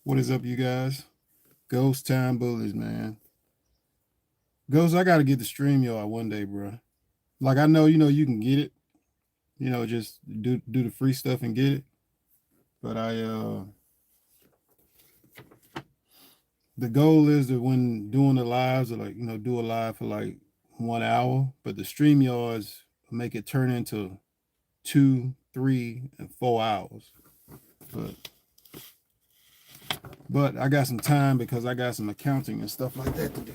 What is up, you guys? Ghost Time Bullies, man. Ghost, I gotta get the stream y'all one day, bro. Like I know, you can get it. Just do the free stuff and get it. But the goal is that when doing the lives, or like do a live for like 1 hour, but the stream yards make it turn into 2, 3, and 4 hours. But I got some time because I got some accounting and stuff like that to do.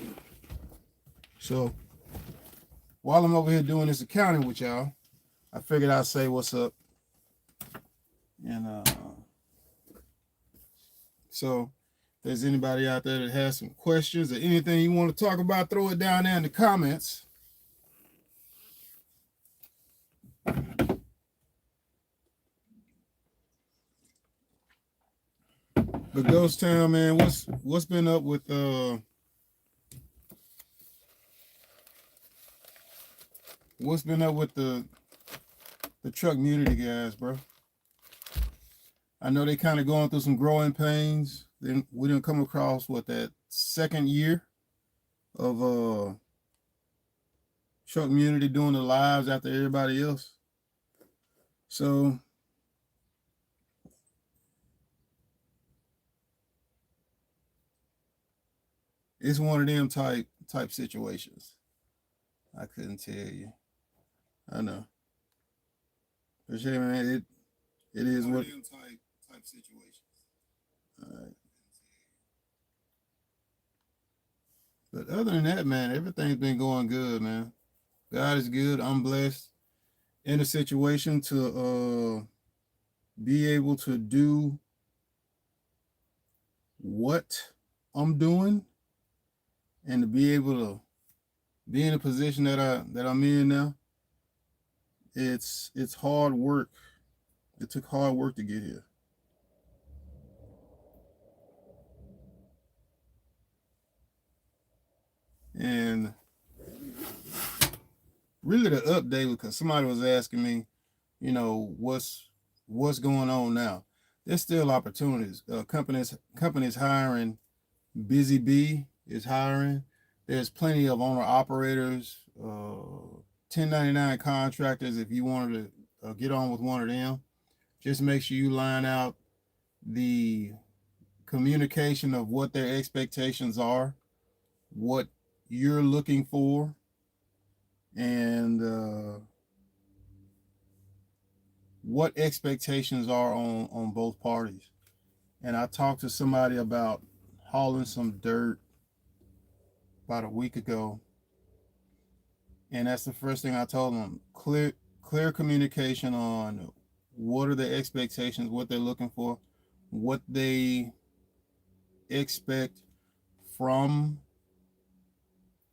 So while I'm over here doing this accounting with y'all, I figured I'd say what's up. And so if there's anybody out there that has some questions or anything you want to talk about, throw it down there in the comments. But Ghost Town, man, what's been up with the truck community guys, bro? I know they kind of going through some growing pains. Then we didn't come across that second year of truck community doing the lives after everybody else. So it's one of them type situations. I couldn't tell you. I know. But yeah, man, it is what type situations. All right. But other than that, man, everything's been going good, man. God is good. I'm blessed in a situation to be able to do what I'm doing and to be able to be in a position that I'm in now. It's hard work. It took hard work to get here. And really the update, because somebody was asking me, what's going on now. There's still opportunities. Companies hiring. Busy Bee is hiring. There's plenty of owner operators, 1099 contractors. If you wanted to get on with one of them, just make sure you line out the communication of what their expectations are, what you're looking for, and what expectations are on both parties. And I talked to somebody about hauling some dirt about a week ago, and that's the first thing I told them. Clear communication on what are the expectations, what they're looking for, what they expect from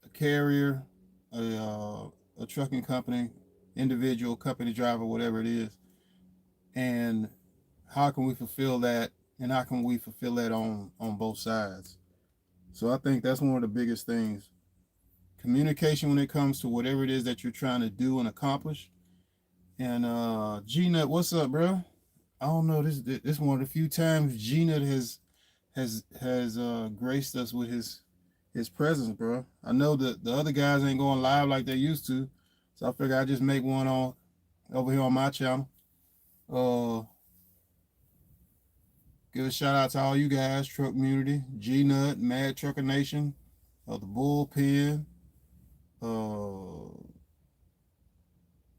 a carrier, a trucking company, individual company driver, whatever it is, and how can we fulfill that, and how can we fulfill that on both sides. So I think that's one of the biggest things. Communication when it comes to whatever it is that you're trying to do and accomplish. And G-Nut, what's up, bro? I don't know. This one of the few times G-Nut has graced us with his presence, bro. I know that the other guys ain't going live like they used to, so I figured I'd just make one on over here on my channel. Give a shout out to all you guys, truck community, G-Nut, Mad Trucker Nation, the Bullpen,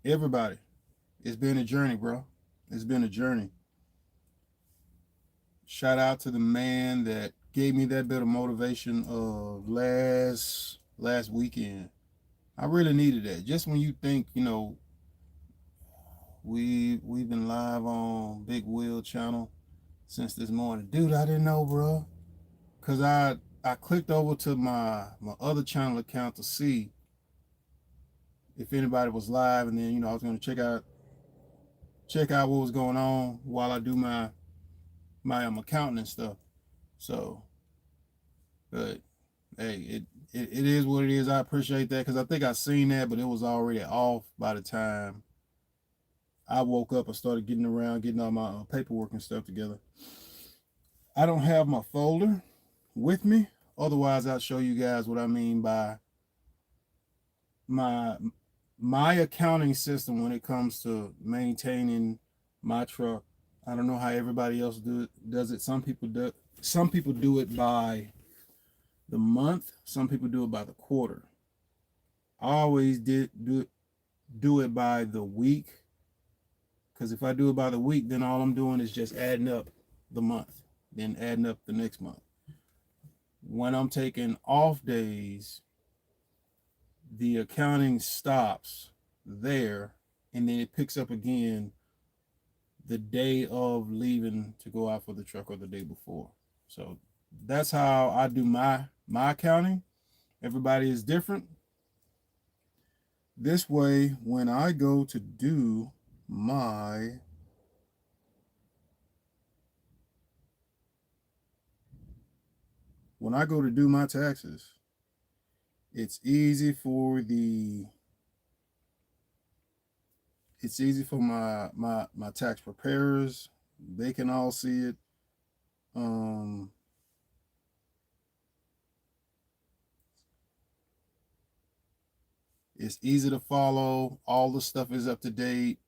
everybody. It's been a journey, bro. It's been a journey. Shout out to the man that gave me that bit of motivation of last weekend. I really needed that. Just when you think, we've been live on Big Wheel channel since this morning. Dude, I didn't know, bro. Cause I clicked over to my other channel account to see if anybody was live, and then I was gonna check out what was going on while I do my accounting and stuff. So, but hey, it is what it is. I appreciate that, because I think I seen that, but it was already off by the time I woke up and started getting all my paperwork and stuff together. I don't have my folder with me. Otherwise, I'll show you guys what I mean by my my accounting system when it comes to maintaining my truck. I don't know how everybody else does it. Some people do it by the month. Some people do it by the quarter. I always did do it by the week, because if I do it by the week, then all I'm doing is just adding up the month, then adding up the next month. When I'm taking off days, the accounting stops there, and then it picks up again the day of leaving to go out for the truck or the day before. So that's how I do my accounting. Everybody is different. This way, when I go to do my when I go to do my taxes, it's easy for the it's easy for my tax preparers. They can all see it. Um, it's easy to follow. All the stuff is up to date.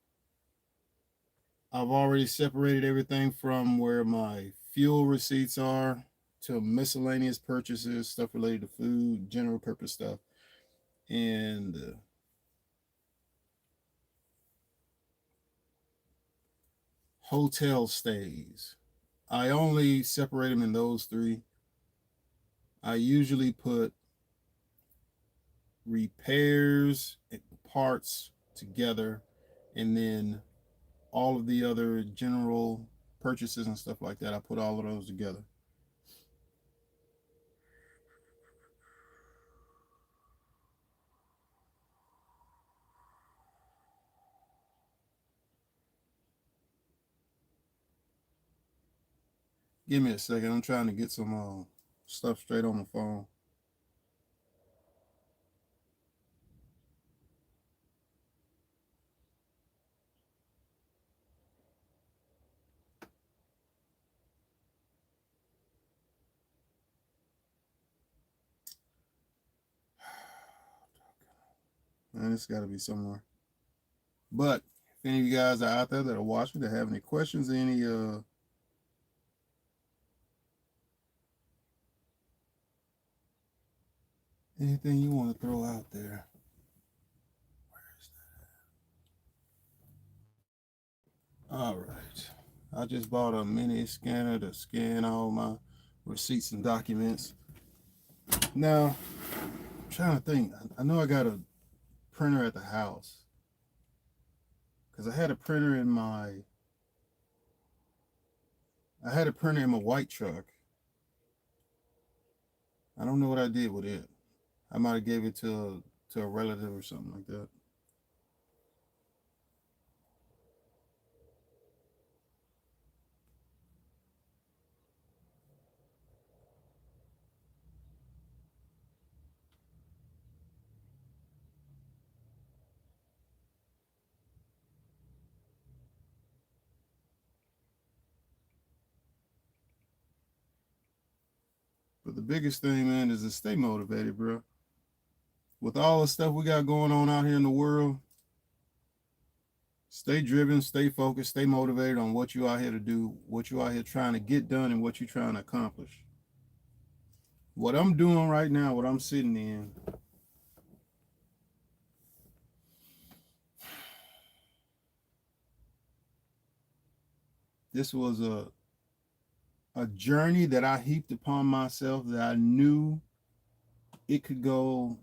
I've already separated everything from where my fuel receipts are to miscellaneous purchases, stuff related to food, general purpose stuff, and hotel stays. I only separate them in those three. I usually put repairs and parts together, and then all of the other general purchases and stuff like that. I put all of those together. Give me a second. I'm trying to get some stuff straight on the phone. Man, it's got to be somewhere. But if any of you guys are out there that are watching that have any questions, anything you want to throw out there, all right. I just bought a mini scanner to scan all my receipts and documents. Now, I'm trying to think. I know I got a printer at the house because I had a printer in my white truck. I don't know what I did with it. I might have gave it to a relative or something like that. But the biggest thing, man, is to stay motivated, bro. With all the stuff we got going on out here in the world, stay driven, stay focused, stay motivated on what you out here to do, what you out here trying to get done, and what you're trying to accomplish. What I'm doing right now, what I'm sitting in, this was a journey that I heaped upon myself that I knew it could go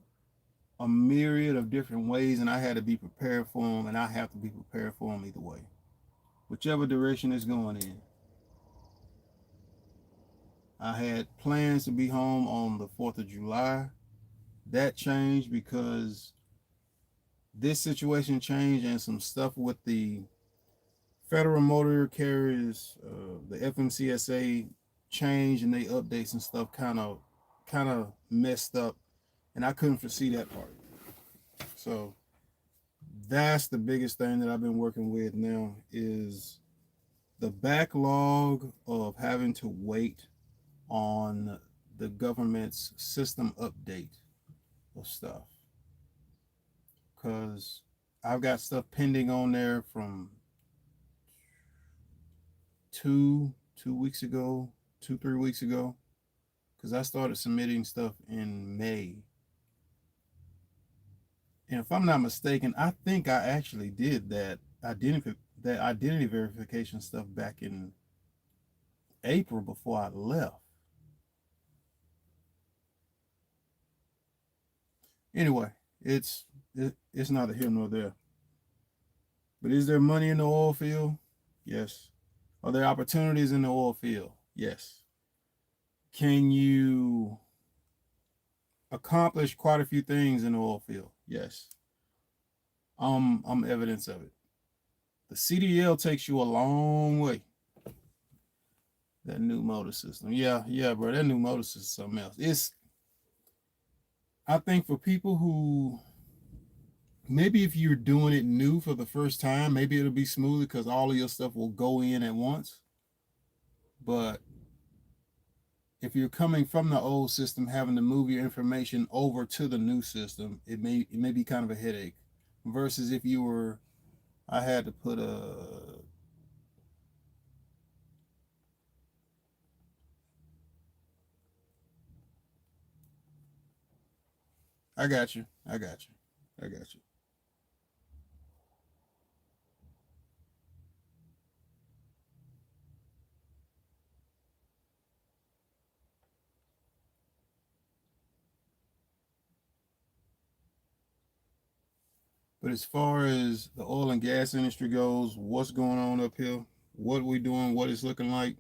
a myriad of different ways, and I had to be prepared for them, and I have to be prepared for them either way, whichever direction it's going in. I had plans to be home on the 4th of July. That changed because this situation changed, and some stuff with the federal motor carriers, the FMCSA changed, and they updates and stuff kind of messed up, and I couldn't foresee that part. So that's the biggest thing that I've been working with now is the backlog of having to wait on the government's system update of stuff, because I've got stuff pending on there from two weeks ago, 3 weeks ago, because I started submitting stuff in May. And if I'm not mistaken, I think I actually did identity verification stuff back in April before I left. Anyway, it's neither here nor there. But is there money in the oil field? Yes. Are there opportunities in the oil field? Yes. Can you accomplish quite a few things in the oil field? Yes. I'm evidence of it. The CDL takes you a long way. That new motor system. Yeah, bro. That new motor system is something else. I think for people who, maybe if you're doing it new for the first time, maybe it'll be smoother because all of your stuff will go in at once. But if you're coming from the old system, having to move your information over to the new system, it may be kind of a headache. Versus if you were, I had to put a, I got you. I got you. I got you. But as far as the oil and gas industry goes, what's going on up here? What we doing? What it's looking like?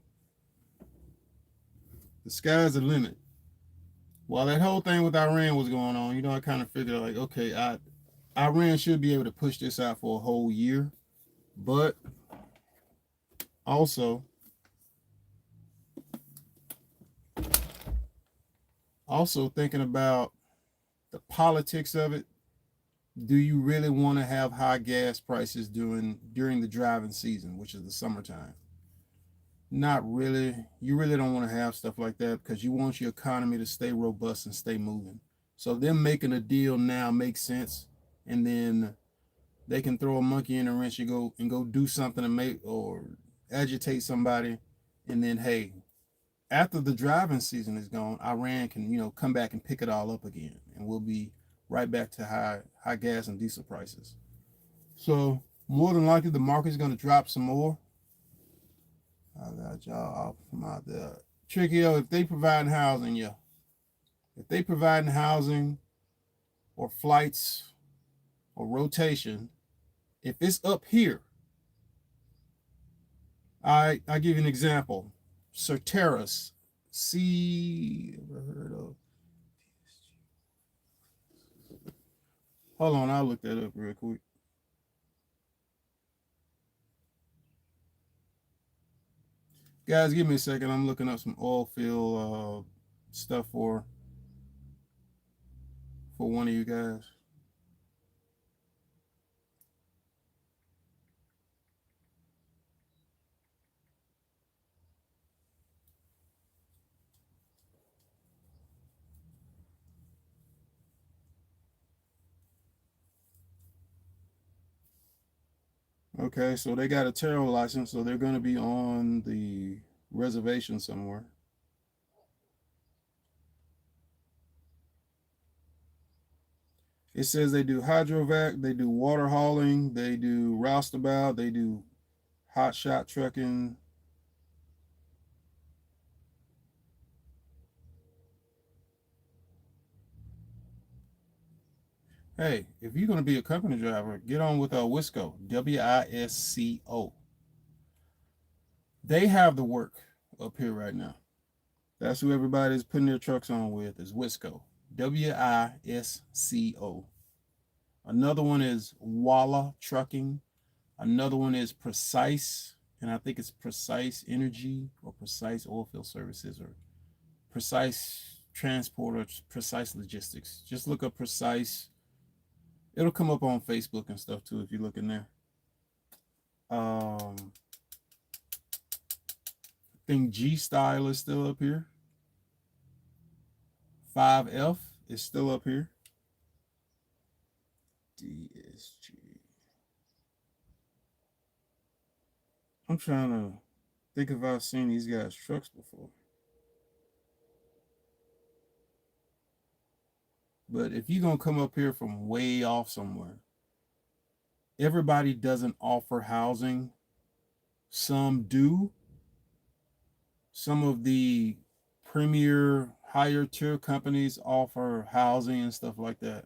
The sky's the limit. While that whole thing with Iran was going on, I kind of figured like, okay, Iran should be able to push this out for a whole year, but also, thinking about the politics of it. Do you really want to have high gas prices during the driving season, which is the summertime? Not really. You really don't want to have stuff like that because you want your economy to stay robust and stay moving. So them making a deal now makes sense, and then they can throw a monkey in the wrench and go do something to make or agitate somebody, and then hey, after the driving season is gone, Iran can come back and pick it all up again, and we'll be right back to high gas and diesel prices. So more than likely, the market's going to drop some more. I got y'all off from out there. Tricky, if they provide housing, yeah. If they provide housing or flights or rotation, if it's up here, I give you an example. Certeris, ever heard of? Hold on, I'll look that up real quick. Guys, give me a second. I'm looking up some oil field stuff for one of you guys. Okay, so they got a tarot license, so they're going to be on the reservation somewhere. It says they do hydrovac, they do water hauling, they do roustabout, they do hot shot trucking. Hey, if you're going to be a company driver, get on with Wisco, Wisco. They have the work up here right now. That's who everybody's putting their trucks on with is Wisco, Wisco. Another one is Walla Trucking. Another one is Precise, and I think it's Precise Energy or Precise Oilfield Services or Precise Transport or Precise Logistics. Just look up Precise. It'll come up on Facebook and stuff too if you look in there. Um, think G Style is still up here. 5F is still up here. DSG. I'm trying to think if I've seen these guys' trucks before. But if you're going to come up here from way off somewhere, everybody doesn't offer housing. Some do. Some of the premier higher tier companies offer housing and stuff like that.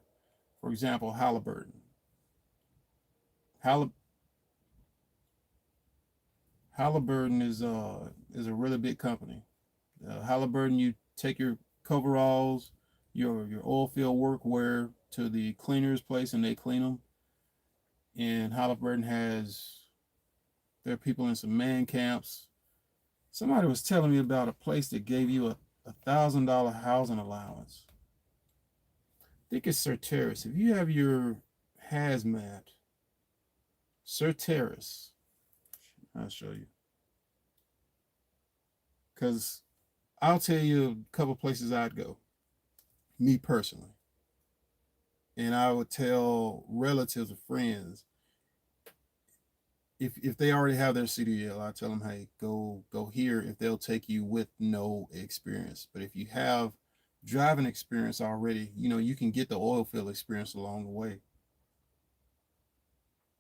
For example, Halliburton. Hall- Halliburton is a really big company. Halliburton, you take your coveralls, your oil field workwear to the cleaner's place and they clean them. And Halliburton has their people in some man camps. Somebody was telling me about a place that gave you a $1,000 housing allowance. I think it's Certeris. If you have your hazmat, Certeris, I'll show you. Because I'll tell you a couple places I'd go, me personally. And I would tell relatives or friends, if they already have their CDL, I tell them, hey, go here if they'll take you with no experience. But if you have driving experience already, you can get the oil field experience along the way.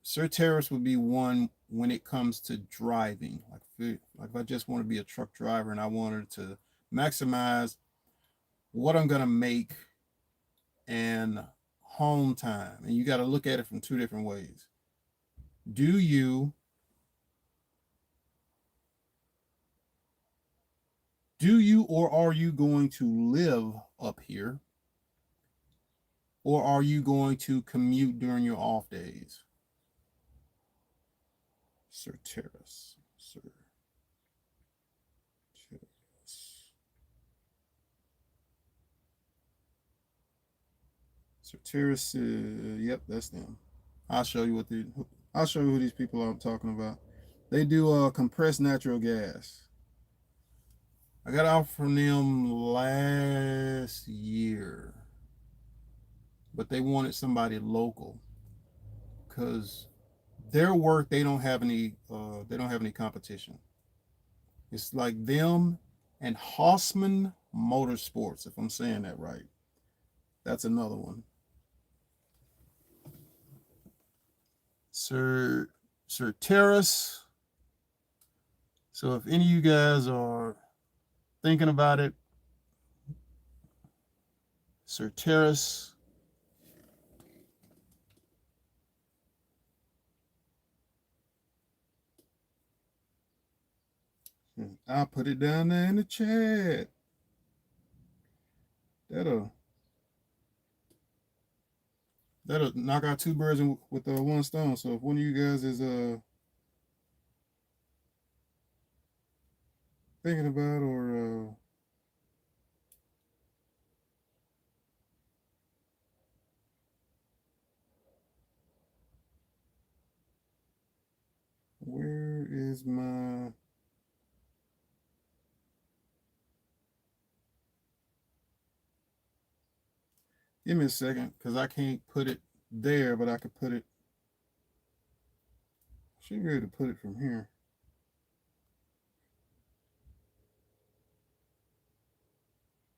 Certeris would be one when it comes to driving. Like if I just want to be a truck driver and I wanted to maximize what I'm gonna make and home time. And you got to look at it from two different ways. Do you or are you going to live up here? Or are you going to commute during your off days? Certeris. Certeris. Yep, that's them. I'll show you I'll show you who these people are I'm talking about. They do compressed natural gas. I got off from them last year, but they wanted somebody local because their work they don't have any competition. It's like them and Hossman Motorsports, if I'm saying that right. That's another one. Sir Terrace. So if any of you guys are thinking about it, Sir Terrace. I'll put it down there in the chat. That'll knock out two birds with one stone. So if one of you guys is thinking about or where is my give me a second because I can't put it there, but I could put it. Should be able to put it from here.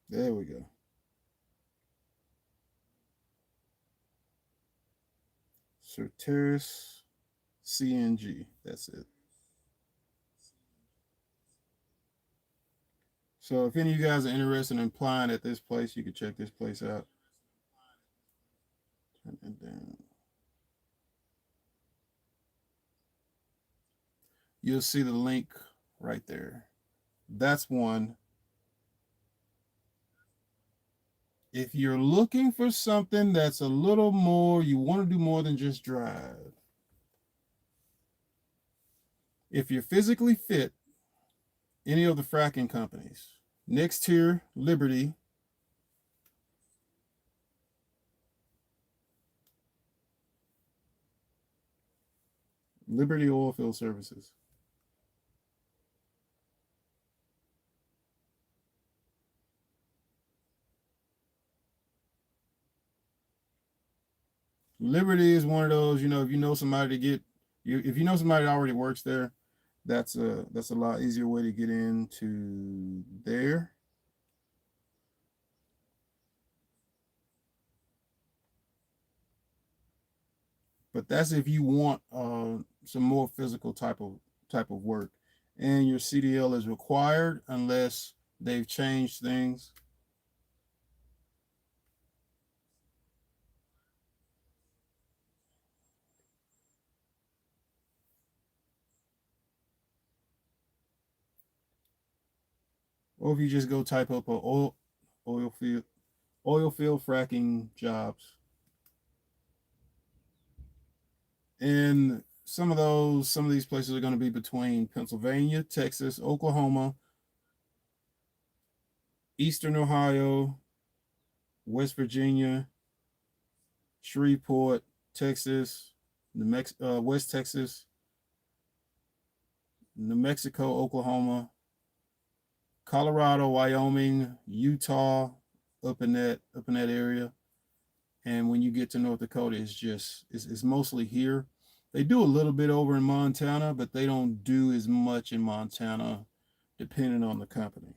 There we go. Certeris CNG. That's it. So if any of you guys are interested in applying at this place, you can check this place out. Turn it down. You'll see the link right there. That's one. If you're looking for something that's a little more, you want to do more than just drive. If you're physically fit, any of the fracking companies, next tier, Liberty, Liberty Oilfield Services. Liberty is one of those, if you know somebody to get you, if you know somebody that already works there, that's a lot easier way to get into there. But that's if you want some more physical type of work, and your CDL is required unless they've changed things. Or if you just go type up oil field oil field fracking jobs, and some of these places are going to be between Pennsylvania, Texas, Oklahoma, Eastern Ohio, West Virginia, Shreveport, Texas, West Texas, New Mexico, Oklahoma, Colorado, Wyoming, Utah, up in that area. And when you get to North Dakota, it's mostly here. They do a little bit over in Montana, but they don't do as much in Montana, depending on the company.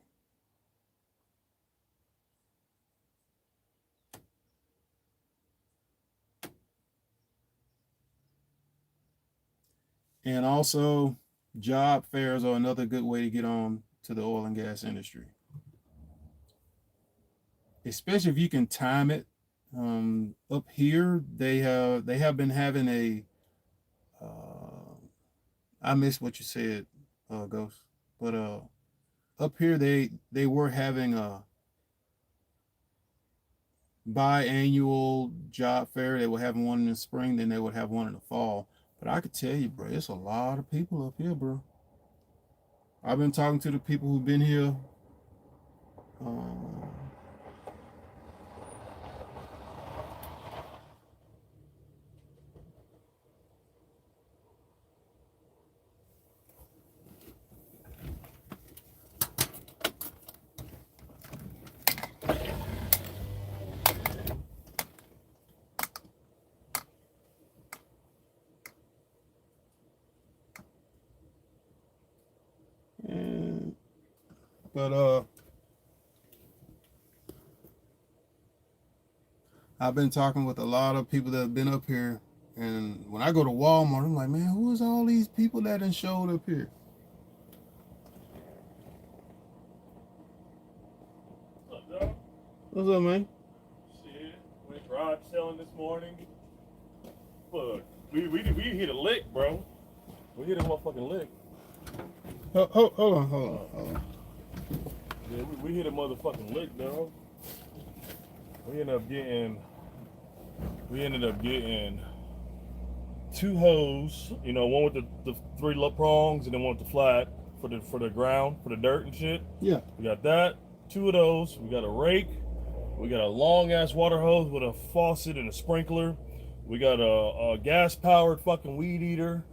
And also, job fairs are another good way to get on to the oil and gas industry, especially if you can time it. Up here, they have been having a. I missed what you said, Ghost, but up here they were having a biannual job fair. They were having one in the spring, then they would have one in the fall. But I could tell you, bro, it's a lot of people up here, bro. I've been talking to the people who've been here. Um, and, but I've been talking with a lot of people that have been up here, and when I go to Walmart, I'm like, man, who is all these people that done showed up here? What's up, dog? What's up, man? Shit, went garage selling this morning. Fuck, we hit a lick, bro. We hit a motherfucking lick. Hold on. Yeah, we hit a motherfucking lick, dog. We ended up getting, we ended up getting two hose. You know, one with the three prongs, and then one with the flat for the ground, for the dirt and shit. Yeah. We got that. Two of those. We got a rake. We got a long ass water hose with a faucet and a sprinkler. We got a gas powered fucking weed eater.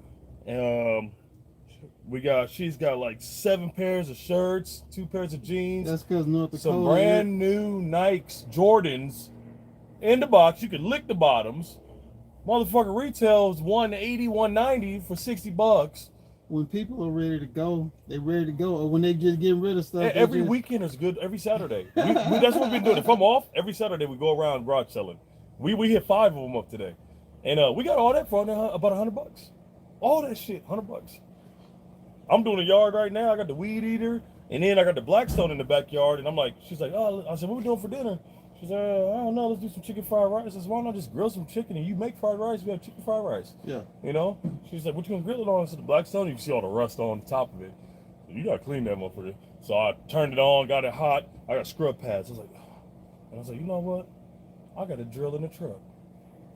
She's got like 7 pairs of shirts, 2 pairs of jeans. That's because North Dakota. Some brand new Nikes Jordans in the box. You could lick the bottoms. Motherfucker retail is $180, $190 for $60. When people are ready to go, they ready to go. Or when they just get rid of stuff. Every weekend is good. Every Saturday. That's what we've been doing. If I'm off, every Saturday we go around garage selling. We hit 5 of them up today, and we got all that for about $100. All that shit, $100. I'm doing a yard right now. I got the weed eater, and then I got the Blackstone in the backyard. And I'm like, she's like, oh, I said, what we doing for dinner? She's like, I don't know, let's do some chicken fried rice. I said, why not just grill some chicken and you make fried rice? We have chicken fried rice. Yeah. You know? She's like, what you gonna grill it on? I said, the Blackstone. You can see all the rust on top of it. You gotta clean that motherfucker. So I turned it on, got it hot. I got scrub pads. I was like, you know what? I got a drill in the truck.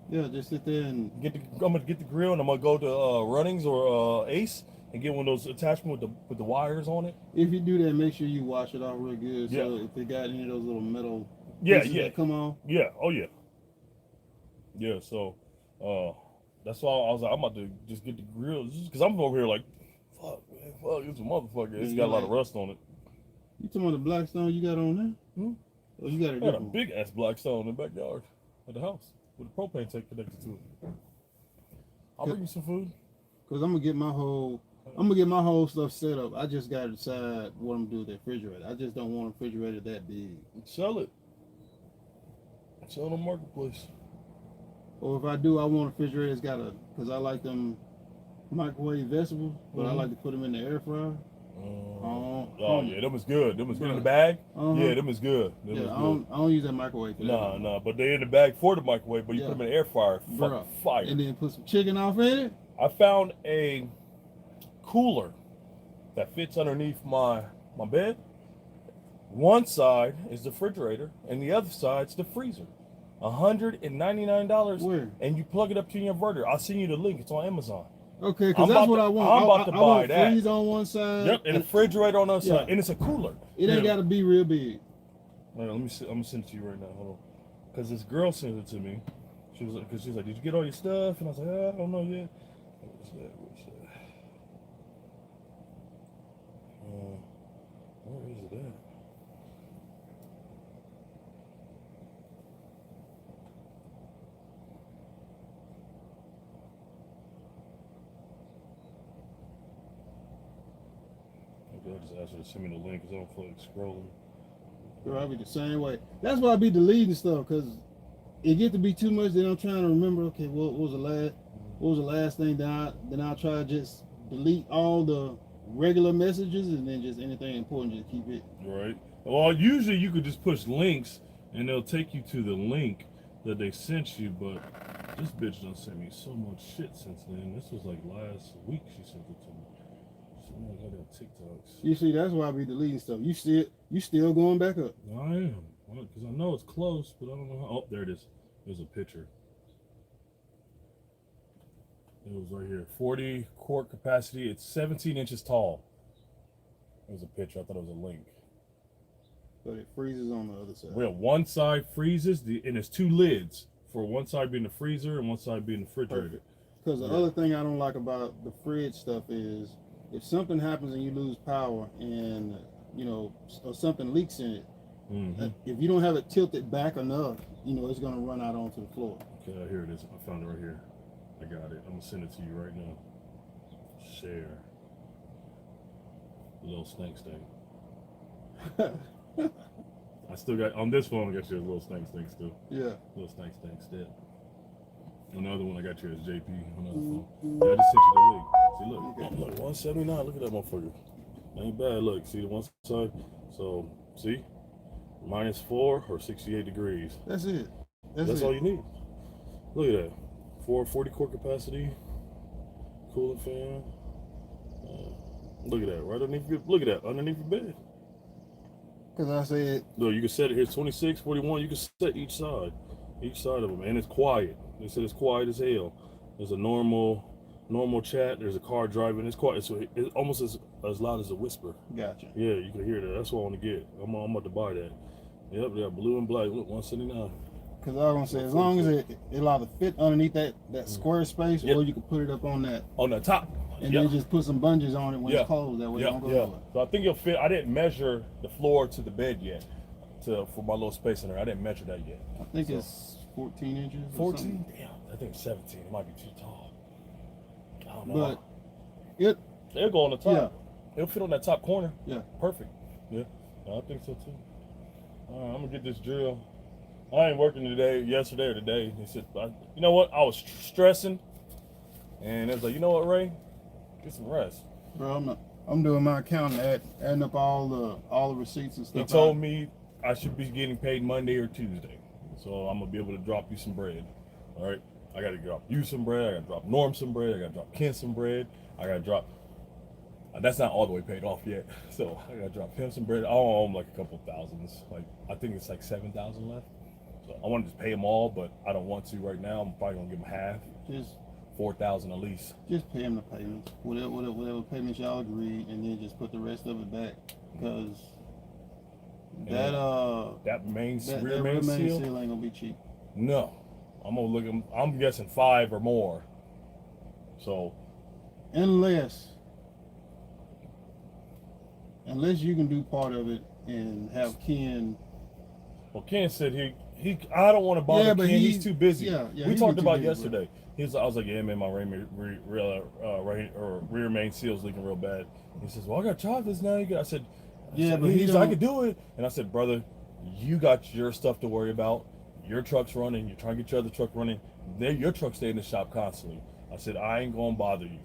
Yeah, just sit there and I'm gonna get the grill, and I'm gonna go to Runnings or Ace and get one of those attachments with the wires on it. if you do that, make sure you wash it out real good. Yeah. So if they got any of those little metal Yeah. that come on. Yeah. Oh yeah. Yeah. So that's why I was like, I'm about to just get the grill, because I'm over here like, fuck, man, fuck, it's a motherfucker. It's got a lot of rust on it. You talking about the Blackstone you got on there? Hmm? Oh, you got a I got a different big ass Blackstone in the backyard of the house. with a propane tank connected to it. I'll bring you some food. Cause I'm gonna get my whole stuff set up. I just gotta decide what I'm gonna do with the refrigerator. I just don't want a refrigerator that big. Sell it. Sell it on marketplace. Or if I do, I want a refrigerator that's got cause I like them microwave vegetables, but I like to put them in the air fryer. Oh yeah, them is good. Them is good in the bag. Yeah, them is good. Them is good. I don't use that microwave for that. Nah, but they're in the bag for the microwave, but you put them in the air fryer. Fucking fire. And then put some chicken off in it. I found a cooler that fits underneath my bed. One side is the refrigerator, and the other side's the freezer. $199. Where? And you plug it up to your inverter. I'll send you the link. It's on Amazon. Okay, because that's what I want. I'm about to buy that. Freeze on one side. Yep, and a refrigerator on the other side, and it's a cooler. It ain't got to be real big. Wait, let me see. I'm gonna send it to you right now. Hold on, because this girl sent it to me. She was like, "Did you get all your stuff?" And I was like, "I don't know yet." What's that? Where is it at? I just asked her to send me the link because I don't feel like scrolling. Bro, I be the same way. That's why I be deleting stuff, because it get to be too much. Then I'm trying to remember. Okay, what was the last thing? Then I'll try to just delete all the regular messages, and then just anything important, just keep it. Right. Well, usually you could just push links, and they'll take you to the link that they sent you. But this bitch done sent me so much shit since then. This was like last week she sent it to me. I got TikToks. You see, that's why I be deleting stuff. You still going back up. I am, because I know it's close, but I don't know how. Oh, there it is. There's a picture. It was right here. 40 quart capacity. It's 17 inches tall. There's a picture. I thought it was a link. But it freezes on the other side. Well, one side freezes, and there's two lids for one side being the freezer and one side being the refrigerator. Because the other thing I don't like about the fridge stuff is, if something happens and you lose power and, or something leaks in it, if you don't have it tilted back enough, it's going to run out onto the floor. Okay, here it is. I found it right here. I got it. I'm going to send it to you right now. Share. Little snake I still got, on this phone, I got you a little snake still. Yeah. Little snake still. Another one I got you is JP on the other phone. Yeah, I just sent you the link. See, look, 179. Look at that motherfucker. Ain't bad. Look, see the one side. So, see, -4 or 68 degrees. That's it. That's all you need. Look at that. 40 quart capacity, cooling fan. Look at that. Right underneath your. Look at that underneath your bed. Because I said. Look, you can set it here. 26, 41. You can set each side of them, and it's quiet. They said it's quiet as hell. There's a normal chat. There's a car driving. It's quiet. It's almost as loud as a whisper. Gotcha. Yeah, you can hear that. That's what I want to get. I'm about to buy that. Yep, they got blue and black. Look, 179. Because I was gonna say, as long as it allowed to fit underneath that square space, or you can put it up on the top, and then just put some bungees on it when it's closed. That way it don't go over. So I think it'll fit. I didn't measure the floor to the bed yet, for my little space in there. I didn't measure that yet. I think it's 14 inches. 14? Damn, I think it's 17. It might be too tall. I don't know. But it'll go on the top. Yeah. It'll fit on that top corner. Yeah. Perfect. Yeah. I think so too. All right, I'm gonna get this drill. I ain't working yesterday or today. He said, you know what? I was stressing, and it was like, you know what, Ray? Get some rest. Bro, I'm doing my accounting, adding up all the receipts and stuff. He told me I should be getting paid Monday or Tuesday, so I'm gonna be able to drop you some bread. All right, I gotta drop you some bread. I gotta drop Norm some bread. I gotta drop Ken some bread. I gotta drop. That's not all the way paid off yet, so I gotta drop him some bread. I owe him like a couple thousands. Like I think it's like 7,000 left. So I want to just pay them all, but I don't want to right now. I'm probably gonna give him half. Just 4,000 at least. Just pay him the payments, whatever payments y'all agree, and then just put the rest of it back, because that main seal ain't gonna be cheap. No, I'm gonna look. I'm guessing 5 or more. So unless you can do part of it and have Ken. Well, Ken said I don't want to bother Yeah, but Ken. He's too busy. yeah, We he talked be too about busy, yesterday. I was like, yeah, man, my rear main seal's leaking real bad. He says, well, I got to try this now. I said, Yeah, but he's like, I could do it. And I said, brother, you got your stuff to worry about. Your truck's running. You're trying to get your other truck running. Your truck stay in the shop constantly. I said, I ain't going to bother you.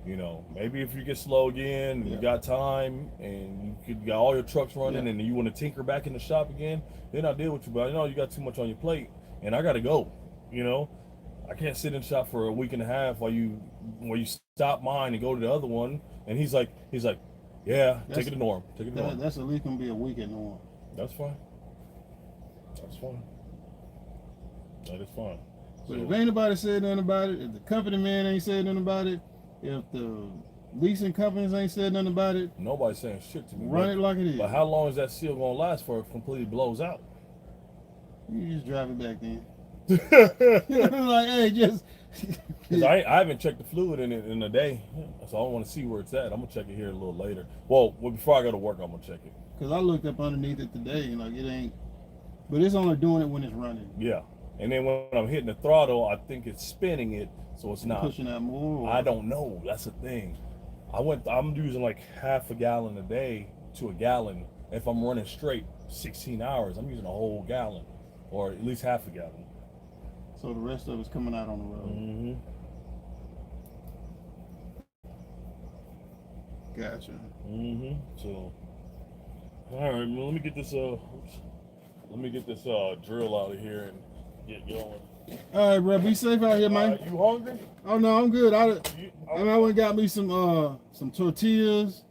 You know, maybe if you get slow again and you got time and you got all your trucks running and you want to tinker back in the shop again, then I'll deal with you. But I know you got too much on your plate and I got to go. You know, I can't sit in the shop for a week and a half while you stop mine and go to the other one. And he's like, yeah, take it to Norm. Take it to Norm. That's at least gonna be a week at Norm. That's fine. That's fine. That is fine. But if ain't nobody said nothing about it, if the company man ain't said nothing about it, if the leasing companies ain't said nothing about it, nobody's saying shit to me. Run it like it is. But how long is that seal gonna last for if it completely blows out? You just drive it back then. Like, hey, just. Because I haven't checked the fluid in it in a day, so I want to see where it's at. I'm gonna check it here a little later. Well, before I go to work, I'm gonna check it. Because I looked up underneath it today, and like it ain't, but it's only doing it when it's running. Yeah, and then when I'm hitting the throttle, I think it's spinning it, so it's not pushing out more. I don't know. That's the thing. I'm using like half a gallon a day to a gallon. If I'm running straight 16 hours, I'm using a whole gallon, or at least half a gallon. So the rest of it's coming out on the road. Mm-hmm. Gotcha. Mm-hmm. So, all right, well, let me get this drill out of here and get going. All right, bro. Be safe out here, man. You hungry? Oh no, I'm good. I went and got me some tortillas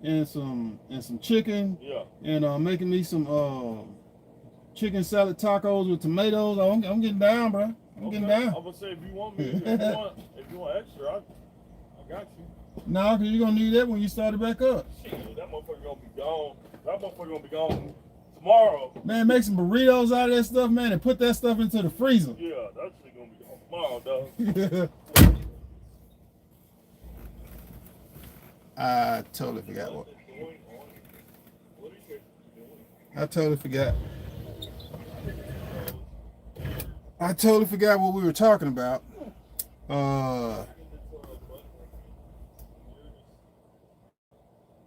and some chicken. Yeah. And making me some chicken salad tacos with tomatoes. I'm getting down, bro. I'm getting down. I'm gonna say if you want extra, I got you. No, because you're gonna need that when you start it back up. Shit, that motherfucker gonna be gone. That motherfucker gonna be gone tomorrow. Man, make some burritos out of that stuff, man, and put that stuff into the freezer. Yeah, that shit gonna be gone tomorrow, dog. I totally forgot what. I totally forgot what we were talking about.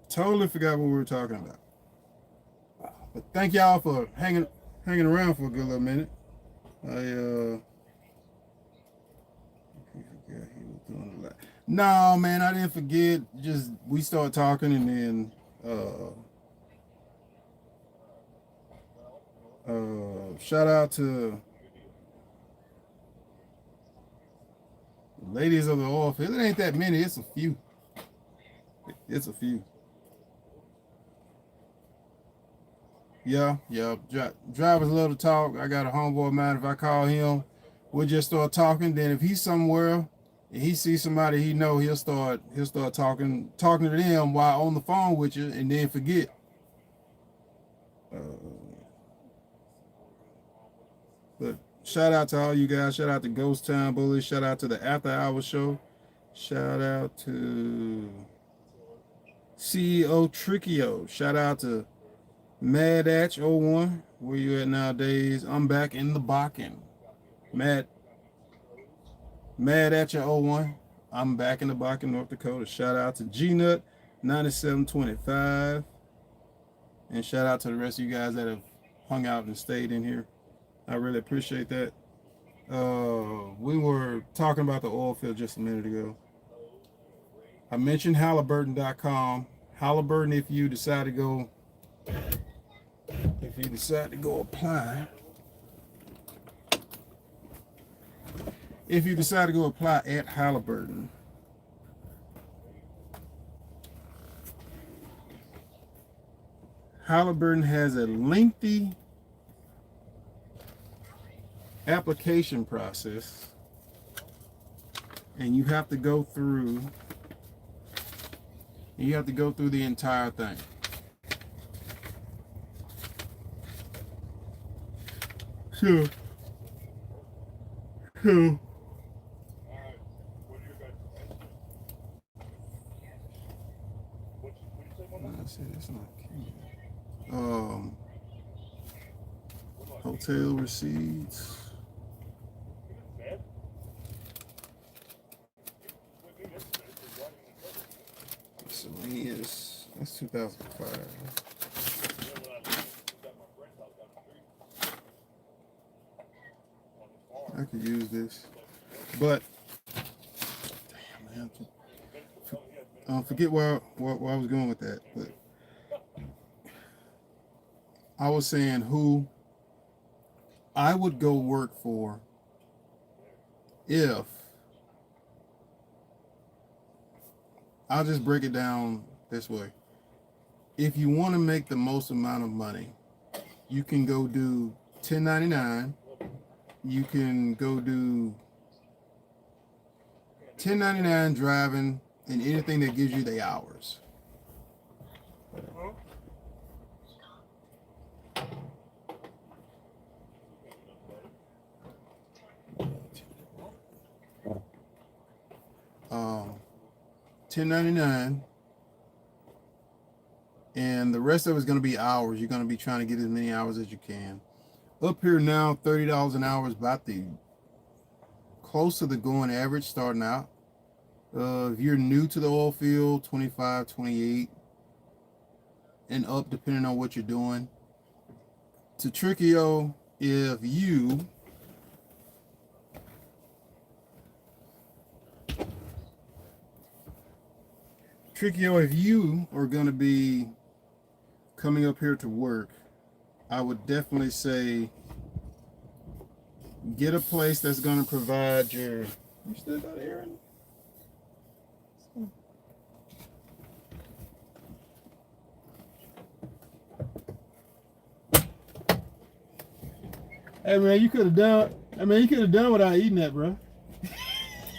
Totally forgot what we were talking about. But thank y'all for hanging around for a good little minute. I forgot he was doing a lot. No, man, I didn't forget. Just we started talking, and then shout out to the ladies of the Oilfield. It ain't that many. It's a few. It's a few. Yeah. Drivers love to talk. I got a homeboy of mine. If I call him, we'll just start talking. Then if he's somewhere and he sees somebody he know, he'll start talking to them while on the phone with you, and then forget. But shout out to all you guys. Shout out to Ghost Town Bullies. Shout out to the After Hours Show. Shout out to CEO Trickio. Shout out to Mad Atch 01. Where you at nowadays? I'm back in the Bakken. Mad Atch 01. I'm back in the Bakken, North Dakota. Shout out to G-Nut 9725. And shout out to the rest of you guys that have hung out and stayed in here. I really appreciate that. We were talking about the oil field just a minute ago. I mentioned Halliburton.com. Halliburton, if you decide to go apply. If you decide to go apply at Halliburton, Halliburton has a lengthy application process, and you have to go through the entire thing. So I said it's not key. Hold Hotel receipts. Miscellaneous. That's 2005. I could use this, but damn, man, forget where I was going with that. But I was saying who I would go work for if I'll just break it down this way. If you want to make the most amount of money, you can go do 1099. You can go do 1099 driving and anything that gives you the hours. Um, 1099, and the rest of it's going to be hours. You're going to be trying to get as many hours as you can. Up here now, $30 an hour is about the close to the going average starting out. If you're new to the oil field, 25, 28, and up depending on what you're doing. To Trickio, if you are going to be coming up here to work, I would definitely say get a place that's going to provide your. You still got Aaron? Hey man, you could have done. I mean, you could have done without eating that, bro.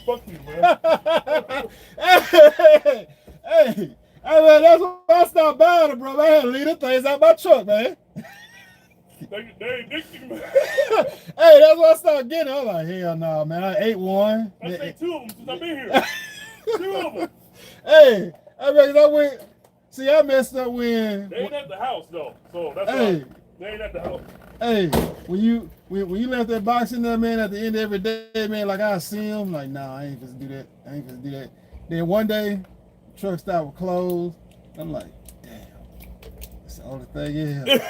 Fuck you, man. Hey, man, that's why I stopped buying it, bro. I had to leave the things out my truck, man. They ain't addicted, man. Hey, that's why I started getting it. I was like, hell no, man. I ate one. I say 2 of them since I've been here. 2 of them. Hey, I reckon I went. See, I messed up when. They ain't at the house though, so that's Hey. why they ain't at the house. Hey, when you left that box in there, man, at the end of every day, man, like I see him, like, nah, I ain't supposed to do that. I ain't supposed to do that. Then one day, truck stop was closed. I'm like, damn, that's the only thing in here.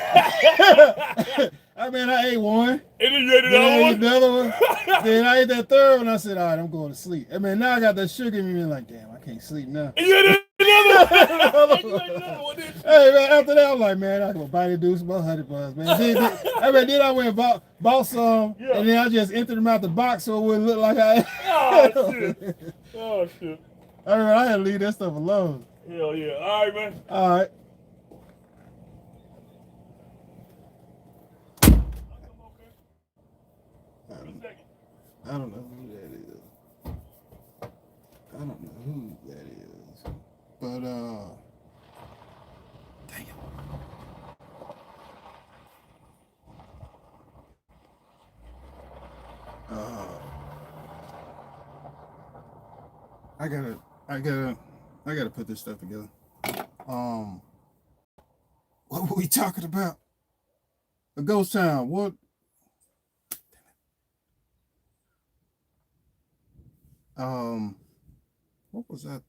I mean, I ate one. And then you ate Then I ate another one? another one. Then I ate that third one. I said, all right, I'm going to sleep. I mean, now I got that sugar in me, like, damn, I can't sleep now. And you ate another one? You ate another one, didn't you? Hey, man, after that, I'm like, man, I can go buy the dudes about 100 bucks, man. Then I went and bought some, Yeah. and then I just emptied them out the box so it wouldn't look like I. Oh, shit. Oh, shit. I had to leave that stuff alone. Hell yeah. All right, man. All right. I don't know who that is. I don't know who that is. But, damn. I gotta put this stuff together. What were we talking about? A ghost town. What? What was that?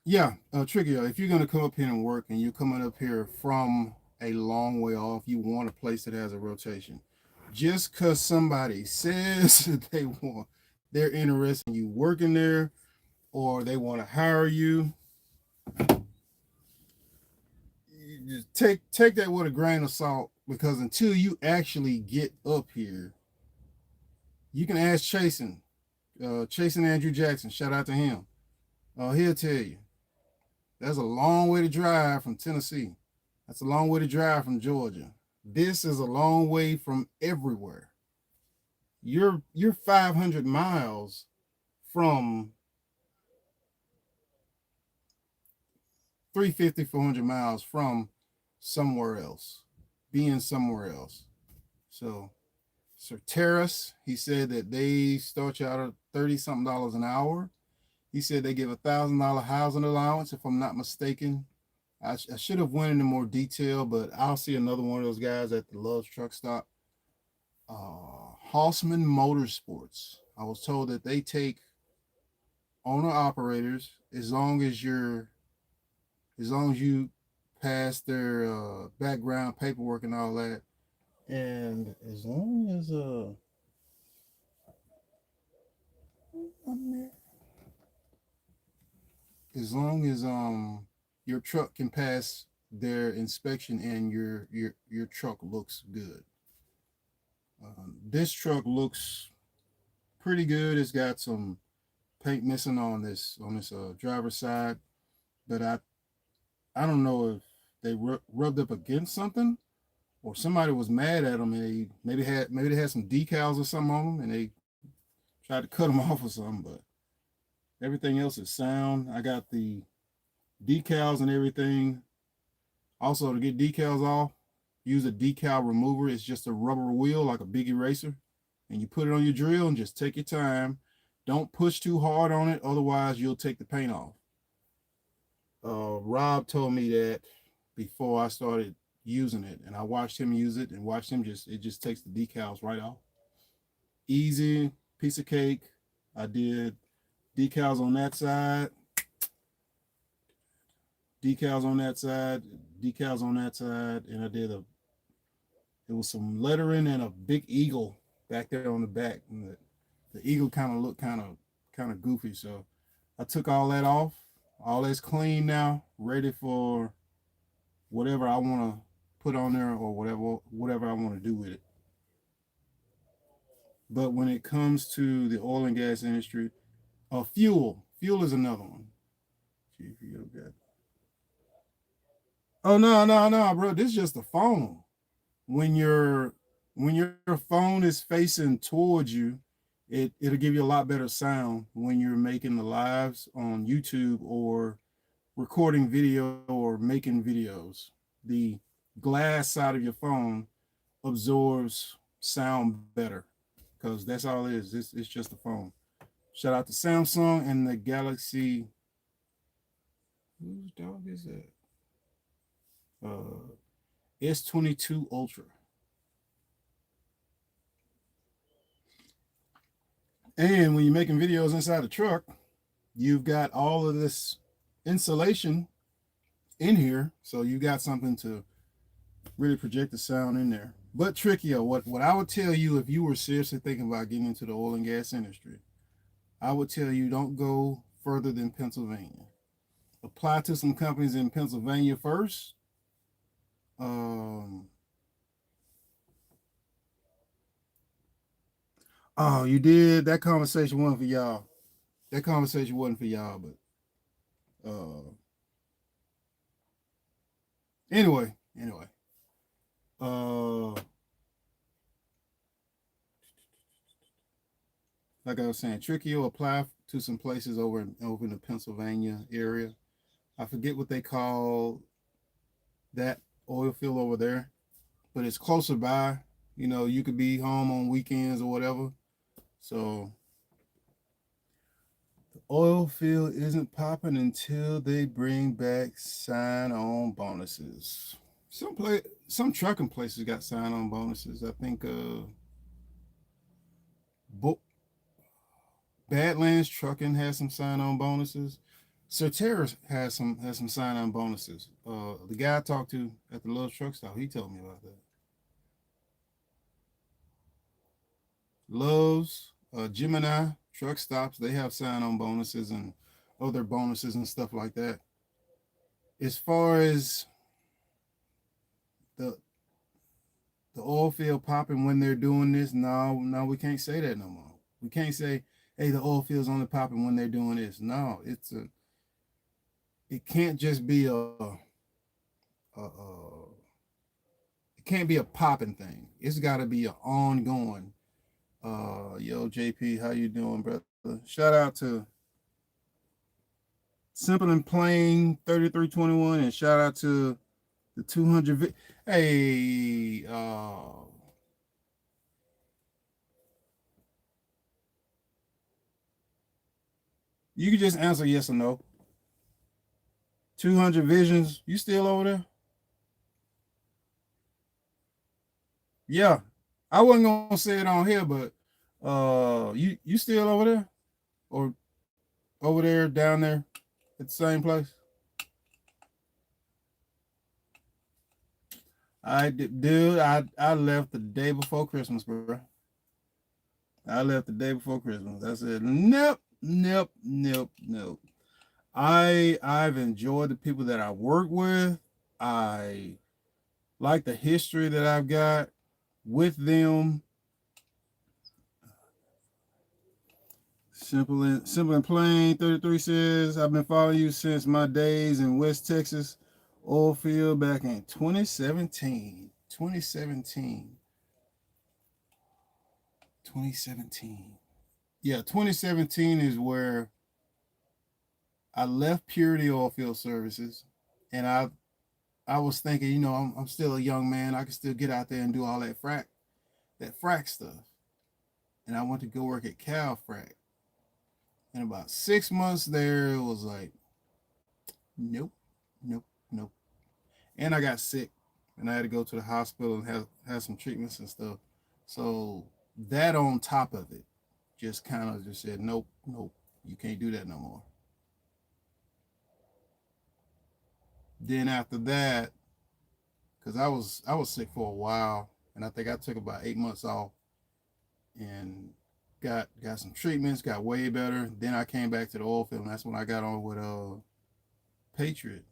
Yeah, Tricky. If you're gonna come up here and work, and you're coming up here from a long way off, you want a place that has a rotation. Just because somebody says they're interested in you working there, or they want to hire you, you just take that with a grain of salt, because until you actually get up here, you can ask Chasen Andrew Jackson. Shout out to him. He'll tell you. That's a long way to drive from Tennessee. That's a long way to drive from Georgia. This is a long way from everywhere. You're 500 miles from 350, 400 miles from somewhere else, being somewhere else. So Terrace, he said that they start you out at $30-something an hour. He said they give $1,000 housing allowance, if I'm not mistaken. I should have went into more detail, but I'll see another one of those guys at the Love's truck stop. Hossman Motorsports. I was told that they take owner operators as long as you pass their background paperwork and all that, and as long as your truck can pass their inspection and your truck looks good. This truck looks pretty good. It's got some paint missing on this driver's side, but I don't know if they rubbed up against something or somebody was mad at them and maybe they had some decals or something on them and they tried to cut them off or something. But everything else is sound. I got the decals and everything. Also, to get decals off, use a decal remover. It's just a rubber wheel like a big eraser, and you put it on your drill and just take your time. Don't push too hard on it, otherwise you'll take the paint off. Rob told me that before I started using it, and I watched him use it and watched him it just takes the decals right off. Easy, piece of cake. I did decals on that side, decals on that side, decals on that side, and it was some lettering and a big eagle back there on the back. And the eagle kind of looked kind of goofy, so I took all that off. All that's clean now, ready for whatever I want to put on there or whatever I want to do with it. But when it comes to the oil and gas industry, fuel is another one. Oh no, bro! This is just the phone. When your phone is facing towards you, it'll give you a lot better sound when you're making the lives on YouTube or recording video or making videos. The glass side of your phone absorbs sound better because that's all it is. It's just a phone. Shout out to Samsung and the Galaxy. Whose dog is that? S22 Ultra. And when you're making videos inside the truck, you've got all of this insulation in here, so you got something to really project the sound in there. But trickier, what I would tell you if you were seriously thinking about getting into the oil and gas industry, I would tell you don't go further than Pennsylvania. Apply to some companies in Pennsylvania first. Oh, you did. That conversation wasn't for y'all. That conversation wasn't for y'all, but anyway. Uh like I was saying, tricky will apply to some places over in the Pennsylvania area. I forget what they call that oil field over there, but it's closer by. You know, you could be home on weekends or whatever. So the oil field isn't popping until they bring back sign-on bonuses. Some trucking places got sign-on bonuses. I think Badlands Trucking has some sign-on bonuses. Certeris has some sign-on bonuses. The guy I talked to at the Love's Truck Stop, he told me about that. Lowe's, Gemini truck stops, they have sign-on bonuses and other bonuses and stuff like that. As far as the the oil field popping when they're doing this, no, we can't say that no more. We can't say, hey, the oil field's only popping when they're doing this. No, it can't just be it can't be a popping thing. It's got to be an ongoing. Yo, JP, how you doing, brother? Shout out to Simple and Plain 3321, and shout out to the 200. Hey, you can just answer yes or no. 200 Visions. You still over there? Yeah. I wasn't gonna say it on here, but you still over there? Or over there, down there at the same place? Dude, I left the day before Christmas, bro. I left the day before Christmas. I said, nope, nope, nope, nope. I've enjoyed the people that I work with. I like the history that I've got with them. Simple and plain. 33 says, I've been following you since my days in West Texas, Oilfield back in 2017. 2017. 2017. Yeah, 2017 is where I left Purity Oilfield Services, and I was thinking, I'm still a young man. I can still get out there and do all that frac stuff. And I went to go work at Cal Frac. And about 6 months there, it was like, nope, nope, nope. And I got sick, and I had to go to the hospital and have some treatments and stuff. So that on top of it, just kind of just said, nope, nope, you can't do that no more. Then after that, because I was sick for a while, and I think I took about 8 months off, and got some treatments, got way better. Then I came back to the oil field, and that's when I got on with Patriot.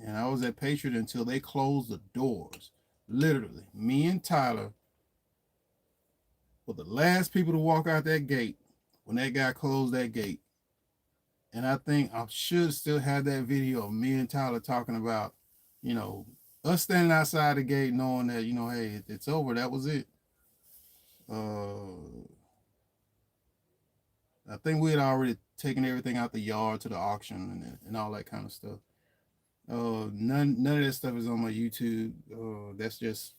And I was at Patriot until they closed the doors. Literally, me and Tyler were the last people to walk out that gate when that guy closed that gate. And I think I should still have that video of me and Tyler talking about, you know, us standing outside the gate knowing that, hey, it's over. That was it. I think we had already taken everything out the yard to the auction and all that kind of stuff. None of that stuff is on my YouTube. That's just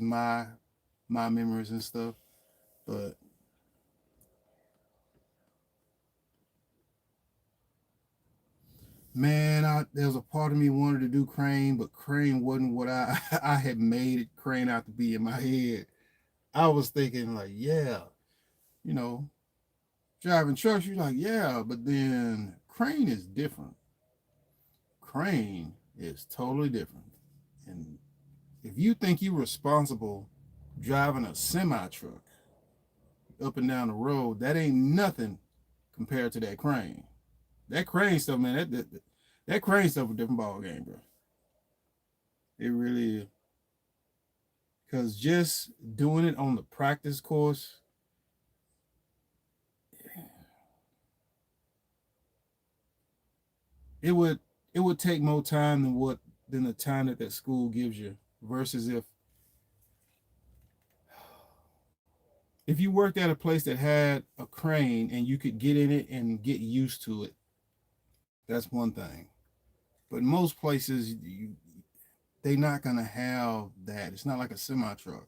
my memories and stuff. But man, there was a part of me wanted to do crane, but crane wasn't what I had made it crane out to be in my head. I was thinking like, yeah, you know, driving trucks, you're like, yeah, but then crane is different. Crane is totally different. And if you think you're responsible driving a semi truck up and down the road, that ain't nothing compared to that crane. That crane stuff, man, that crane stuff a different ball game, bro. It really is. Because just doing it on the practice course, it would take more time than the time that school gives you. Versus if you worked at a place that had a crane and you could get in it and get used to it, that's one thing. But most places, they're not gonna have that. It's not like a semi truck.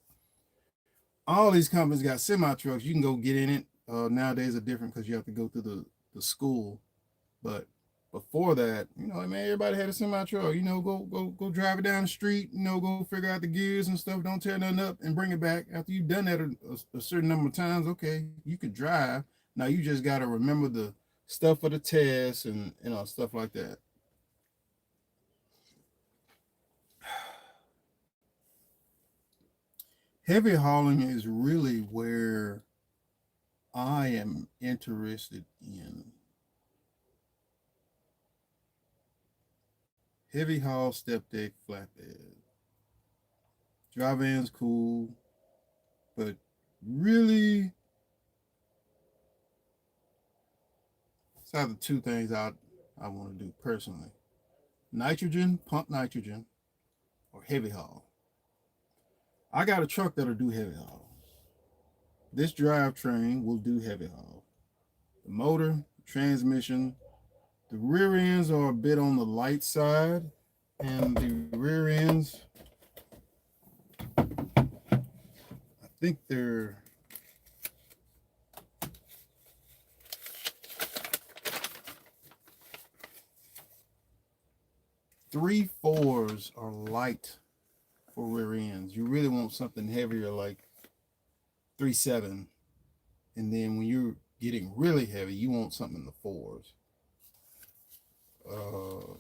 All these companies got semi trucks. You can go get in it. Nowadays are different because you have to go through the school. But before that, man, everybody had a semi truck. Go drive it down the street. Go figure out the gears and stuff. Don't tear nothing up and bring it back. After you've done that a certain number of times, okay, you could drive. Now you just got to remember the stuff for the test and stuff like that. Heavy hauling is really where I am interested in. Heavy haul, step deck, flatbed. Dry van's cool, but really, it's either two things I want to do personally: nitrogen, pump nitrogen, or heavy haul. I got a truck that'll do heavy haul. This drivetrain will do heavy haul. The motor, transmission, the rear ends are a bit on the light side, and the rear ends, I think they're 3.4s are light for rear ends. You really want something heavier like 3.7, and then when you're getting really heavy, you want something in the fours. Uh,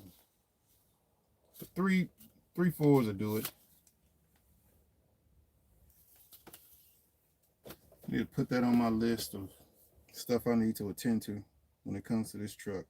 three 3.4s will do it. I need to put that on my list of stuff I need to attend to when it comes to this truck.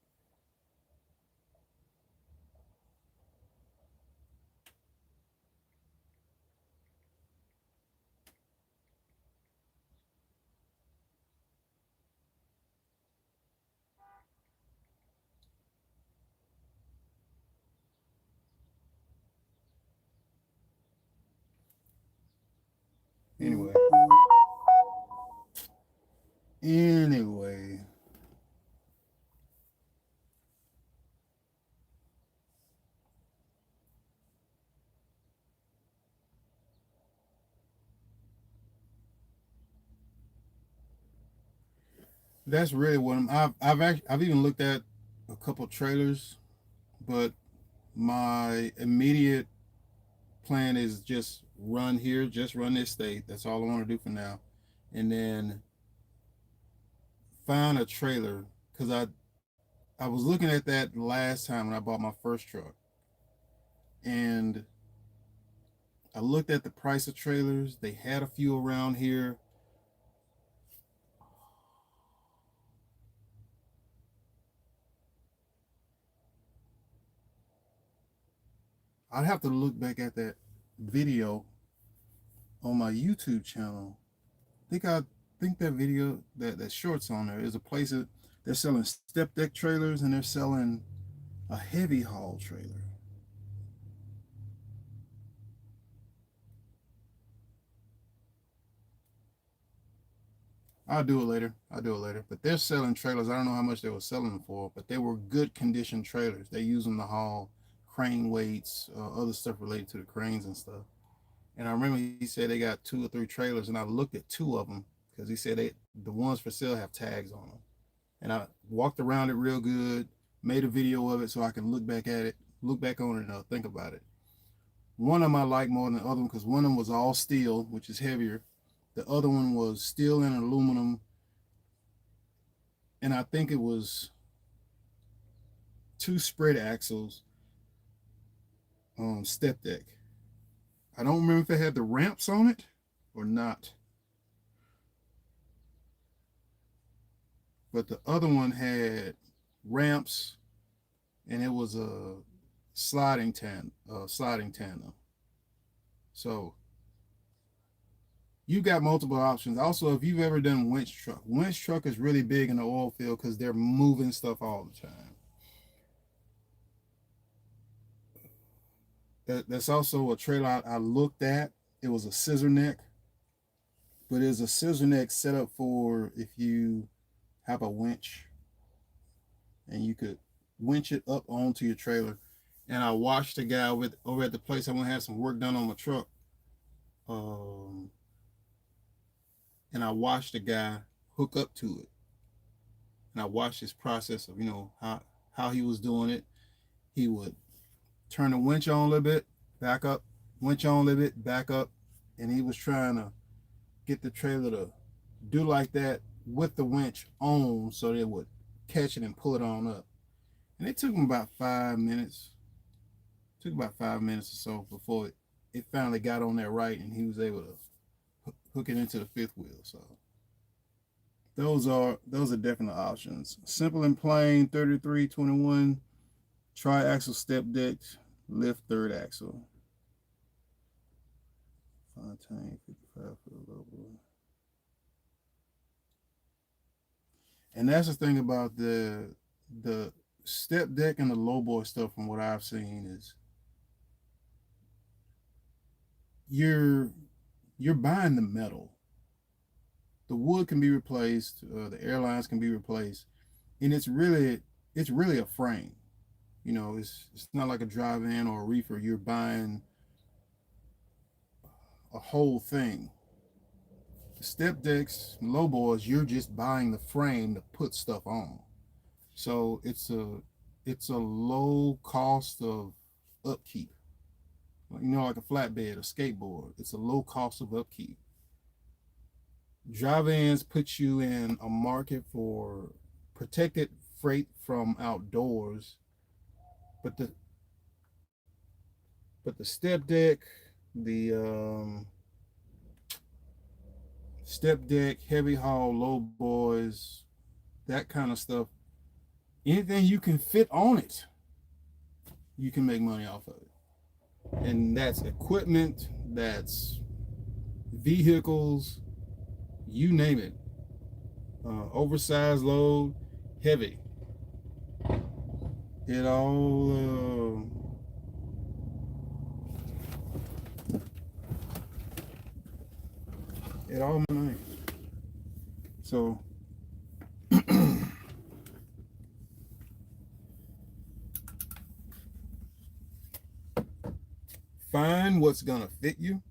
Anyway, anyway, that's really what I've even looked at a couple trailers, but my immediate plan is just run here, just run this state. That's all I want to do for now, and then find a trailer because I was looking at that last time when I bought my first truck, and I looked at the price of trailers. They had a few around here. I'd have to look back at that video on my YouTube channel. I think that video that shorts on there is a place that they're selling step deck trailers and they're selling a heavy haul trailer. I'll do it later. I'll do it later. But they're selling trailers. I don't know how much they were selling them for, but they were good condition trailers. They use them to haul crane weights, other stuff related to the cranes and stuff. And I remember he said they got 2 or 3 trailers, and I looked at 2 of them because he said the ones for sale have tags on them. And I walked around it real good, made a video of it so I can look back at it, look back on it, and think about it. One of them I like more than the other one because one of them was all steel, which is heavier. The other one was steel and aluminum, and I think it was 2 spread axles, step deck. I don't remember if it had the ramps on it or not, but the other one had ramps, and it was a sliding tandem. So you got multiple options. Also, if you've ever done winch truck is really big in the oil field because they're moving stuff all the time. That's also a trailer I looked at. It was a scissor neck, but it's a scissor neck set up for if you have a winch and you could winch it up onto your trailer. And I watched a guy over at the place I want to have some work done on my truck. Um, and I watched a guy hook up to it, and I watched his process of how he was doing it. He would turn the winch on a little bit, back up, winch on a little bit, back up, and he was trying to get the trailer to do like that with the winch on so they would catch it and pull it on up. And it took him about 5 minutes. It took about 5 minutes or so before it finally got on there right, and he was able to hook it into the fifth wheel. So those are definite options. Simple and plain 3321 tri-axle step deck lift third axle. Fontaine 55 for the low boy. And that's the thing about the step deck and the low boy stuff. From what I've seen, is you're buying the metal. The wood can be replaced. The airlines can be replaced, and it's really a frame. It's not like a drive-in or a reefer. You're buying a whole thing. The step decks, low boys, you're just buying the frame to put stuff on. So it's a low cost of upkeep. You know, like a flatbed, a skateboard. It's a low cost of upkeep. Dry vans put you in a market for protected freight from outdoors, but the step deck, the step deck, heavy haul, low boys, that kind of stuff. Anything you can fit on it, you can make money off of it. And that's equipment, that's vehicles, you name it. Oversized load, heavy. It all money. So find what's gonna fit you.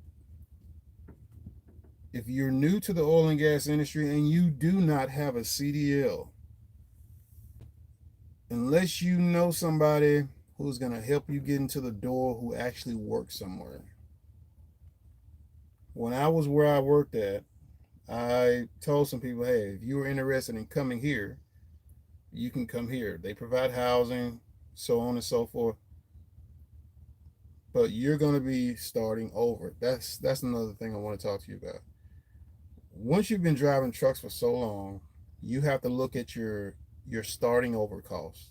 If you're new to the oil and gas industry and you do not have a CDL, unless you know somebody who's gonna help you get into the door who actually works somewhere. When I was where I worked at, I told some people, hey, if you are interested in coming here, you can come here. They provide housing, so on and so forth. But you're going to be starting over. That's another thing I want to talk to you about. Once you've been driving trucks for so long, you have to look at your starting over costs.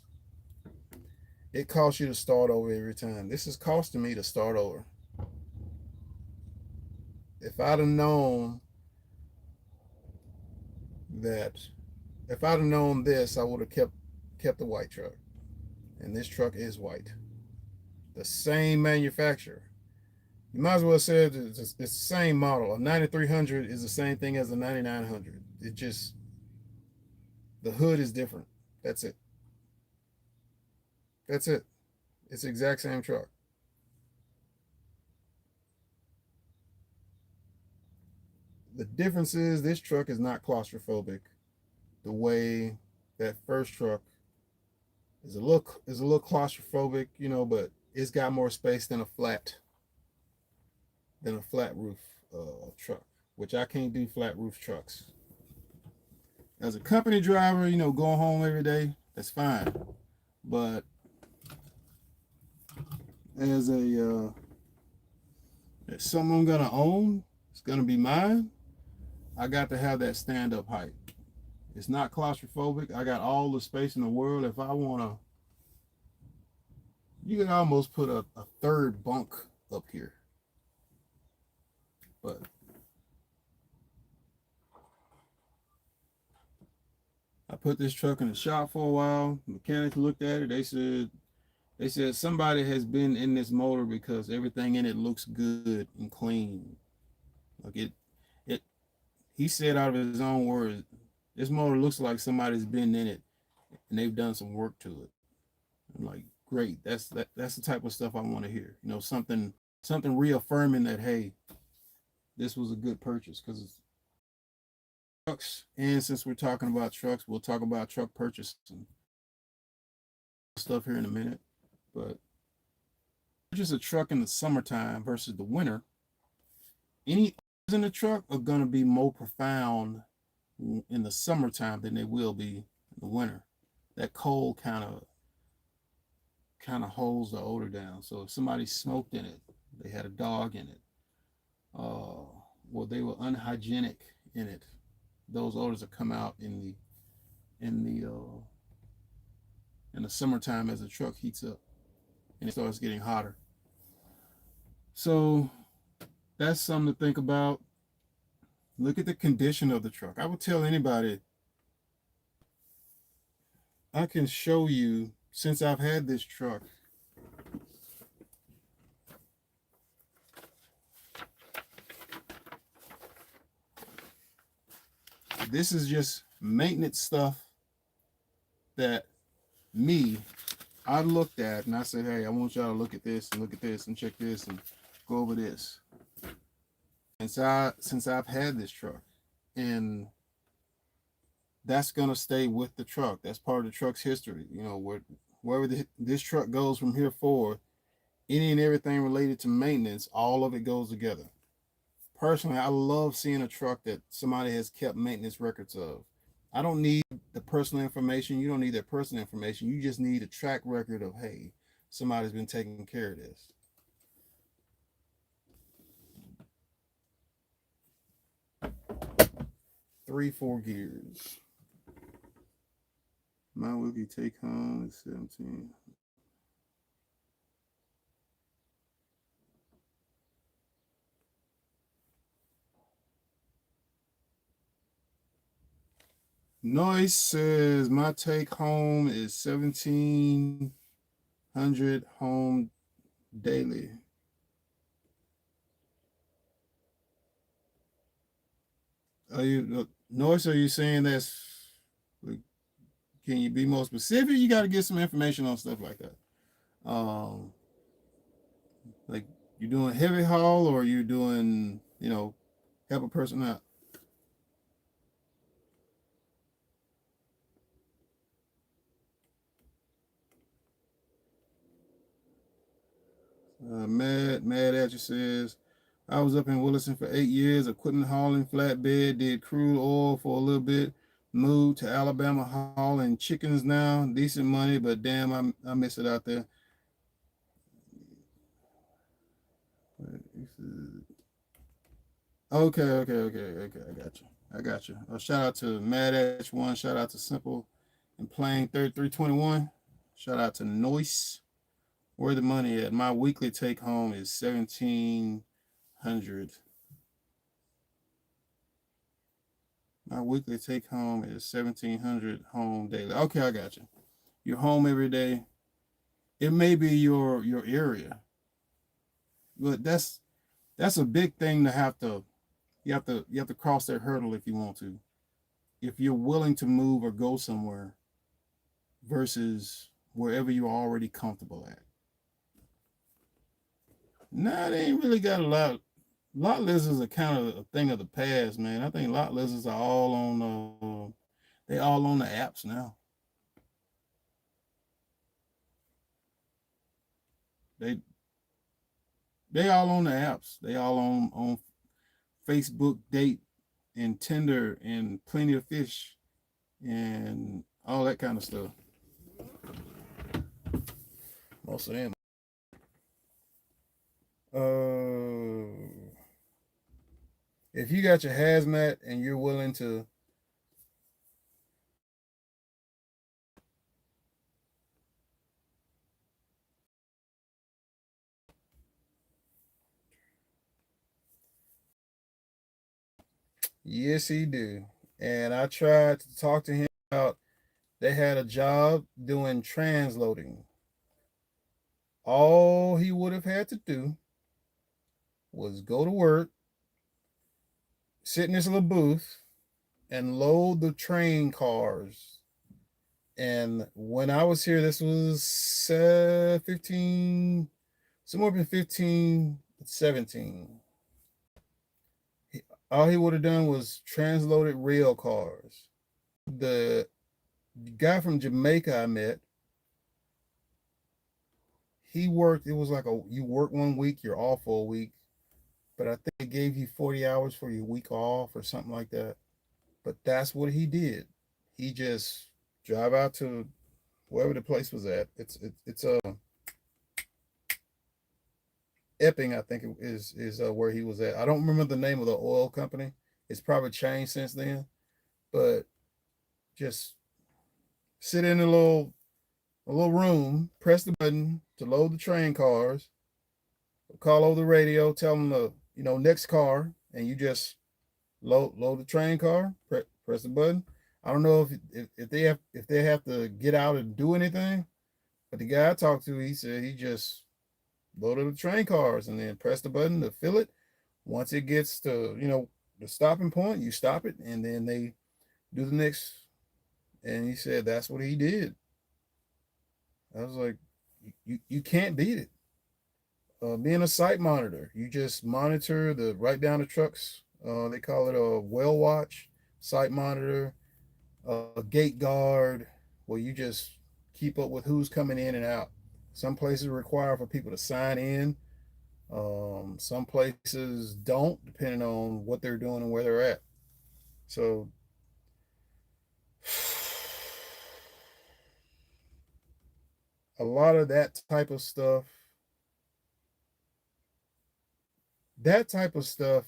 It costs you to start over every time. This is costing me to start over. If I'd have known that, if I'd have known this, I would have kept the white truck. And this truck is white. The same manufacturer. You might as well say it's the same model. A 9300 is the same thing as a 9900. It just, the hood is different. That's it. That's it. It's the exact same truck. The difference is this truck is not claustrophobic the way that first truck is a little claustrophobic, you know, but it's got more space than a flat roof truck, which I can't do flat roof trucks. As a company driver, you know, going home every day, that's fine. But as as something I'm gonna own, it's gonna be mine. I got to have that stand up height. It's not claustrophobic. I got all the space in the world. If I wanna, you can almost put a third bunk up here. But I put this truck in the shop for a while. Mechanics looked at it. They said somebody has been in this motor because everything in it looks good and clean. Like it. He said out of his own words, this motor looks like somebody's been in it and they've done some work to it. I'm like, great. That's the type of stuff I want to hear. You know, something reaffirming that, hey, this was a good purchase. Because it's trucks, and since we're talking about trucks, we'll talk about truck purchasing stuff here in a minute. But purchase a truck in the summertime versus the winter, any in the truck are going to be more profound in the summertime than they will be in the winter. That cold kind of holds the odor down. So if somebody smoked in it, they had a dog in it, well, they were unhygienic in it, those odors will come out in the summertime as the truck heats up and it starts getting hotter. So that's something to think about. Look at the condition of the truck. I would tell anybody, I can show you, since I've had this truck, this is just maintenance stuff that I looked at and I said, hey, I want y'all to look at this and check this and go over this. And so since I've had this truck, and that's gonna stay with the truck. That's part of the truck's history. You know, wherever this truck goes from here forward, any and everything related to maintenance, all of it goes together. Personally, I love seeing a truck that somebody has kept maintenance records of. I don't need the personal information. You don't need that personal information. You just need a track record of, hey, somebody's been taking care of this. 3 4 gears. My weekly take home is 17. Noise says my take home is 1,700 home daily. Are you Noise? Are you saying that's like, can you be more specific? You got to get some information on stuff like that. Um, like you're doing heavy haul or you're doing, help a person out. Mad at you says, I was up in Williston for 8 years, equipment hauling, flatbed, did crude oil for a little bit, moved to Alabama hauling chickens now, decent money, but damn, I miss it out there. Okay. I got you. I got you. Shout out to Mad H One. Shout out to Simple and Plain 3321. Shout out to Noise. Where the money at? My weekly take home is 1,700. My weekly take home is 1,700 home daily. Okay, I got you. You're home every day. It may be your area, but that's a big thing to have to you have to cross that hurdle if you want to. If you're willing to move or go somewhere versus wherever you're already comfortable at. Nah, they ain't really got a lot. Lot lizards are kind of a thing of the past, man. I think lot lizards are all on they all on the apps now. They they all on the apps. They all on Facebook date and Tinder and Plenty of Fish and all that kind of stuff. Most of them. Uh, if you got your hazmat and you're willing to, yes, he do. And I tried to talk to him about they had a job doing transloading. All he would have had to do was go to work, sit in this little booth, and load the train cars. And when I was here, this was 15, somewhere between 15 and 17. All he would have done was transloaded rail cars. The guy from Jamaica I met, he worked, it was like you work 1 week, you're off for a week. But I think they gave you 40 hours for your week off or something like that. But that's what he did. He just drive out to wherever the place was at. It's Epping, I think is where he was at. I don't remember the name of the oil company. It's probably changed since then. But just sit in a little room, press the button to load the train cars, call over the radio, tell them the next car, and you just load the train car, press the button. I don't know if they have to get out and do anything, but the guy I talked to, he said he just loaded the train cars and then press the button to fill it. Once it gets to the stopping point, you stop it, and then they do the next. And he said that's what he did. I was like, you can't beat it. Being a site monitor, you just monitor the right down the trucks. They call it a well watch, site monitor, a gate guard, where you just keep up with who's coming in and out. Some places require for people to sign in. Some places don't, depending on what they're doing and where they're at. So a lot of that type of stuff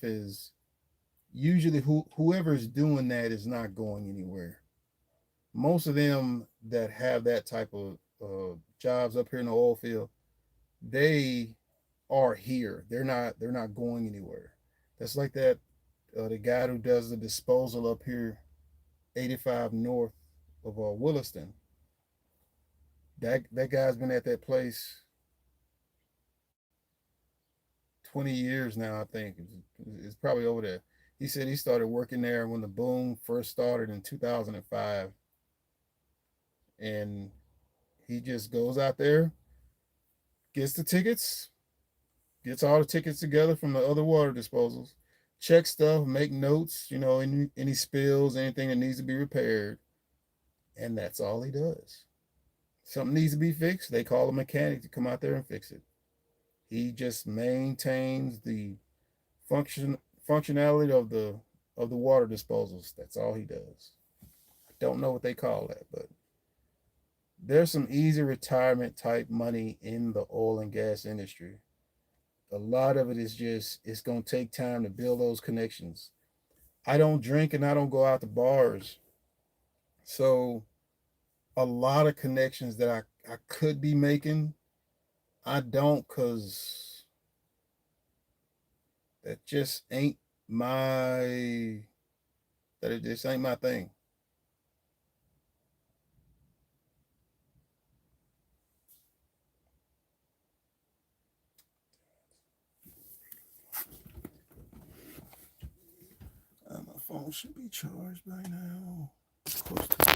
is usually whoever's doing that is not going anywhere. Most of them that have that type of jobs up here in the oil field, they are here. They're not going anywhere. That's like that the guy who does the disposal up here, 85 north of Williston. That guy's been at that place 20 years now. I think it's probably over there. He said he started working there when the boom first started in 2005, and he just goes out there, gets the tickets, gets all the tickets together from the other water disposals, check stuff, make notes, any spills, anything that needs to be repaired, and that's all he does. Something needs to be fixed, they call a mechanic to come out there and fix it. He just maintains the functionality of the water disposals. That's all he does. I don't know what they call that, but there's some easy retirement type money in the oil and gas industry. A lot of it is just it's going to take time to build those connections. I don't drink and I don't go out to bars. So a lot of connections that I could be making, I don't, cuz that just ain't my that it just ain't my thing. My phone should be charged by now. Close to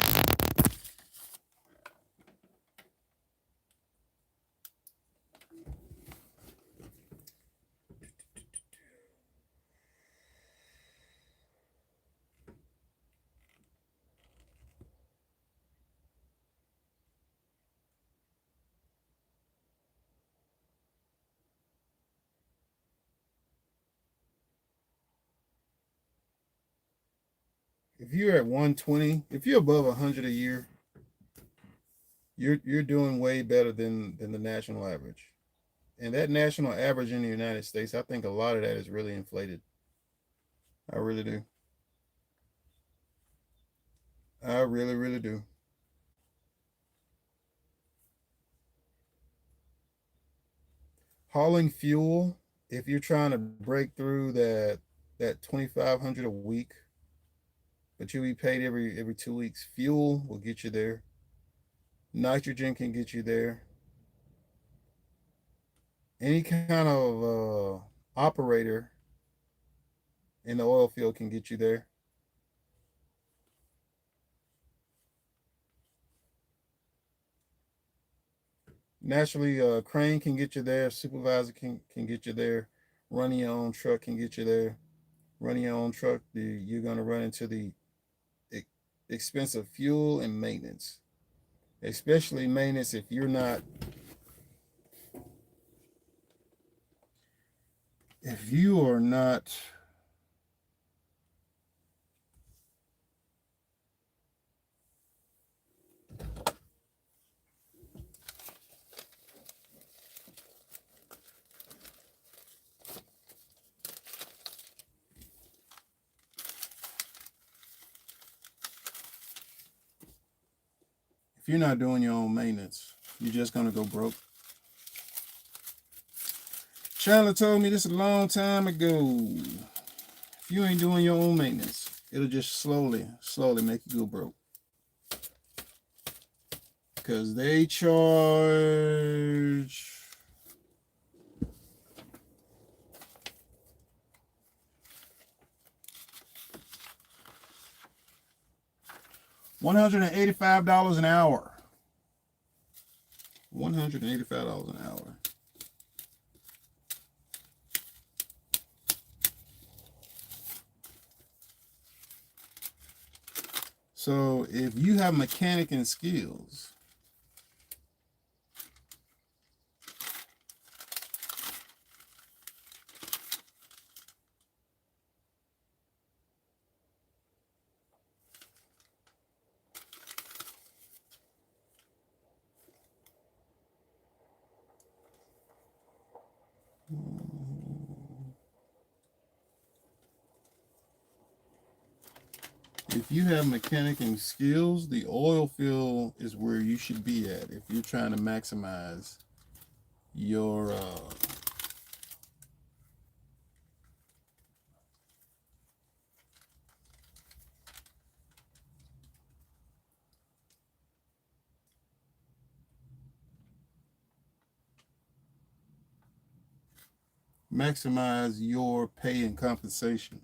if you're at 120, if you're above 100 a year, you're doing way better than the national average. And that national average in the United States, I think a lot of that is really inflated. I really do. I really, really do. Hauling fuel, if you're trying to break through that 2,500 a week, but you'll be paid every 2 weeks, fuel will get you there. Nitrogen can get you there. Any kind of operator in the oil field can get you there. Naturally, crane can get you there. Supervisor can get you there. Running your own truck can get you there. Running your own truck, you're going to run into the expensive fuel and maintenance, especially maintenance if you are not if you're not doing your own maintenance, you're just going to go broke. Chandler told me this a long time ago. If you ain't doing your own maintenance, it'll just slowly make you go broke. Because they charge $185 an hour. $185 an hour. So if you have mechanic and skills, if you have mechanicing skills, the oil field is where you should be at if you're trying to your pay and compensation.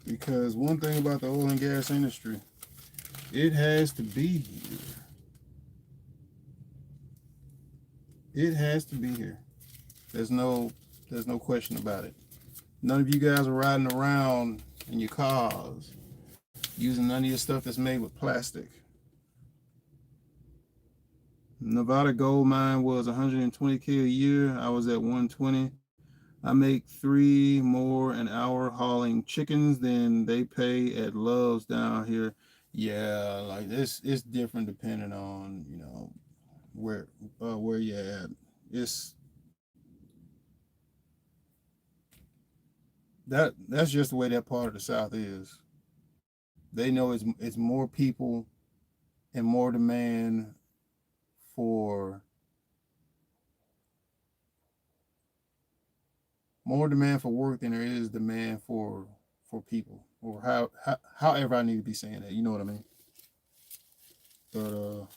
Because one thing about the oil and gas industry, it has to be here. It has to be here. There's no question about it. None of you guys are riding around in your cars using none of your stuff that's made with plastic. Nevada gold mine was 120K a year. I was at 120. I make three more an hour hauling chickens than they pay at Love's down here. Yeah, like this, it's different depending on where you at. It's that's just the way that part of the South is. They know it's more people and for more demand for work than there is demand for people, or however I need to be saying that. You know what I mean? But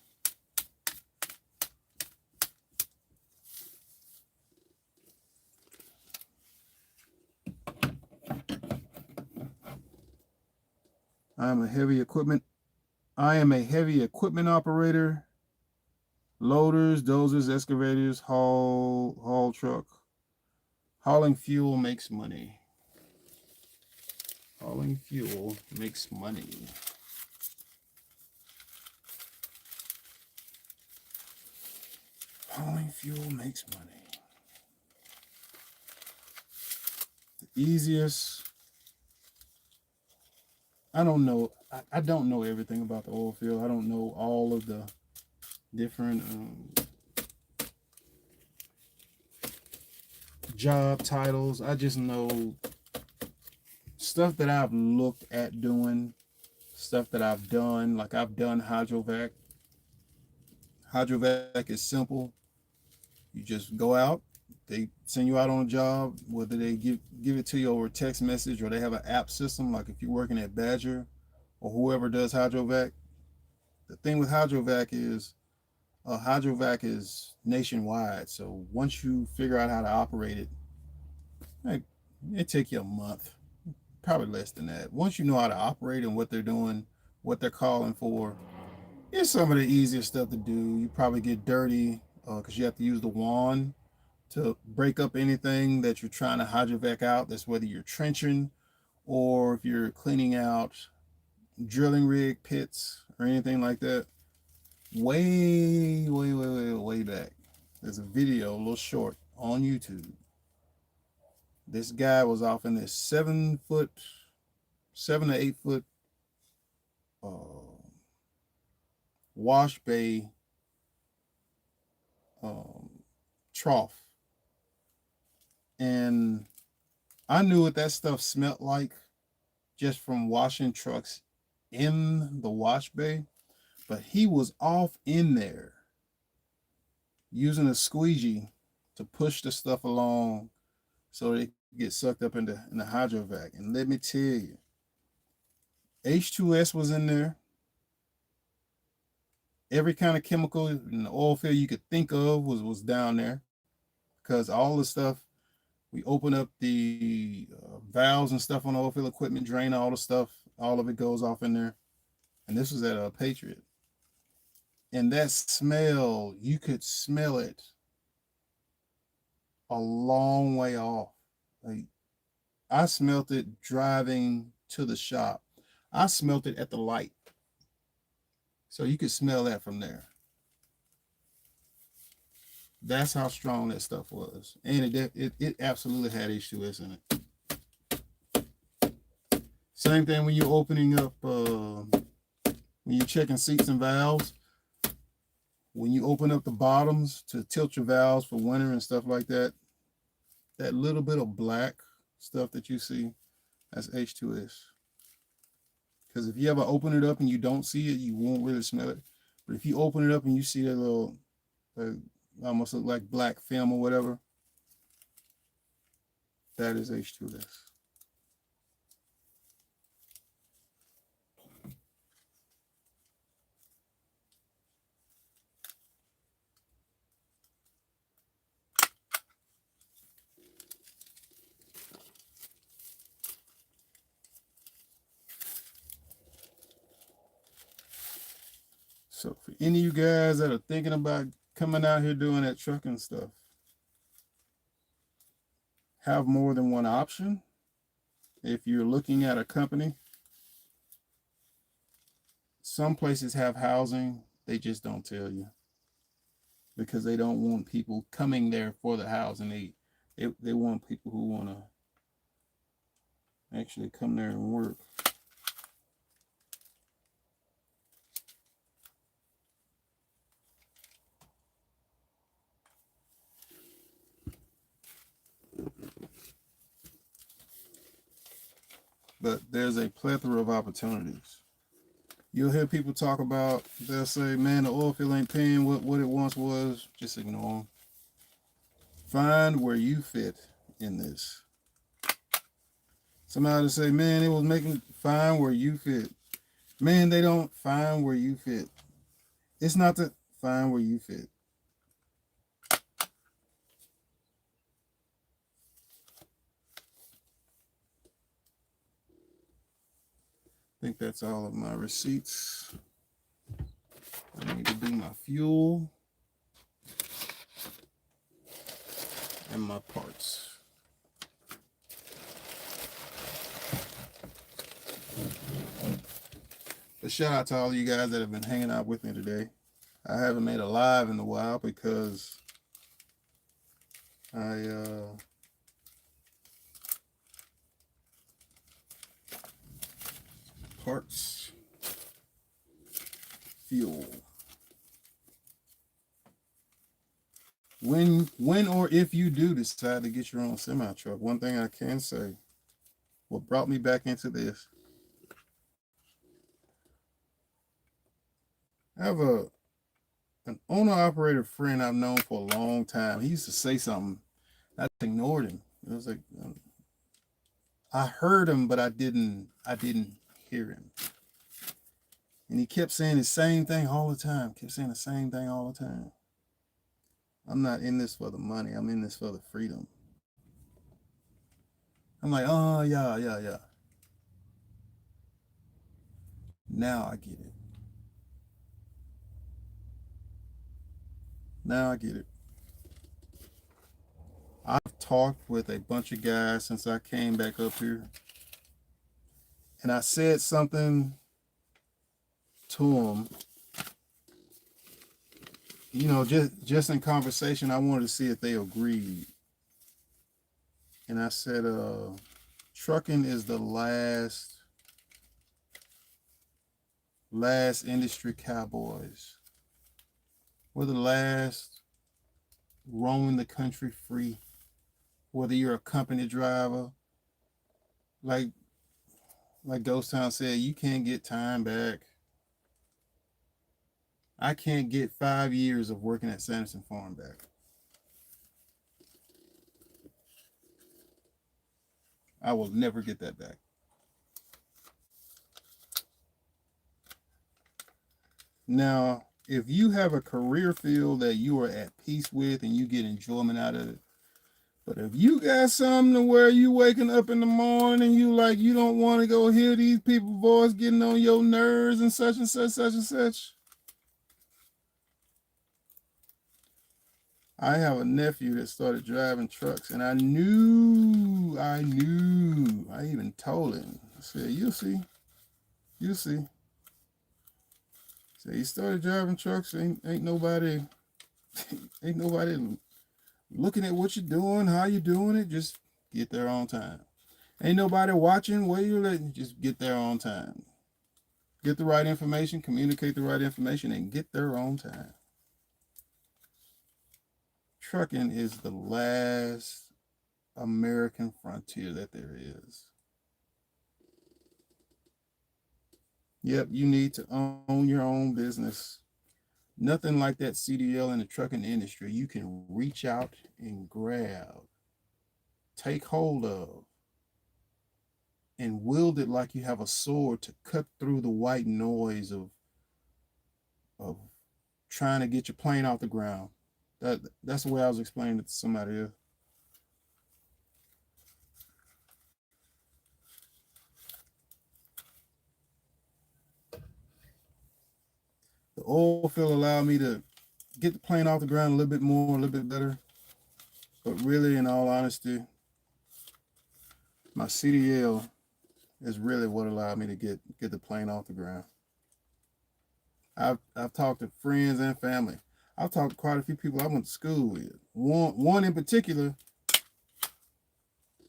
I am a heavy equipment. I am a heavy equipment operator. Loaders, dozers, excavators, haul truck. Hauling fuel makes money. Hauling fuel makes money. Hauling fuel makes money. The easiest. I don't know. I don't know everything about the oil field. I don't know all of the different job titles. I just know stuff that I've looked at doing, stuff that I've done. Like I've done hydrovac. Hydrovac is simple. You just go out. They send you out on a job, whether they give it to you over text message or they have an app system. Like if you're working at Badger or whoever does hydrovac. The thing with hydrovac is nationwide. So once you figure out how to operate it, like, it take you a month, probably less than that. Once you know how to operate and what they're doing, what they're calling for, it's some of the easiest stuff to do. You probably get dirty because you have to use the wand to break up anything that you're trying to hydrovac out. That's whether you're trenching or if you're cleaning out drilling rig pits or anything like that. Way back, there's a video, a little short on YouTube. This guy was off in this 7 to 8 foot wash bay trough, and I knew what that stuff smelled like just from washing trucks in the wash bay. But he was off in there using a squeegee to push the stuff along so they get sucked up in the hydrovac. And let me tell you, H2S was in there. Every kind of chemical in the oil field you could think of was down there, because all the stuff, we open up the valves and stuff on the oil field equipment, drain all the stuff, all of it goes off in there. And this was at a Patriot. And that smell, you could smell it a long way off. Like, I smelt it driving to the shop. I smelt it at the light. So you could smell that from there. That's how strong that stuff was. And it absolutely had H2S in it. Same thing when you're opening up, when when you're checking seats and valves, when you open up the bottoms to tilt your valves for winter and stuff like that, that little bit of black stuff that you see, that's H2S. Because if you ever open it up and you don't see it, you won't really smell it. But if you open it up and you see that little, almost look like black film or whatever, that is H2S. So for any of you guys that are thinking about coming out here doing that trucking stuff, have more than one option. If you're looking at a company, some places have housing, they just don't tell you because they don't want people coming there for the housing. They want people who want to actually come there and work. But there's a plethora of opportunities. You'll hear people talk about, they'll say, man, the oil field ain't paying what it once was. Just ignore them. Find where you fit in this. Somebody will say, man, it was making, find where you fit. Man, they don't find where you fit. It's not to find where you fit. I think that's all of my receipts. I need to do my fuel and my parts. But shout out to all of you guys that have been hanging out with me today. I haven't made a live in a while because parts, fuel. When or if you do decide to get your own semi truck, one thing I can say, what brought me back into this, I have an owner-operator friend I've known for a long time. He used to say something. I ignored him. It was like I heard him, but I didn't hear him. And he kept saying the same thing all the time. Kept saying the same thing all the time. I'm not in this for the money. I'm in this for the freedom. I'm like, oh yeah. Now I get it. Now I get it. I've talked with a bunch of guys since I came back up here. And I said something to them, you know, just in conversation. I wanted to see if they agreed. And I said, trucking is the last industry cowboys. We're the last roaming the country free. Whether you're a company driver, like Ghost Town said, you can't get time back. I can't get 5 years of working at Sanderson Farm back. I will never get that back. Now, if you have a career field that you are at peace with and you get enjoyment out of it, but if you got something to where you waking up in the morning and you don't want to go hear these people's voice getting on your nerves and such and such, such and such. I have a nephew that started driving trucks, and I even told him, I said, you'll see. So he started driving trucks. Ain't nobody looking at what you're doing, how you doing it. Just get there on time. Ain't nobody watching where you're letting. Just get there on time. Get the right information, communicate the right information, and get there on time. Trucking is the last American frontier that there is. Yep, you need to own your own business. Nothing like that CDL in the trucking industry. You can reach out and grab, take hold of, and wield it like you have a sword to cut through the white noise of trying to get your plane off the ground. That's the way I was explaining it to somebody else. The oil field allowed me to get the plane off the ground a little bit more, a little bit better. But really, in all honesty, my CDL is really what allowed me to get the plane off the ground. I've talked to friends and family. I've talked to quite a few people I went to school with. One in particular,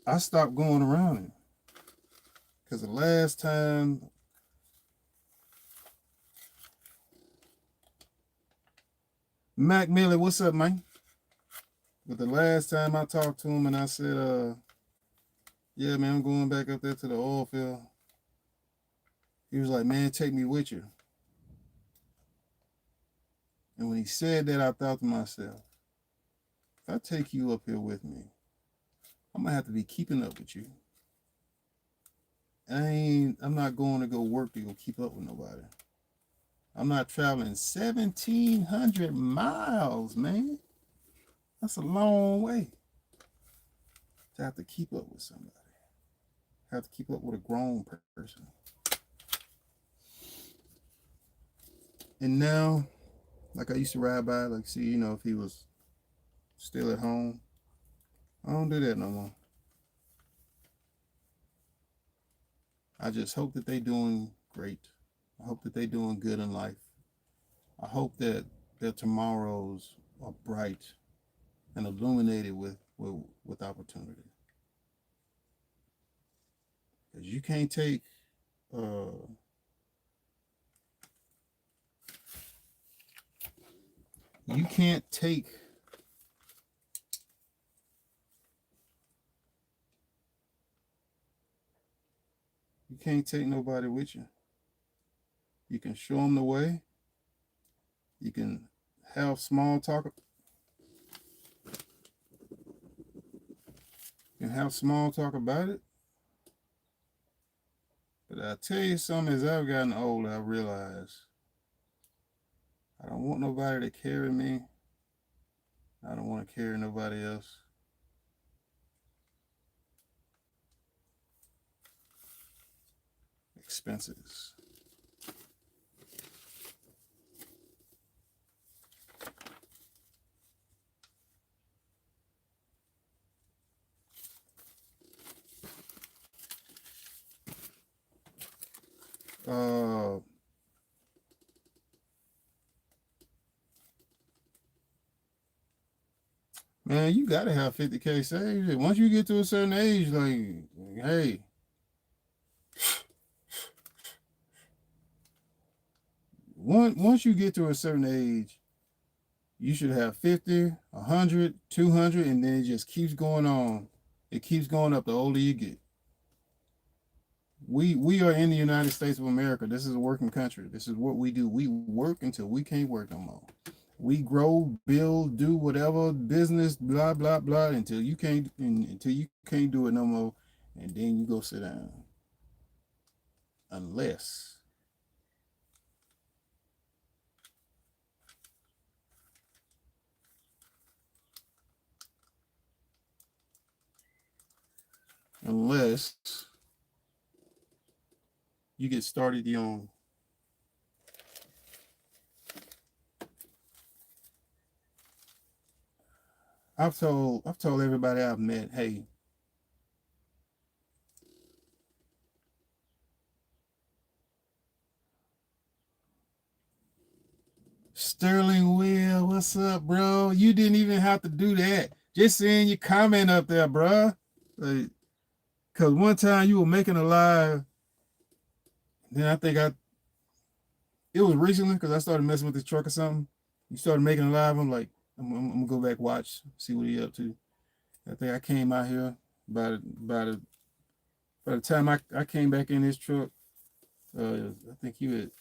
I stopped going around him because the last time Mac Millie, what's up, man? But the last time I talked to him and I said, yeah, man, I'm going back up there to the oil field. He was like, man, take me with you. And when he said that, I thought to myself, if I take you up here with me, I'm gonna have to be keeping up with you. I'm not going to go work to go keep up with nobody. I'm not traveling 1,700 miles, man. That's a long way to have to keep up with somebody. Have to keep up with a grown person. And now, like I used to ride by, like see, if he was still at home. I don't do that no more. I just hope that they doing great. I hope that they doing good in life. I hope that their tomorrows are bright and illuminated with opportunity. Because uh, you can't take nobody with you. You can show them the way. You can have small talk. You can have small talk about it. But I tell you something, as I've gotten older, I realize I don't want nobody to carry me. I don't want to carry nobody else. Expenses. Uh, man, you gotta have 50K saved. Once you get to a certain age, like hey, once you get to a certain age, you should have 50, 100, 200, and then it just keeps going on. It keeps going up the older you get. We are in the United States of America. This is a working country. This is what we do. We work until we can't work no more. We grow, build, do whatever business, blah blah blah, until you can't do it no more, and then you go sit down. Unless unless you get started your own. I've told everybody I've met, hey, Sterling Will, what's up, bro? You didn't even have to do that. Just seeing your comment up there, bro. Like, cause one time you were making a live, then I think It was recently because I started messing with this truck or something. You started making it live. I'm like, I'm gonna go back watch, see what he up to. I think I came out here by the time I came back in his truck. I think you had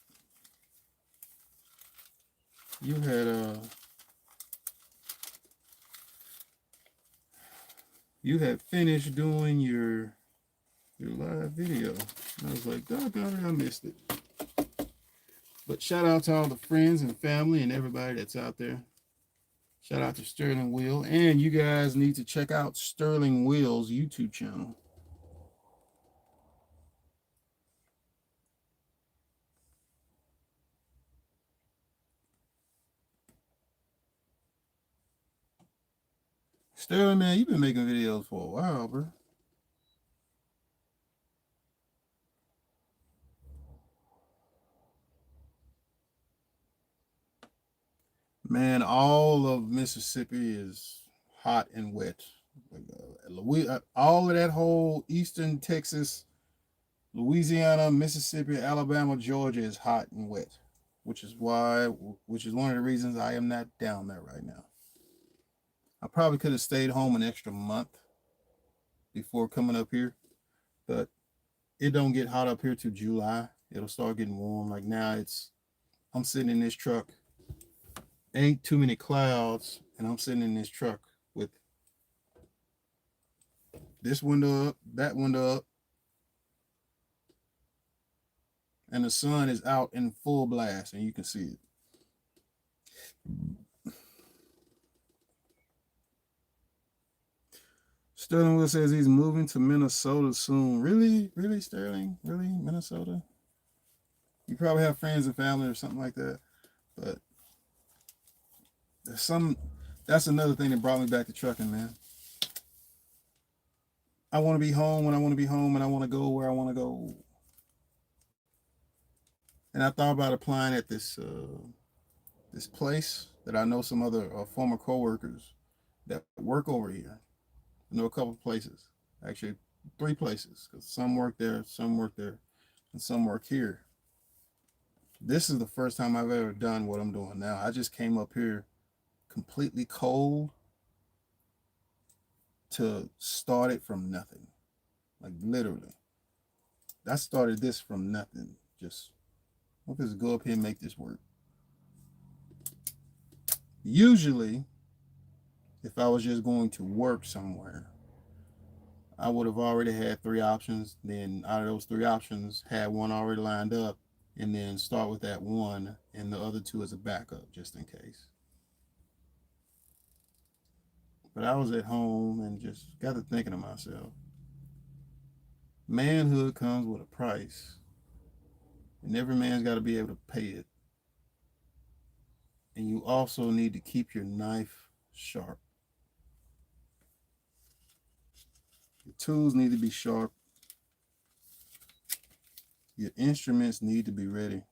you had finished doing your live video. And I was like, doggone it, I missed it. But shout out to all the friends and family and everybody that's out there. Shout out to Sterling Will. And you guys need to check out Sterling Will's YouTube channel. Sterling, man, you've been making videos for a while, bro. Man, all of Mississippi is hot and wet. All of that whole eastern Texas, Louisiana, Mississippi, Alabama, Georgia is hot and wet, which is one of the reasons I am not down there right now. I probably could have stayed home an extra month before coming up here, but it don't get hot up here till July. It'll start getting warm. Like now, I'm sitting in this truck. Ain't too many clouds, and I'm sitting in this truck with this window up, that window up, and the sun is out in full blast, and you can see it. Sterling Will says he's moving to Minnesota soon. Really? Really, Sterling? Really? Minnesota? You probably have friends and family or something like that. But that's another thing that brought me back to trucking, man. I want to be home when I want to be home, and I want to go where I want to go. And I thought about applying at this place that I know some other former coworkers that work over here. I know a couple of places, actually 3 places, because some work there, and some work here. This is the first time I've ever done what I'm doing now. I just came up here completely cold to start it from nothing. Like literally. I started this from nothing. Just let's just go up here and make this work. Usually, if I was just going to work somewhere, I would have already had 3 options. Then out of those 3 options, had one already lined up, and then start with that one, and the other 2 as a backup just in case. But I was at home and just got to thinking to myself, manhood comes with a price, and every man's got to be able to pay it. And you also need to keep your knife sharp. Your tools need to be sharp. Your instruments need to be ready.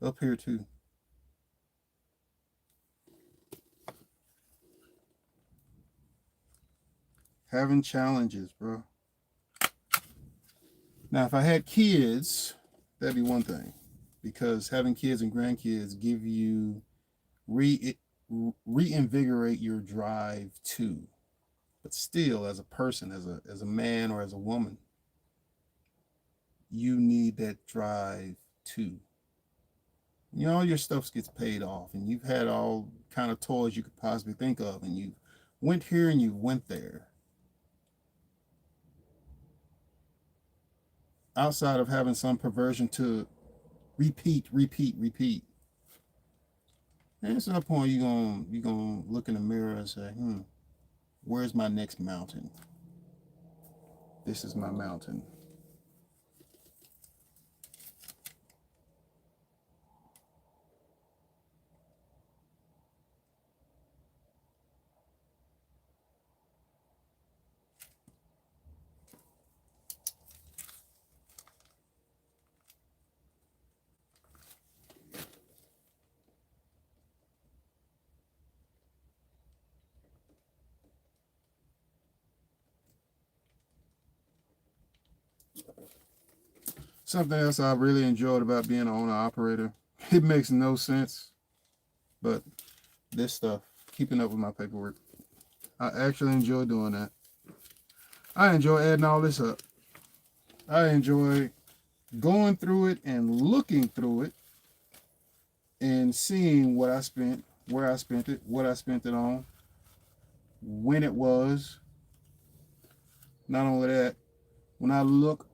Up here too. Having challenges, bro. Now, if I had kids, that'd be one thing, because having kids and grandkids give you reinvigorate your drive too. But still, as a person, as a man or as a woman, you need that drive too. You know, all your stuff gets paid off, and you've had all kind of toys you could possibly think of, and you went here and you went there. Outside of having some perversion to repeat. And at some point you're gonna look in the mirror and say, where's my next mountain? This is my mountain. Something else I really enjoyed about being an owner operator. It makes no sense, but this stuff, keeping up with my paperwork, I actually enjoy doing that. I enjoy adding all this up. I enjoy going through it and looking through it and seeing what I spent, where I spent it, what I spent it on, when it was. Not only that, when I look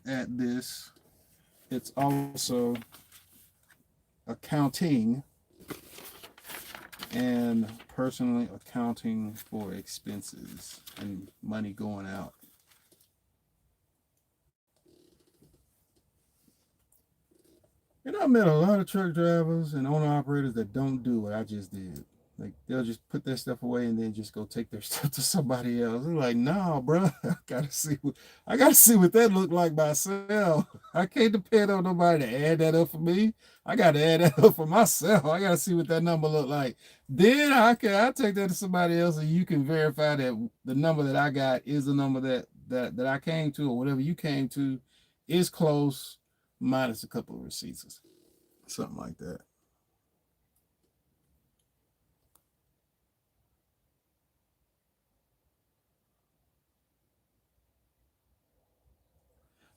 at this, it's also accounting and personally accounting for expenses and money going out. And I met a lot of truck drivers and owner operators that don't do what I just did. Like they'll just put their stuff away and then just go take their stuff to somebody else. They're like, nah, bro, I gotta see what that looked like myself. I can't depend on nobody to add that up for me. I gotta add that up for myself. I gotta see what that number looked like. Then I take that to somebody else and you can verify that the number that I got is the number that I came to, or whatever you came to is close, minus a couple of receipts. Something like that.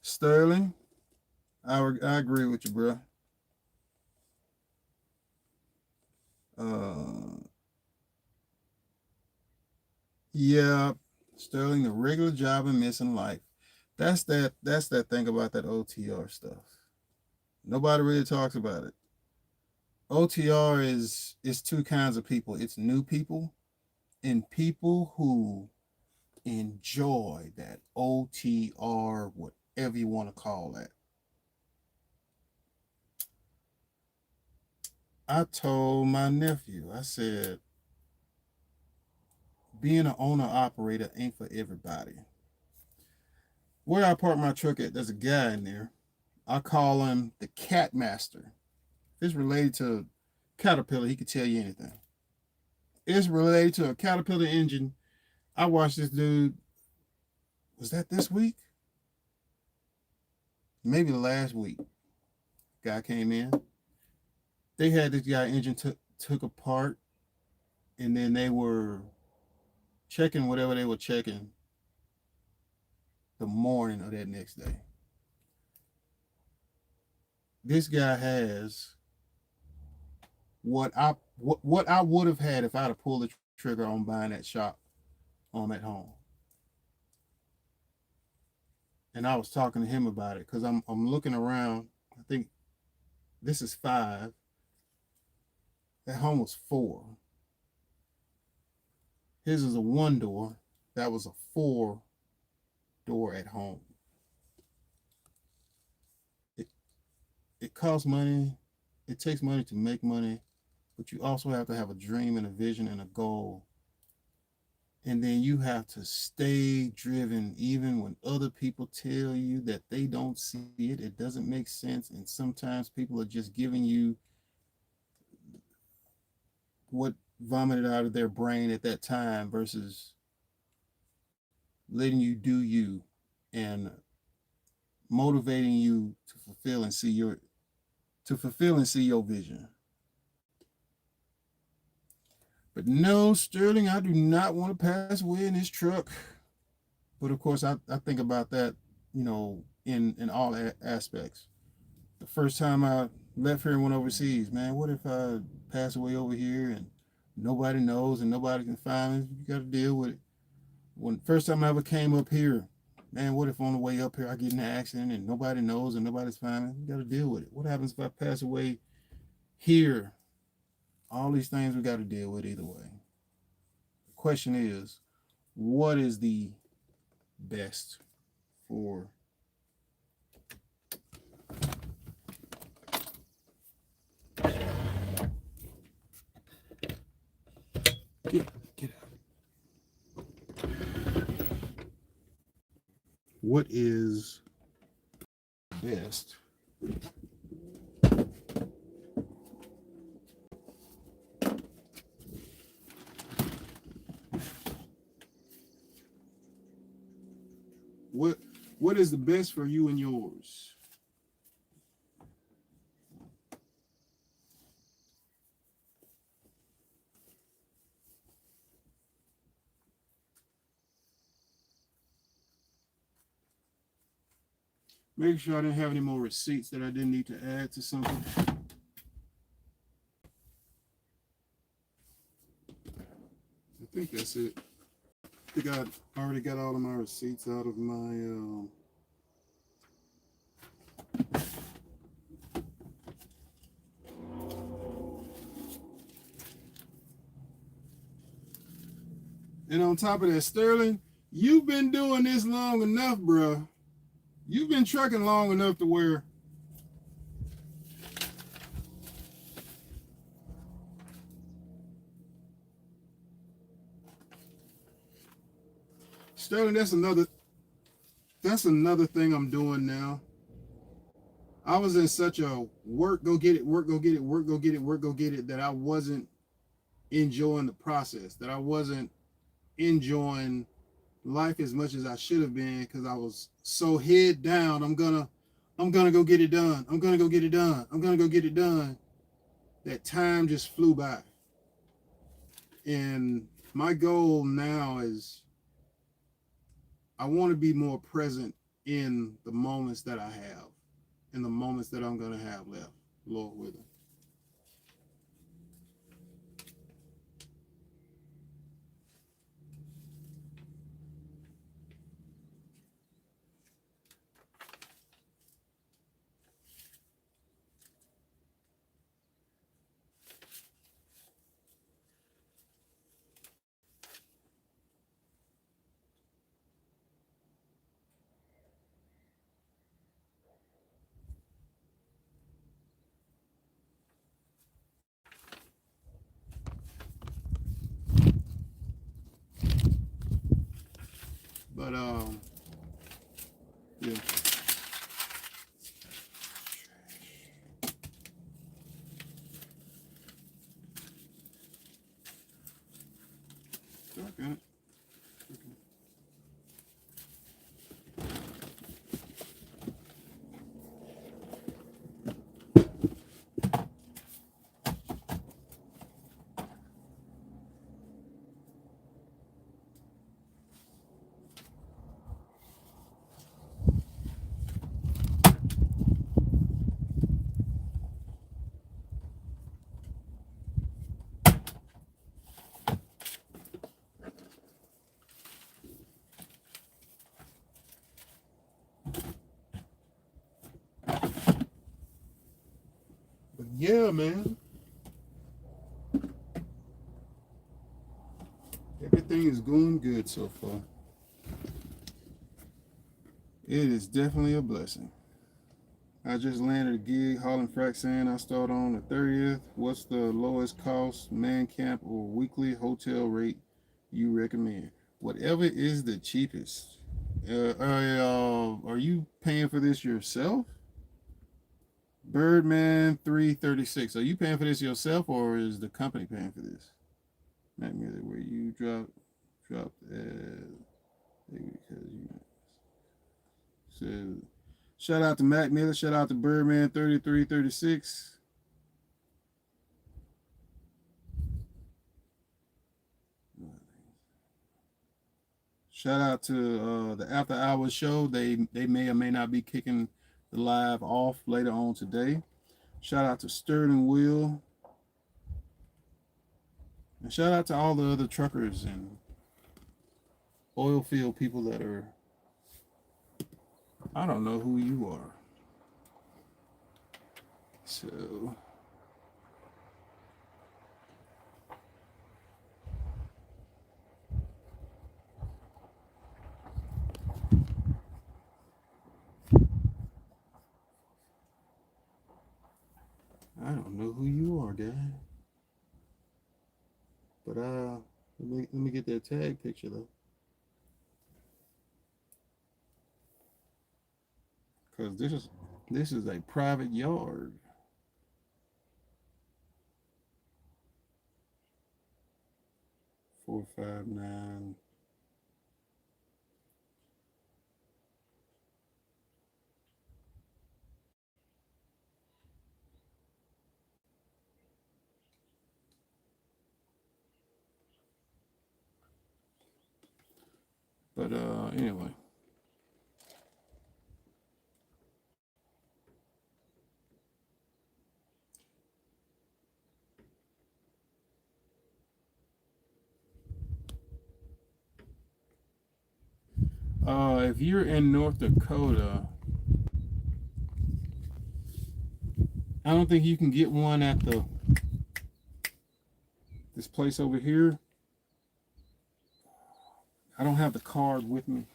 Sterling, I agree with you, bro. Uh, yeah, Sterling, the regular job and missing life. That's that thing about that OTR stuff. Nobody really talks about it. OTR is two kinds of people. It's new people and people who enjoy that OTR, whatever you want to call that. I told my nephew, I said, being an owner operator ain't for everybody. Where I park my truck at, there's a guy in there. I call him the Cat Master. If it's related to Caterpillar, he could tell you anything. It's related to a Caterpillar engine. I watched this dude. Was that this week? Maybe the last week. Guy came in. They had this guy engine took apart, and then they were checking whatever they were checking the morning of that next day. This guy has what I would have had if I'd have pulled the trigger on buying that shop at home. And I was talking to him about it because I'm looking around. I think this is 5. That home was 4. His is a 1 door. That was a 4 door at home. It it costs money. It takes money to make money, but you also have to have a dream and a vision and a goal. And then you have to stay driven even when other people tell you that they don't see it. It doesn't make sense. And sometimes people are just giving you what vomited out of their brain at that time versus letting you do you and motivating you to fulfill and see your vision. But no, Sterling, I do not want to pass away in this truck. But of course, I think about that, in all aspects. The first time I left here and went overseas, man, what if I pass away over here and nobody knows and nobody can find me? You got to deal with it. When first time I ever came up here, man, what if on the way up here I get in an accident and nobody knows and nobody's finding me? You got to deal with it. What happens if I pass away here? All these things we got to deal with either way. The question is, what is the best for get out. What is best What is the best for you and yours? Make sure I didn't have any more receipts that I didn't need to add to something. I think that's it. I think I already got all of my receipts out of my and on top of that, Sterling, you've been doing this long enough, bro. You've been trucking long enough to where Sterling, that's another thing I'm doing now. I was in such a work, go get it, work, go get it, work, go get it, work, go get it, that I wasn't enjoying the process, that I wasn't enjoying life as much as I should have been, because I was so head down. I'm gonna go get it done. I'm gonna go get it done. I'm gonna go get it done. That time just flew by. And my goal now is I want to be more present in the moments that I have, in the moments that I'm gonna have left, Lord willing. But yeah. Okay. But yeah, man. Everything is going good so far. It is definitely a blessing. I just landed a gig hauling frac sand. I start on the 30th. What's the lowest cost man camp or weekly hotel rate you recommend? Whatever is the cheapest. Are you paying for this yourself? Birdman 336. Are you paying for this yourself, or is the company paying for this? Not merely where you dropped because you so shout out to Mac Miller, shout out to Birdman 3336. Shout out to the After Hours show. They may or may not be kicking the live off later on today. Shout out to Sterling Will. And shout out to all the other truckers and oil field people that are, I don't know who you are. So I don't know who you are, guy. But let me get that tag picture though. Cause this is a private yard. 459. But anyway. If you're in North Dakota, I don't think you can get one at this place over here. I don't have the card with me.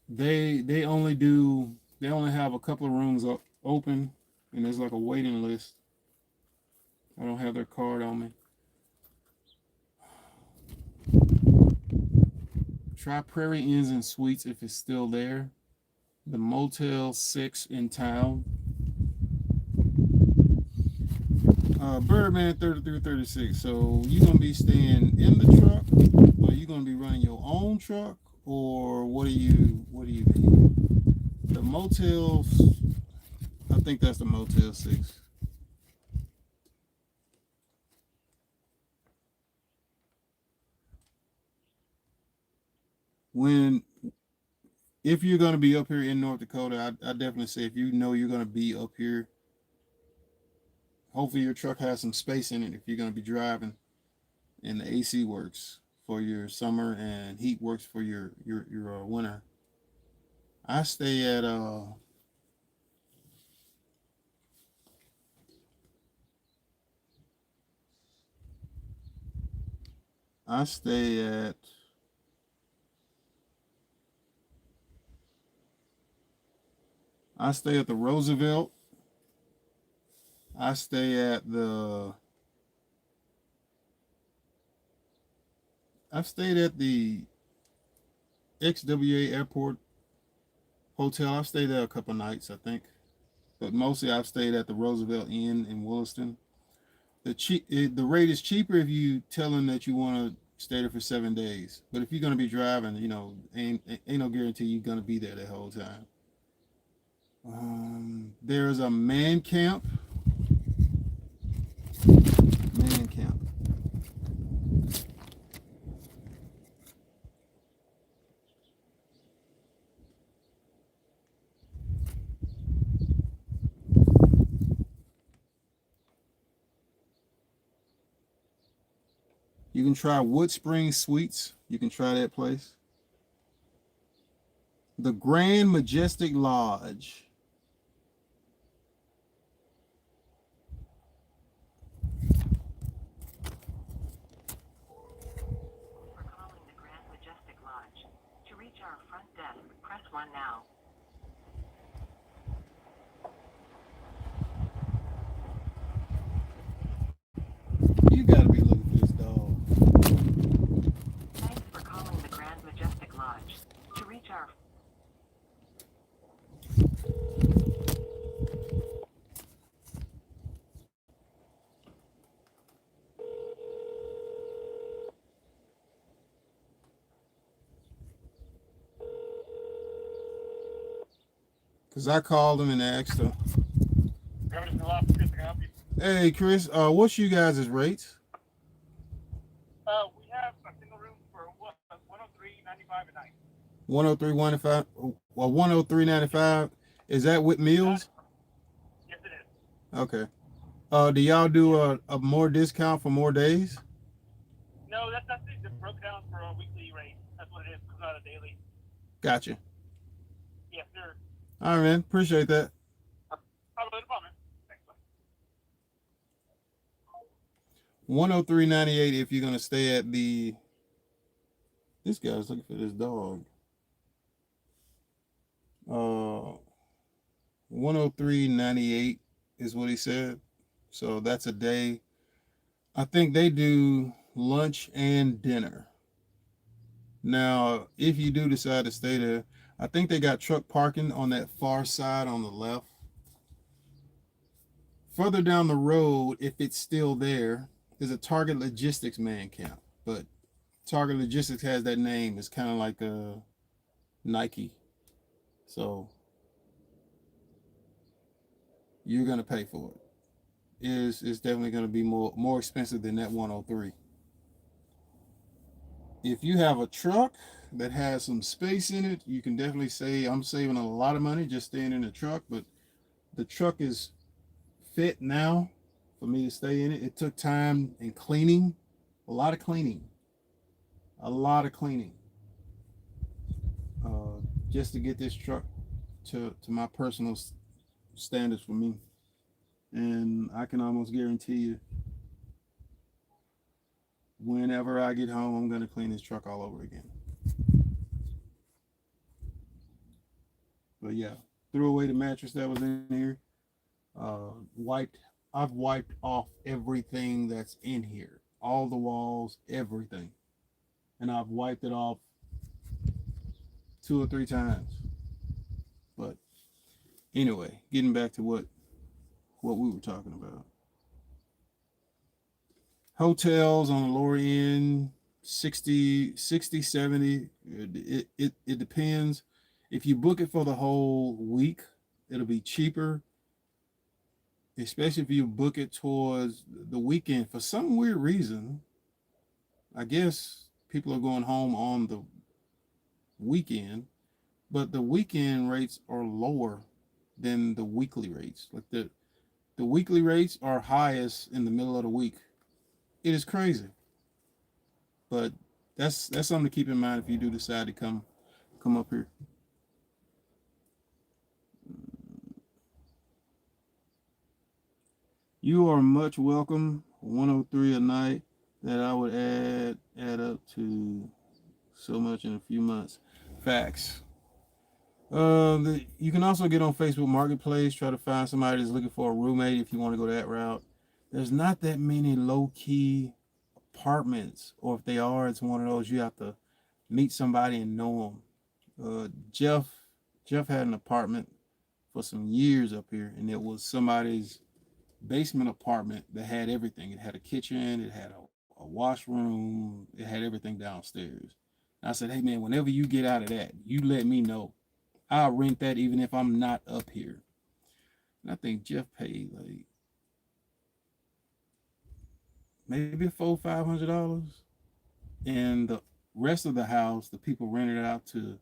They only do they only have a couple of rooms open, and there's like a waiting list. I don't have their card on me. Try Prairie Inns and Suites if it's still there. The Motel 6 in town. Birdman 3336. So you gonna be staying in the truck, or you gonna be running your own truck, or what do you mean? The motels, I think that's the Motel 6. When if you're gonna be up here in North Dakota, I definitely say if you know you're gonna be up here, hopefully your truck has some space in it if you're gonna be driving, and the AC works for your summer and heat works for your winter. I stay at I stay at I stay at the Roosevelt. I stay at the I've stayed at the XWA Airport Hotel. I've stayed there a couple nights, I think, but mostly I've stayed at the Roosevelt Inn in Williston. The rate is cheaper if you tell them that you want to stay there for 7 days. But if you're gonna be driving, ain't no guarantee you're gonna be there that whole time. There's a man camp. Man camp. You can try Wood Spring Suites. You can try that place. The Grand Majestic Lodge. For calling the Grand Majestic Lodge. To reach our front desk, press 1 now. You gotta be looking for this dog. Thanks for calling the Grand Majestic Lodge. To reach our Cause I called him and asked him. Hey Chris, what's you guys' rates? We have a single room for what 103.95 a night. 103.95 or 103.95. Is that with meals? Yes, it is. Okay. Do y'all do a more discount for more days? No, that's it. Just broke down for a weekly rate. That's what it is. Comes out of daily. Gotcha. Yes, sir. All right, man. Appreciate that. Oh, no problem. Thanks. Bye. 103.98 if you're gonna stay at the. This guy's looking for this dog. 103.98 is what he said. So that's a day. I think they do lunch and dinner. Now, if you do decide to stay there, I think they got truck parking on that far side on the left. Further down the road, if it's still there, there's a Target Logistics man camp. But Target Logistics has that name. It's kind of like a Nike. So you're gonna pay for it. It's definitely gonna be more expensive than that 103. if you have a truck that has some space in it, you can definitely say I'm saving a lot of money just staying in the truck. But the truck is fit now for me to stay in it. It took time and cleaning, a lot of cleaning, a lot of cleaning, uh, just to get this truck to my personal standards for me. And I can almost guarantee you, whenever I get home, I'm gonna clean this truck all over again. But yeah, threw away the mattress that was in here. Wiped. I've wiped off everything that's in here, all the walls, everything, and I've wiped it off 2 or 3 times. But anyway, getting back to what we were talking about. Hotels on the lower end, 60, 70. It depends. If you book it for the whole week, it'll be cheaper, especially if you book it towards the weekend. For some weird reason, I guess people are going home on the weekend, but the weekend rates are lower than the weekly rates. Like the weekly rates are highest in the middle of the week. It is crazy, but that's something to keep in mind if you do decide to come up here. You are much welcome. 103 a night that I would add up to so much in a few months. Facts. You can also get on Facebook Marketplace, try to find somebody that's looking for a roommate if you want to go that route. There's not that many low key apartments, or if they are, it's one of those you have to meet somebody and know them. Jeff had an apartment for some years up here, and it was somebody's basement apartment that had everything. It had a kitchen, it had a washroom, it had everything downstairs. And I said, hey man, whenever you get out of that, you let me know. I'll rent that even if I'm not up here. And I think Jeff paid like maybe $400-500, and the rest of the house, the people rented it out to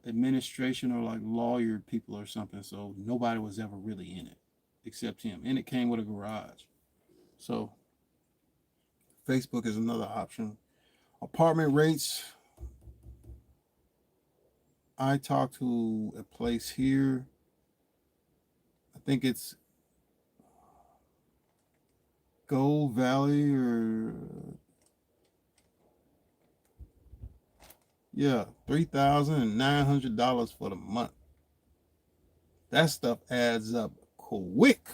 administration or like lawyer people or something. So nobody was ever really in it except him, and it came with a garage. So Facebook is another option. Apartment rates. I talked to a place here. I think it's Gold Valley or yeah, $3,900 for the month. That stuff adds up quick.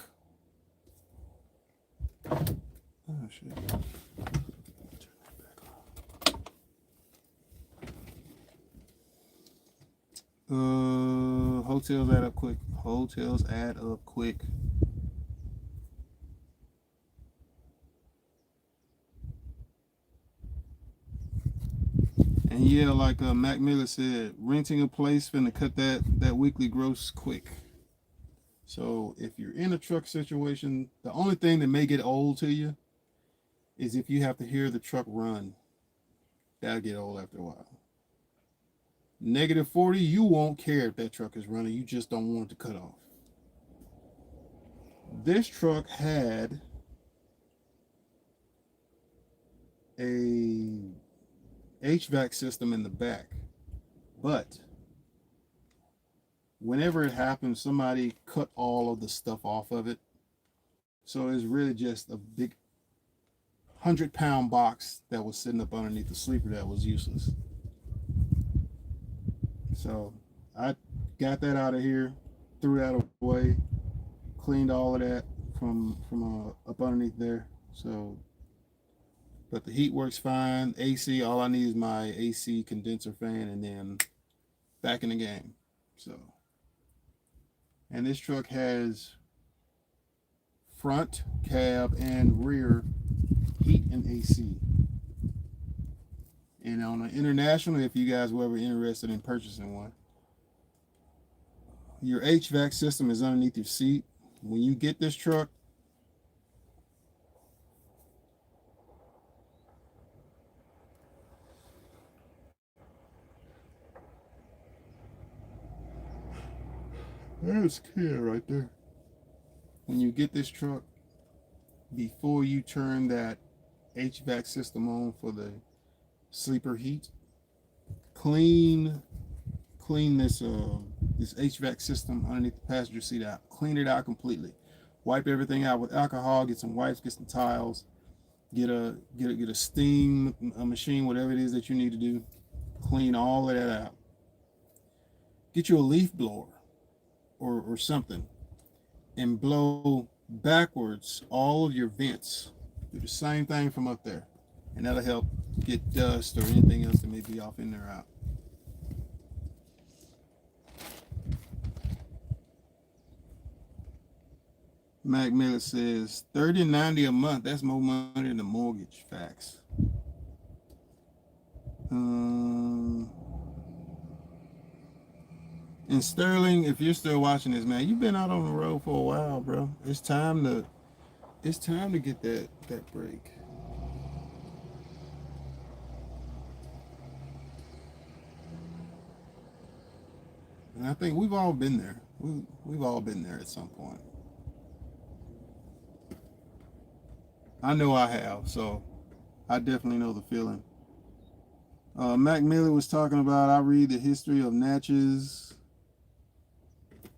Oh shit. Hotels add up quick. Hotels add up quick. And yeah, like Mac Miller said, renting a place finna cut that weekly gross quick. So if you're in a truck situation, the only thing that may get old to you is if you have to hear the truck run. That'll get old after a while. -40, you won't care if that truck is running. You just don't want it to cut off. This truck had a HVAC system in the back, but whenever it happened, somebody cut all of the stuff off of it. So it's really just a big 100-pound box that was sitting up underneath the sleeper that was useless. So I got that out of here, threw that away, cleaned all of that from up underneath there. So, but the heat works fine. AC, all I need is my AC condenser fan, and then back in the game. So, and this truck has front, cab, and rear heat and AC. And on an international, if you guys were ever interested in purchasing one, your HVAC system is underneath your seat. When you get this truck, That's care right there. When you get this truck, before you turn that HVAC system on for the sleeper heat, clean this HVAC system underneath the passenger seat out. Clean it out completely. Wipe everything out with alcohol. Get some wipes. Get some towels. Get a steam machine, whatever it is that you need to do. Clean all of that out. Get you a leaf blower or something, and blow backwards all of your vents. Do the same thing from up there, and that'll help get dust or anything else that may be off in there out. Mac Miller says $30.90 a month. That's more money than the mortgage. Facts. And Sterling, if you're still watching this, man, you've been out on the road for a while, bro. It's time to get that break. And I think we've all been there. We've all been there at some point. I know I have, so I definitely know the feeling. Mac Miller was talking about, I read the history of Natchez.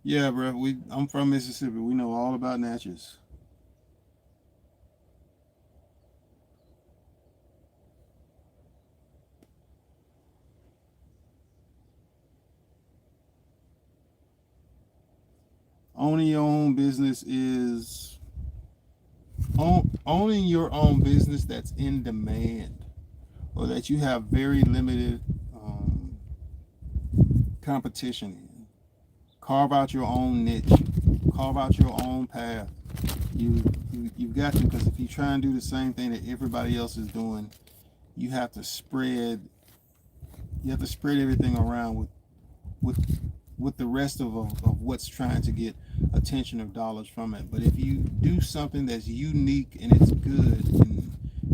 Yeah, bro. I'm from Mississippi. We know all about Natchez. Owning your own business is owning your own business that's in demand, or that you have very limited competition in. Carve out your own niche. Carve out your own path. You've got to, because if you try and do the same thing that everybody else is doing, you have to spread everything around with the rest of what's trying to get attention or dollars from it. But if you do something that's unique and it's good,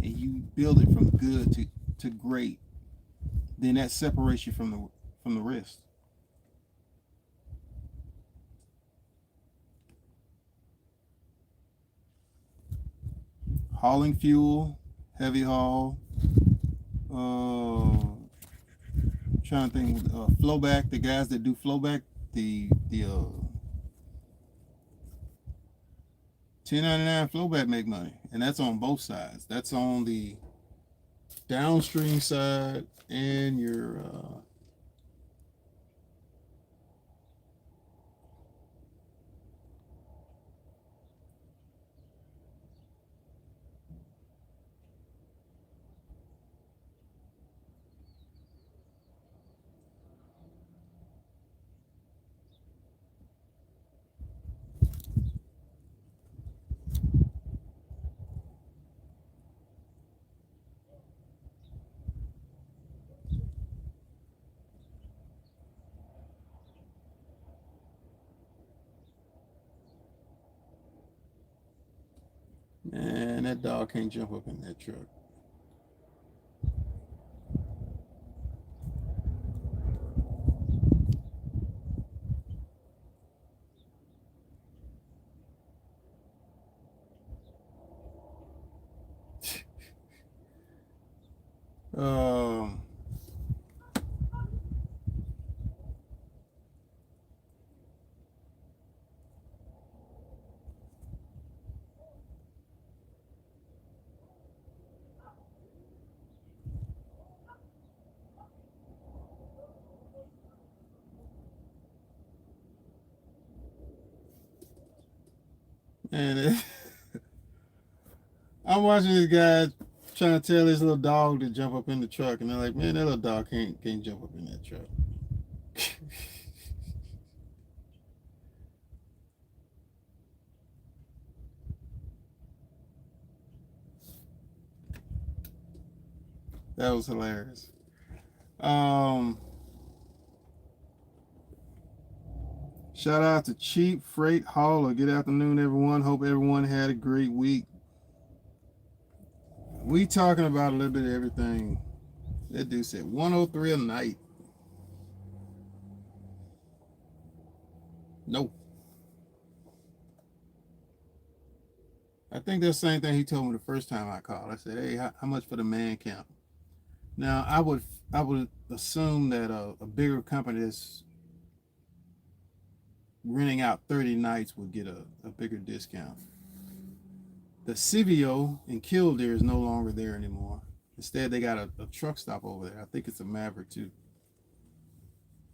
and you build it from good to great, then that separates you from the rest. Hauling fuel, heavy haul. Trying to think, flowback. The guys that do flowback, the 1099 flowback make money, and that's on both sides. That's on the downstream side and your man, that dog can't jump up in that truck. Um, man, I'm watching this guy trying to tell his little dog to jump up in the truck, and they're like, man, that little dog can't jump up in that truck. That was hilarious. Shout out to Cheap Freight Hauler. Good afternoon, everyone. Hope everyone had a great week. We talking about a little bit of everything. That dude said 103 a night. Nope. think that's the same thing he told me the first time I called. I said, "Hey, how much for the man camp?" Now I would assume that a bigger company that's renting out 30 nights would get a bigger discount. The CVO in Killdeer is no longer there anymore. Instead, they got a truck stop over there. I think it's a Maverick too.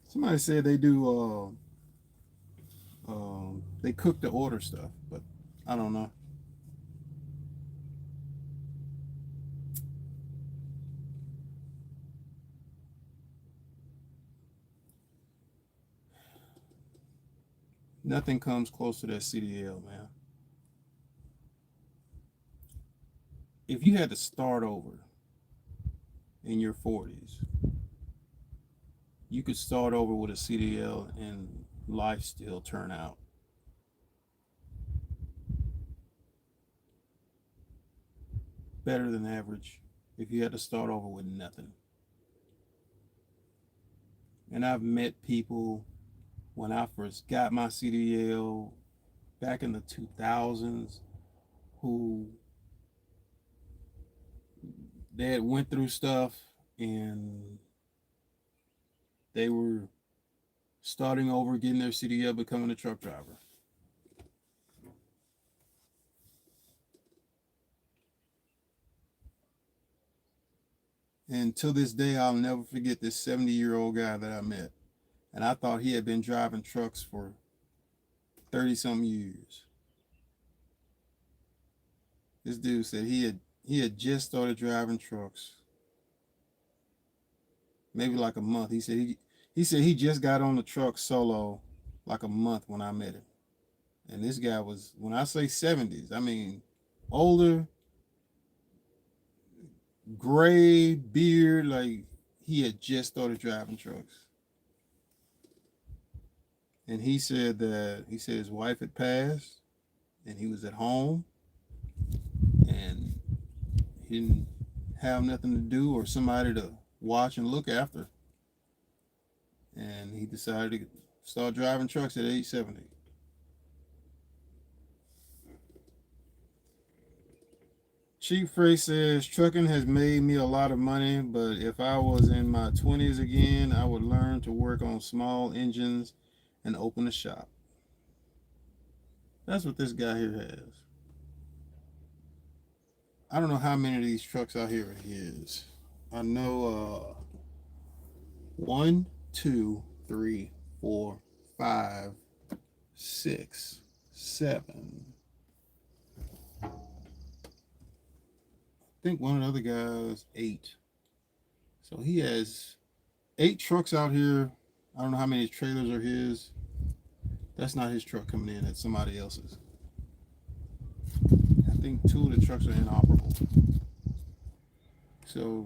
Somebody said they do. They cook the order stuff, but I don't know. Nothing comes close to that CDL, man. If you had to start over in your 40s, you could start over with a CDL and life still turn out. Better than average if you had to start over with nothing. And I've met people when I first got my CDL back in the 2000s who they had went through stuff and they were starting over, getting their CDL, becoming a truck driver. And to this day, I'll never forget this 70-year-old guy that I met. And I thought he had been driving trucks for 30 some years. This dude said he had just started driving trucks, maybe like a month. He said he just got on the truck solo like a month when I met him. And this guy was, when I say 70s, I mean older, gray beard, like he had just started driving trucks. And he said his wife had passed and he was at home and he didn't have nothing to do or somebody to watch and look after. And he decided to start driving trucks at age 70. Cheap Freight says, trucking has made me a lot of money, but if I was in my 20s again, I would learn to work on small engines and open a shop. That's what this guy here has. I don't know how many of these trucks out here are his. I know 1, 2, 3, 4, 5, 6, 7. I think one of the other guys 8. So he has 8 trucks out here. I don't know how many trailers are his. That's not his truck coming in. That's somebody else's. I think 2 of the trucks are inoperable. So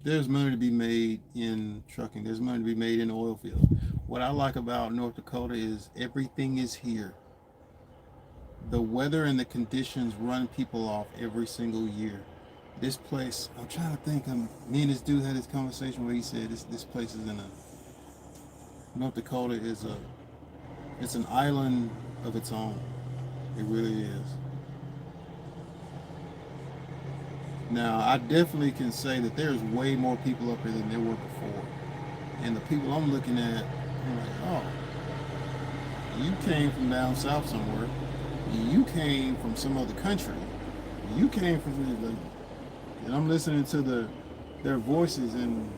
there's money to be made in trucking. There's money to be made in the oil field. What I like about North Dakota is everything is here. The weather and the conditions run people off every single year. This place, I'm trying to think. Me and this dude had this conversation where he said this place is in North Dakota it's an island of its own. It really is. Now, I definitely can say that there's way more people up here than there were before. And the people I'm looking at, I'm like, oh, you came from down south somewhere. You came from some other country. You came from, and I'm listening to their voices and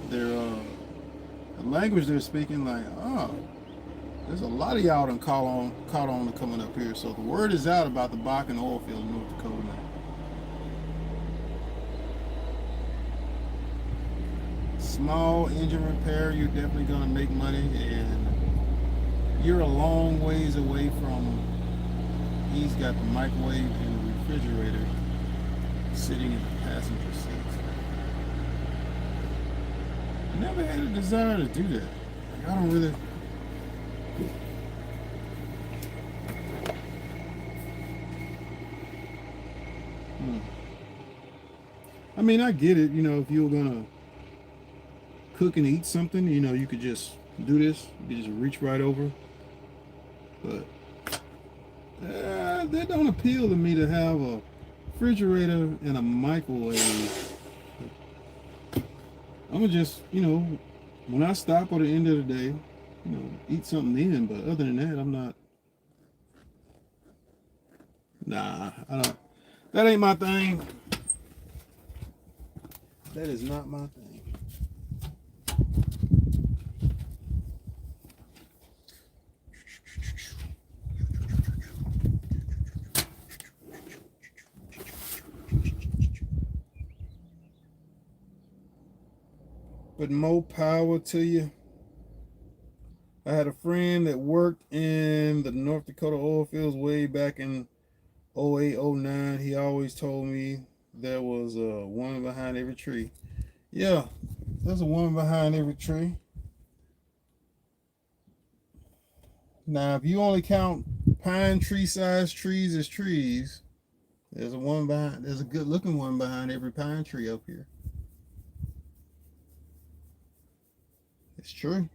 their the language they're speaking. Like, oh, there's a lot of y'all done caught on to coming up here. So the word is out about the Bakken oil field in North Dakota now. Small engine repair, you're definitely gonna make money, and you're a long ways away from. He's got the microwave and the refrigerator sitting in the passenger seat. I never had a desire to do that. Like, I don't really. I mean, I get it. If you were gonna cook and eat something, you could just do this. You could just reach right over. But that don't appeal to me to have a refrigerator and a microwave. I'm gonna just, when I stop at the end of the day, eat something then. But other than that, I'm not. Nah, I don't. That ain't my thing. That is not my thing. But more power to you. I had a friend that worked in the North Dakota oil fields way back in 08, 09. He always told me there was a woman behind every tree. Yeah, there's a woman behind every tree. Now, if you only count pine tree sized trees as trees, there's a good looking one behind every pine tree up here. It's true.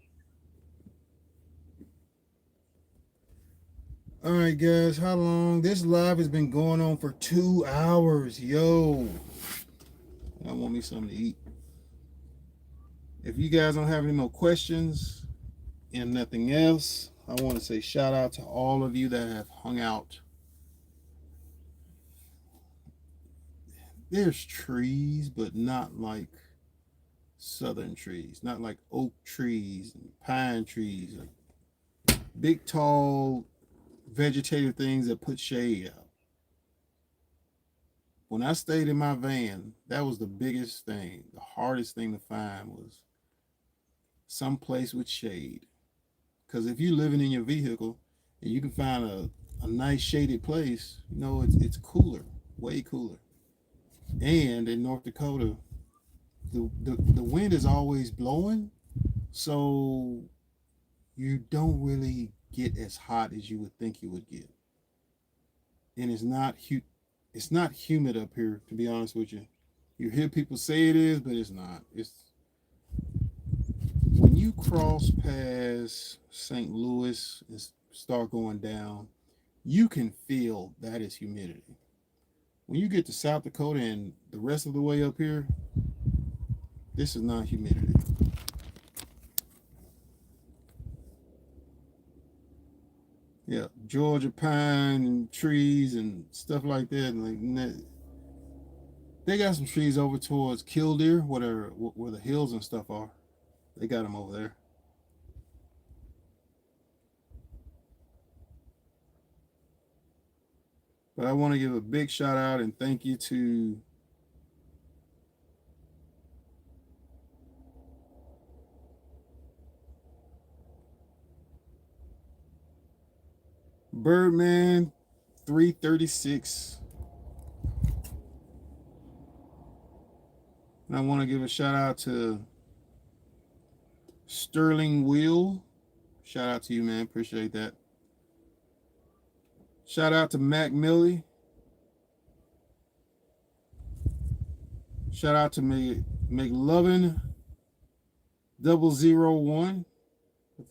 All right, guys, how long? This live has been going on for 2 hours. Yo, I want me something to eat. If you guys don't have any more questions and nothing else, I want to say shout out to all of you that have hung out. There's trees, but not like southern trees, not like oak trees and pine trees, like big, tall, vegetative things that put shade out. When I stayed in my van, that was the biggest thing. The hardest thing to find was some place with shade. Because if you're living in your vehicle and you can find a nice shaded place, it's cooler, way cooler. And in North Dakota, the wind is always blowing, so you don't really get as hot as you would think you would get. And it's not humid up here, to be honest with you. You hear people say it is, but it's not. It's when you cross past St. Louis and start going down, you can feel that is humidity. When you get to South Dakota and the rest of the way up here, this is not humidity. Yeah, Georgia pine and trees and stuff like that. Like they got some trees over towards Killdeer, where the hills and stuff are. They got them over there. But I want to give a big shout out and thank you to Birdman 336. And I want to give a shout out to Sterling Wheel. Shout out to you, man. Appreciate that. Shout out to Mac Millie. Shout out to McLovin 001.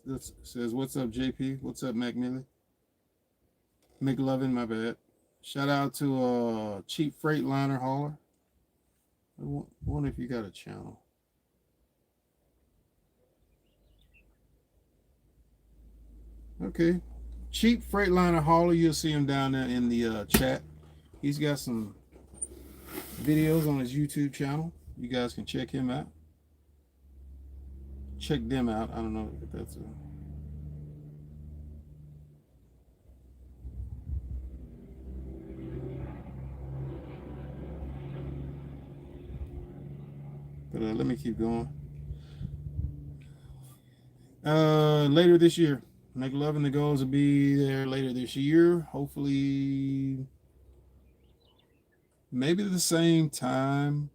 That says, what's up, JP? What's up, Mac Millie? McLovin, my bad. Shout out to Cheap Freightliner Hauler. I wonder if you got a channel. Okay. Cheap Freightliner Hauler. You'll see him down there in the chat. He's got some videos on his YouTube channel. You guys can check him out. Check them out. I don't know if that's a... But let me keep going. Later this year. McLovin, the goals will be there later this year. Hopefully, maybe the same time.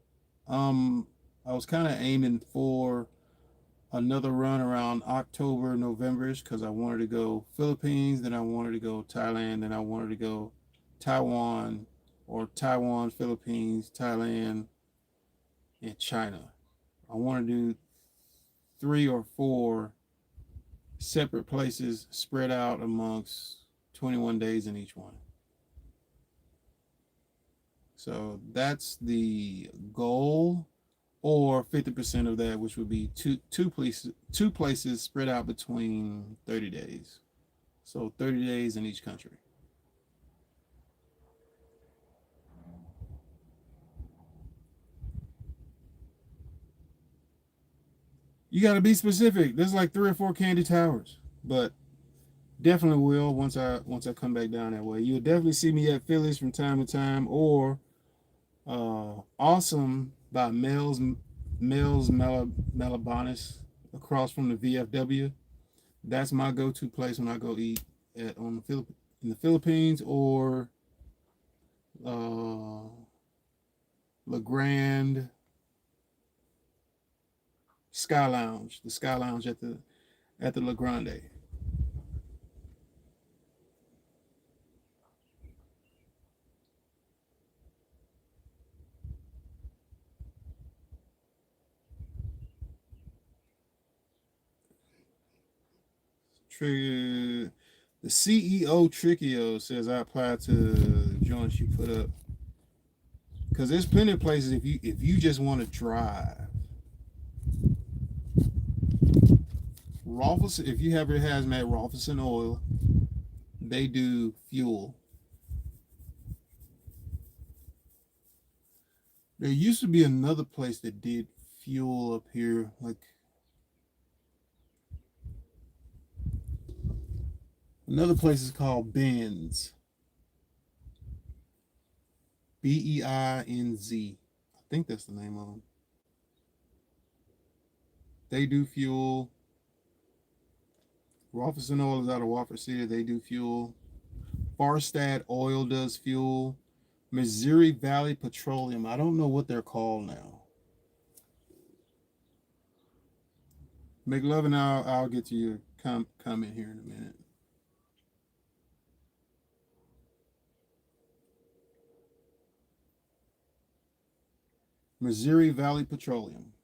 I was kind of aiming for another run around October, November-ish, because I wanted to go Philippines, then I wanted to go Thailand, then I wanted to go Taiwan, or Taiwan, Philippines, Thailand, and China. I want to do 3 or 4 separate places spread out amongst 21 days in each one. So that's the goal, or 50% of that, which would be two places spread out between 30 days. So 30 days in each country. You got to be specific. There's like 3 or 4 candy towers, but definitely will once I come back down that way. You'll definitely see me at Phillies from time to time, or Awesome by Mel's Malabonis across from the VFW. That's my go-to place when I go eat at on the in the Philippines, or uh, La Grande Sky Lounge, the Sky Lounge at the La Grande. Trigger. The CEO Trickio says I applied to the joints you put up, because there's plenty of places if you just want to drive. Rolfes, if you have your hazmat, Rolfes Oil, they do fuel. There used to be another place that did fuel up here, like another place is called Benz. Beinz. I think that's the name of them. They do fuel. Rolfes Oil is out of Wofford City. They do fuel. Farstad Oil does fuel. Missouri Valley Petroleum. I don't know what they're called now. McLovin, I'll get to your comment here in a minute. Missouri Valley Petroleum.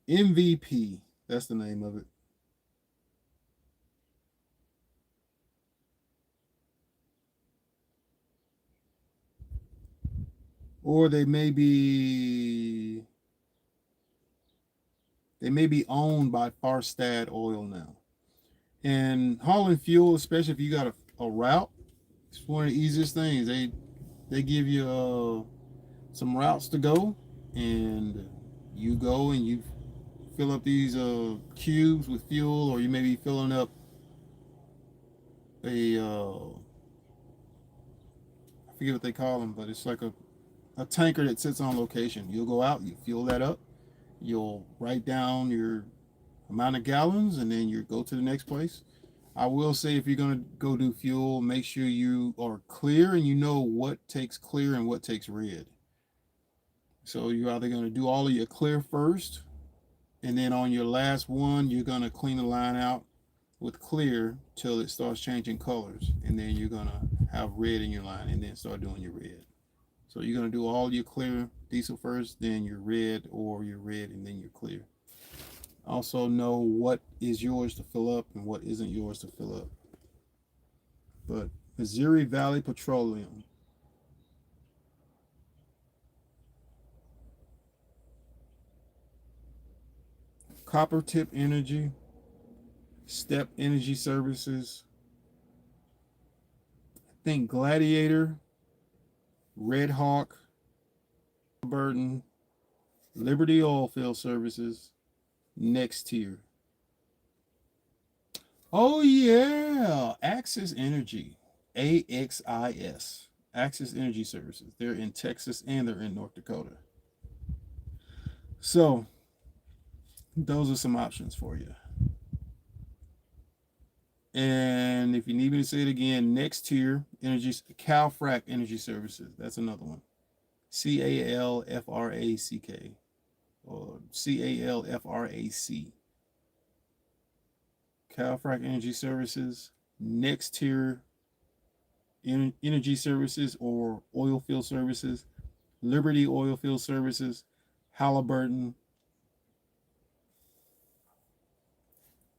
MVP. That's the name of it. Or they may be owned by Farstad Oil now. And hauling fuel, especially if you got a route, it's one of the easiest things. They give you some routes to go, and you go and you fill up these cubes with fuel, or you may be filling up a I forget what they call them, but it's like a tanker that sits on location. You'll go out, you fill that up, you'll write down your amount of gallons, and then you go to the next place. I will say, if you're going to go do fuel, make sure you are clear and you know what takes clear and what takes red. So you're either going to do all of your clear first, and then on your last one, you're going to clean the line out with clear till it starts changing colors. And then you're going to have red in your line and then start doing your red. So you're going to do all your clear diesel first, then your red, or your red and then your clear. Also know what is yours to fill up and what isn't yours to fill up. But Missouri Valley Petroleum. Copper Tip Energy. Step Energy Services. I think Gladiator. Red Hawk. Burton. Liberty Oilfield Services. Next tier. Oh yeah, Axis Energy, AXIS, Axis Energy Services. They're in Texas and they're in North Dakota. So those are some options for you. And if you need me to say it again, next tier energy, Calfrac Energy Services. That's another one. CALFRACK or CALFRAC. Calfrac Energy Services, next tier energy services or oil field services, Liberty Oilfield Services, Halliburton,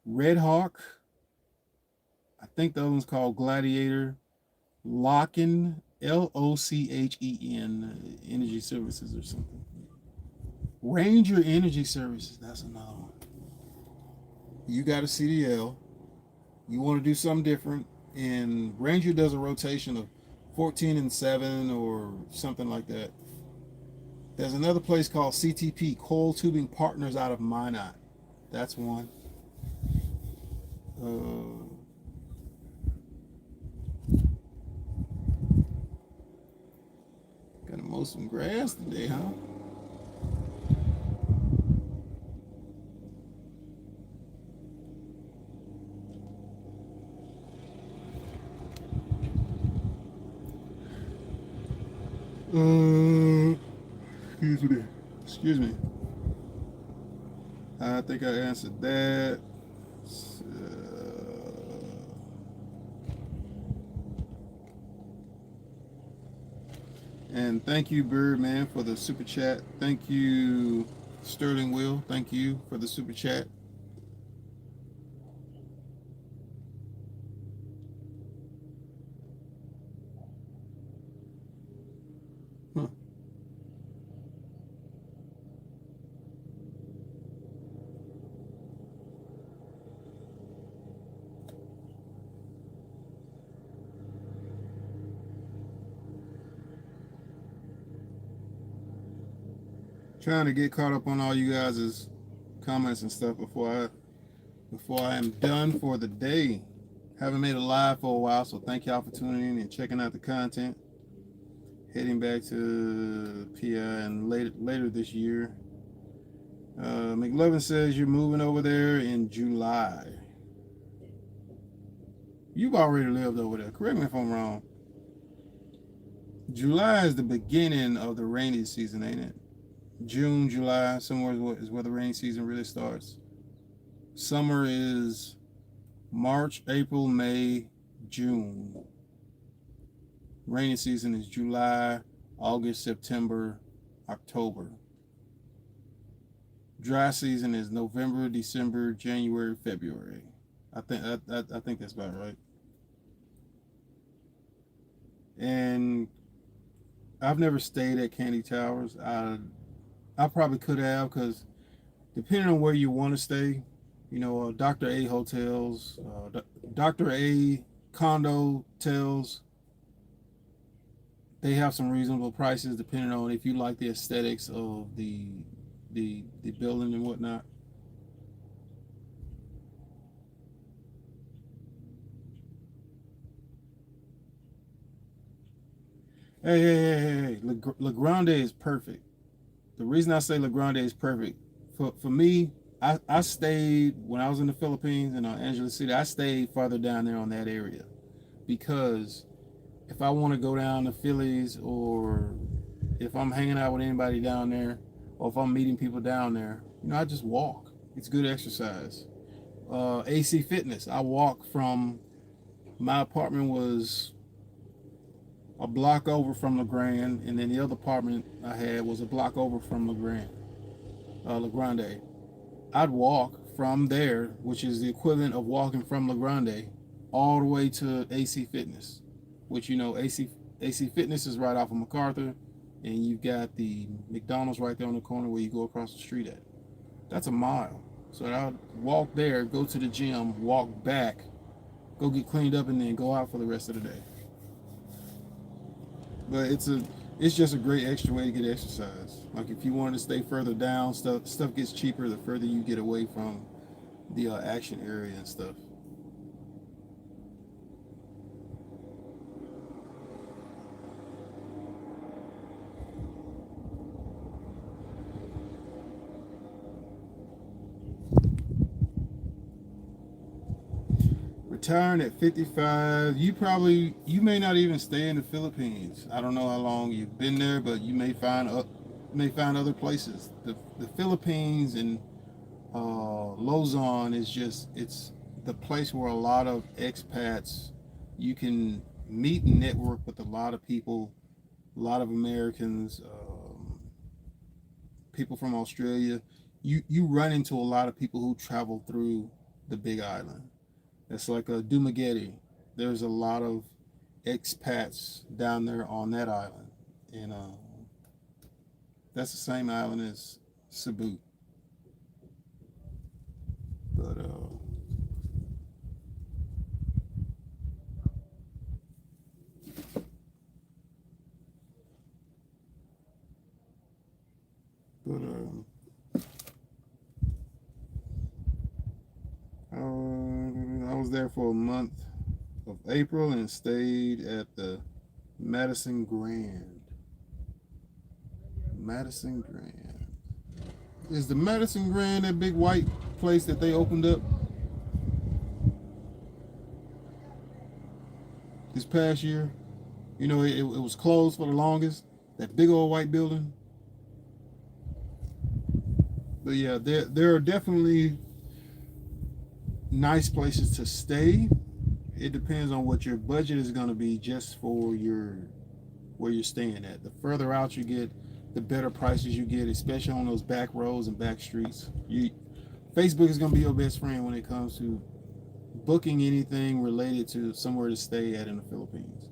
Red Hawk. I think the other one's called Gladiator. Lochen, Lochen, Energy Services or something. Ranger Energy Services, that's another one. You got a CDL, you want to do something different, and Ranger does a rotation of 14 and 7 or something like that. There's another place called CTP, Coil Tubing Partners out of Minot. That's one. Gotta mow some grass today, huh? Excuse me. Excuse me. I think I answered that. And thank you, Birdman, for the super chat. Thank you, Sterling Will. Thank you for the super chat. Huh. Trying to get caught up on all you guys' comments and stuff before I am done for the day. Haven't made a live for a while, so thank y'all for tuning in and checking out the content. Heading back to PI and later this year. McLovin says you're moving over there in July. You've already lived over there. Correct me if I'm wrong. July is the beginning of the rainy season, ain't it? June, July, somewhere is where the rainy season really starts. Summer is March, April, May, June. Rainy season is July, August, September, October. Dry season is November, December, January, February. I think that's about right. And I've never stayed at Candy Towers. I probably could have, because depending on where you want to stay, you know, Dr. A hotels, Dr. A condo hotels, they have some reasonable prices depending on if you like the aesthetics of the building and whatnot. Hey. La Grande is perfect. The reason I say La Grande is perfect, for me, I stayed, when I was in the Philippines in Angeles City, I stayed farther down there on that area. Because if I want to go down to Phillies, or if I'm hanging out with anybody down there, or if I'm meeting people down there, you know, I just walk. It's good exercise. AC Fitness, I walk from, my apartment was a block over from La Grande, and then the other apartment I had was a block over from La Grande. I'd walk from there, which is the equivalent of walking from La Grande, all the way to AC Fitness, which, you know, AC Fitness is right off of MacArthur, and you've got the McDonald's right there on the corner where you go across the street at. That's a mile. So I'd walk there, go to the gym, walk back, go get cleaned up, and then go out for the rest of the day. But it's just a great extra way to get exercise. Like if you wanted to stay further down, stuff gets cheaper the further you get away from the action area and stuff. Retiring at 55, you may not even stay in the Philippines. I don't know how long you've been there, but you may find other places. The Philippines and Luzon is it's the place where a lot of expats, you can meet and network with a lot of people, a lot of Americans. people from Australia, you run into a lot of people who travel through the Big Island. It's like a Dumaguete. There's a lot of expats down there on that island, and that's the same island as Cebu. But but I was there for a month of April and stayed at the Madison Grand. Madison Grand. Is the Madison Grand that big white place that they opened up this past year? You know, it was closed for the longest. That big old white building. But yeah, there are definitely nice places to stay. It depends on what your budget is going to be just for where you're staying at. The further out you get, the better prices you get, especially on those back roads and back streets. Facebook is going to be your best friend when it comes to booking anything related to somewhere to stay at in the Philippines.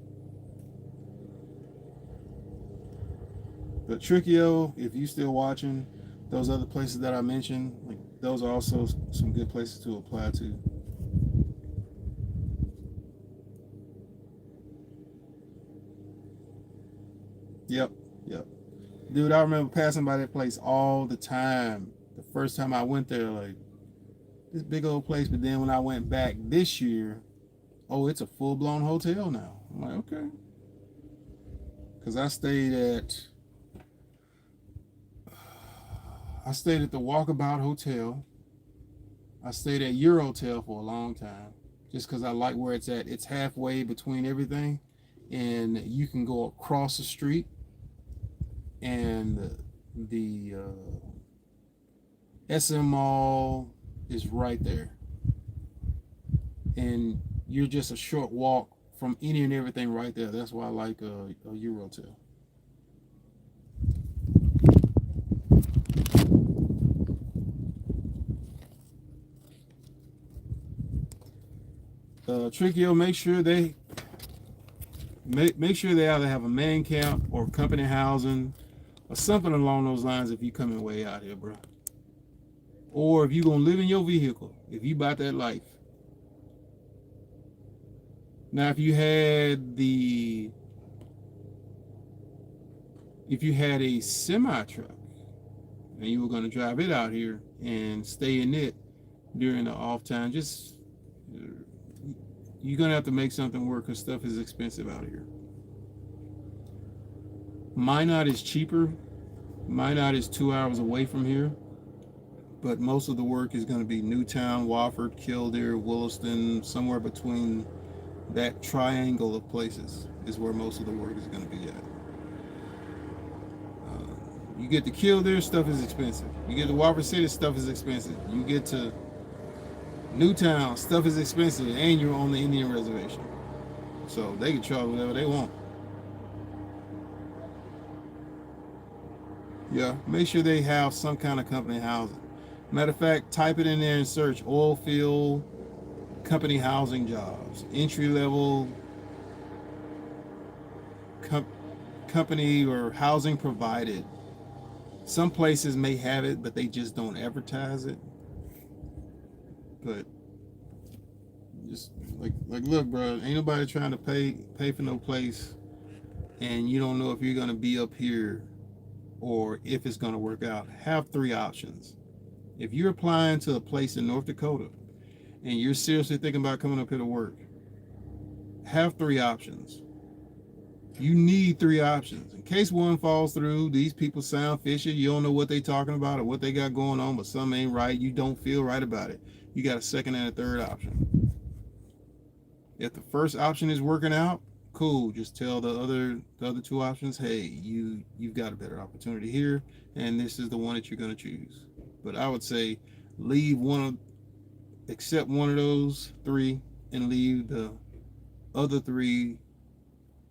But Tricchio, if you still watching, those other places that I mentioned, like those are also some good places to apply to. Yep. Dude, I remember passing by that place all the time. The first time I went there, like, this big old place. But then when I went back this year, oh, it's a full-blown hotel now. I'm like, okay. Because I stayed at the Walkabout Hotel. I stayed at your hotel for a long time, just because I like where it's at. It's halfway between everything, and you can go across the street, and the SM Mall is right there, and you're just a short walk from any and everything right there. That's why I like a Eurotel. Tricchio, make sure they either have a man camp or company housing or something along those lines if you coming way out here, bro. Or if you gonna live in your vehicle, if you bought that life. Now, if you had a semi truck and you were gonna drive it out here and stay in it during the off time, just you're gonna have to make something work because stuff is expensive out here. Minot is cheaper. Minot is 2 hours away from here, but most of the work is going to be Newtown, Wofford, Kildare, Williston, somewhere between that triangle of places is where most of the work is going to be at. You get to Kildare, stuff is expensive. You get to Wofford City, stuff is expensive. You get to Newtown, stuff is expensive, and you're on the Indian reservation. So they can charge whatever they want. Yeah, make sure they have some kind of company housing. Matter of fact, type it in there and search Oilfield company housing jobs. Entry level company or housing provided. Some places may have it, but they just don't advertise it. But just like look, bro, ain't nobody trying to pay for no place, and you don't know if you're gonna be up here or if it's gonna work out. Have 3 options. If you're applying to a place in North Dakota and you're seriously thinking about coming up here to work, have 3 options. You need 3 options. In case one falls through, these people sound fishy, you don't know what they talking about or what they got going on, but something ain't right, you don't feel right about it. You got a second and a third option. If the first option is working out, cool. Just tell the other 2 options, hey, you've got a better opportunity here, and this is the one that you're going to choose. But I would say accept one of those 3 and leave the other 3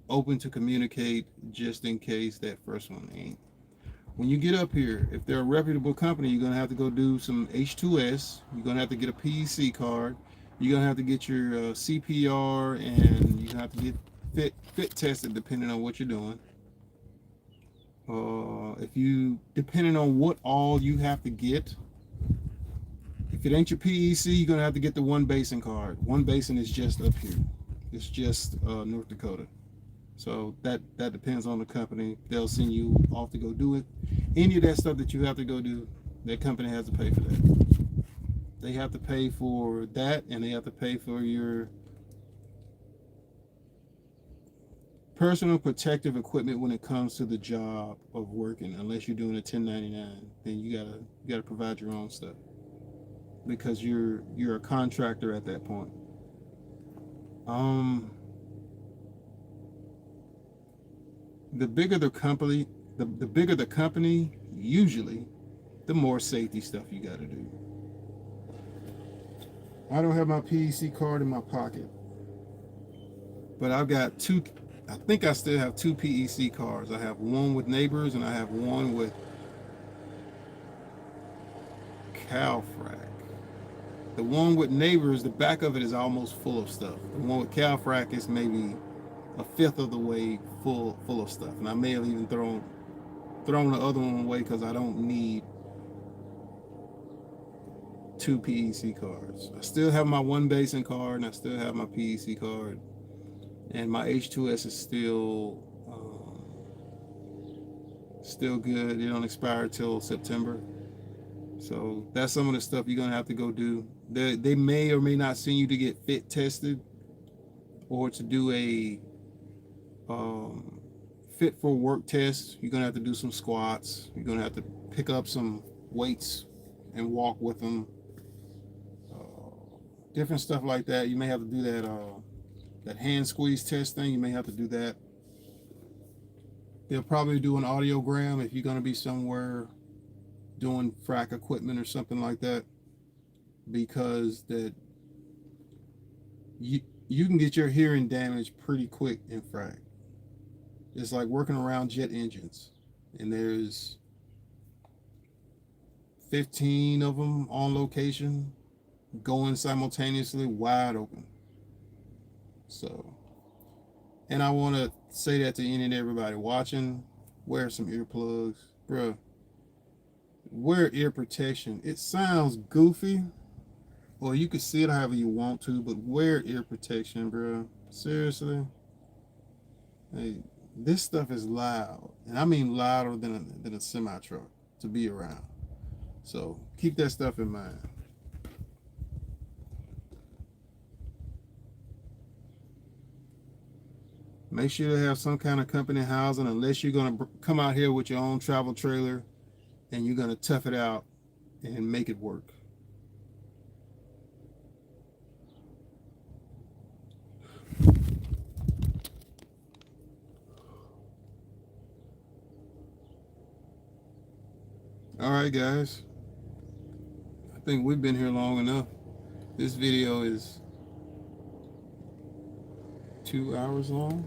open to communicate just in case that first one ain't when you get up here, if they're a reputable company, you're gonna have to go do some H2S. You're gonna have to get a PEC card. You're gonna have to get your CPR, and you're gonna have to get fit tested depending on what you're doing. If you depending on what all you have to get. If it ain't your PEC, you're gonna have to get the one basin card. One basin is just up here. It's just North Dakota. So that depends on the company. They'll send you off to go do it. Any of that stuff that you have to go do, that company has to pay for that. They have to pay for that, and they have to pay for your personal protective equipment when it comes to the job of working. Unless you're doing a 1099, then you gotta provide your own stuff because you're a contractor at that point. The bigger the company, the bigger the company, usually, the more safety stuff you got to do. I don't have my PEC card in my pocket, but I've got two. I think I still have two PEC cards. I have one with Neighbors, and I have one with CalFrac. The one with Neighbors, the back of it is almost full of stuff. The one with CalFrac is maybe a fifth of the way full of stuff, and I may have even thrown the other one away because I don't need two PEC cards. I still have my one basin card, and I still have my PEC card, and my H2S is still good. It don't expire till September. So that's some of the stuff you're gonna have to go do. They may or may not send you to get fit tested or to do a fit for work test. You're gonna have to do some squats. You're gonna have to pick up some weights and walk with them. Different stuff like that. You may have to do that hand squeeze test thing. You may have to do that. They'll probably do an audiogram if you're gonna be somewhere doing frac equipment or something like that, because that you can get your hearing damaged pretty quick in frac. It's like working around jet engines, and there's 15 of them on location going simultaneously wide open. So, and I want to say that to any and everybody watching, wear some earplugs, bruh. Wear ear protection. It sounds goofy, or you can see it however you want to, but wear ear protection, bro. Seriously. Hey, this stuff is loud, and I mean louder than a semi truck to be around. So keep that stuff in mind. Make sure to have some kind of company housing, unless you're gonna come out here with your own travel trailer and you're gonna tough it out and make it work. All right, guys. I think we've been here long enough. This video is 2 hours long.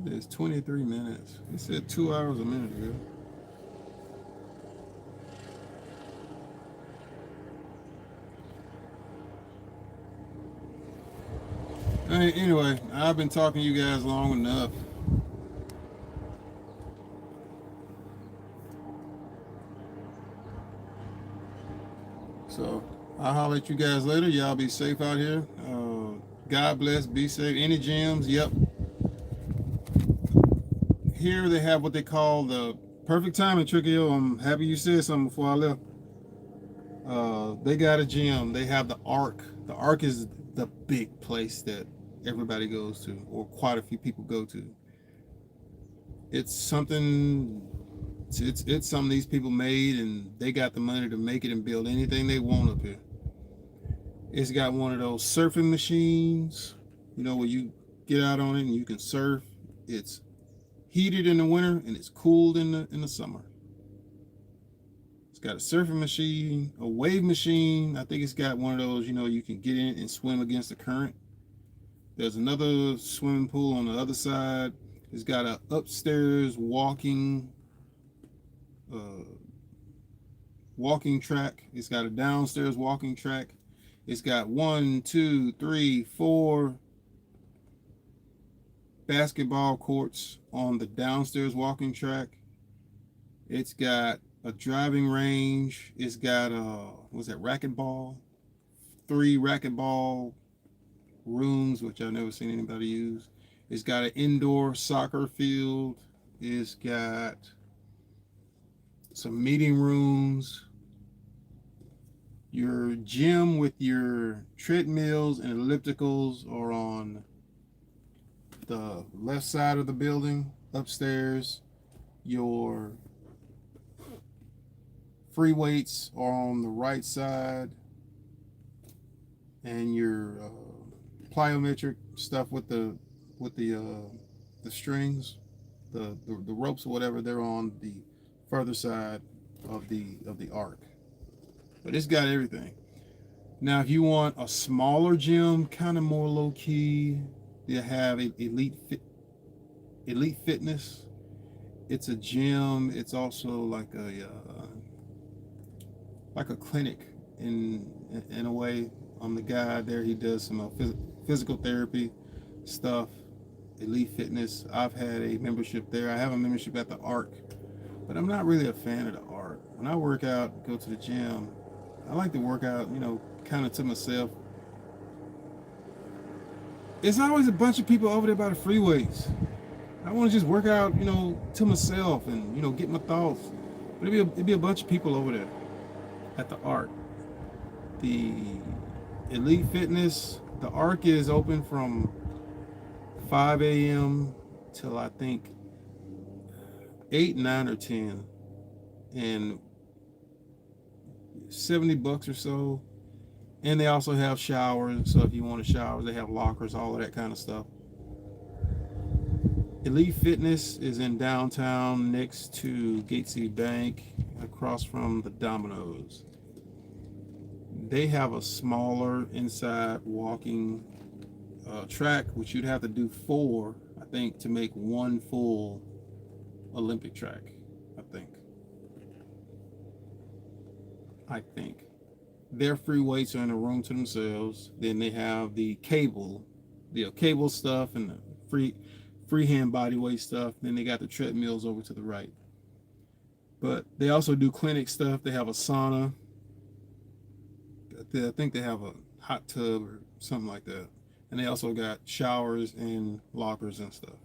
It's 23 minutes. It said 2 hours a minute ago. Anyway, I've been talking to you guys long enough. So I'll holler at you guys later. Y'all be safe out here. God bless. Be safe. Any gyms? Yep. Here they have what they call the perfect timing, Trickio. I'm happy you said something before I left. They got a gym. They have the Arc. The Arc is the big place that everybody goes to, or quite a few people go to. It's something. It's something these people made, and they got the money to make it and build anything they want up here. It's got one of those surfing machines, where you get out on it and you can surf. It's heated in the winter and it's cooled in the summer. It's got a surfing machine, a wave machine. I think it's got one of those, you can get in and swim against the current. There's another swimming pool on the other side. It's got a upstairs uh, walking track. It's got a downstairs walking track. It's got 1, 2, 3, 4 basketball courts on the downstairs walking track. It's got a driving range. It's got what's that, racquetball? 3 racquetball rooms, which I've never seen anybody use. It's got an indoor soccer field. It's got some meeting rooms. Your gym with your treadmills and ellipticals are on the left side of the building upstairs. Your free weights are on the right side, and your plyometric stuff with the strings, the ropes or whatever, they're on the further side of the arc. But it's got everything. Now, if you want a smaller gym, kind of more low key, they have Elite Fitness. It's a gym. It's also like a clinic in a way. I'm the guy there. He does some physical therapy stuff. Elite Fitness. I've had a membership there. I have a membership at the Arc, but I'm not really a fan of the Arc. When I work out, go to the gym, I like to work out, kind of to myself. It's always a bunch of people over there by the freeways. I want to just work out, to myself and, get my thoughts. But it'd be a bunch of people over there at the Arc. The Elite Fitness, the Arc is open from 5 a.m. till I think 8, 9, or 10. And $70 or so. And they also have showers. So if you want a shower, they have lockers, all of that kind of stuff. Elite Fitness is in downtown next to Gatesy Bank, across from the Domino's. They have a smaller inside walking track, which you'd have to do 4, I think, to make one full Olympic track, I think. Their free weights are in a room to themselves. Then they have the cable stuff and the freehand body weight stuff. Then they got the treadmills over to the right. But they also do clinic stuff. They have a sauna. I think they have a hot tub or something like that. And they also got showers and lockers and stuff.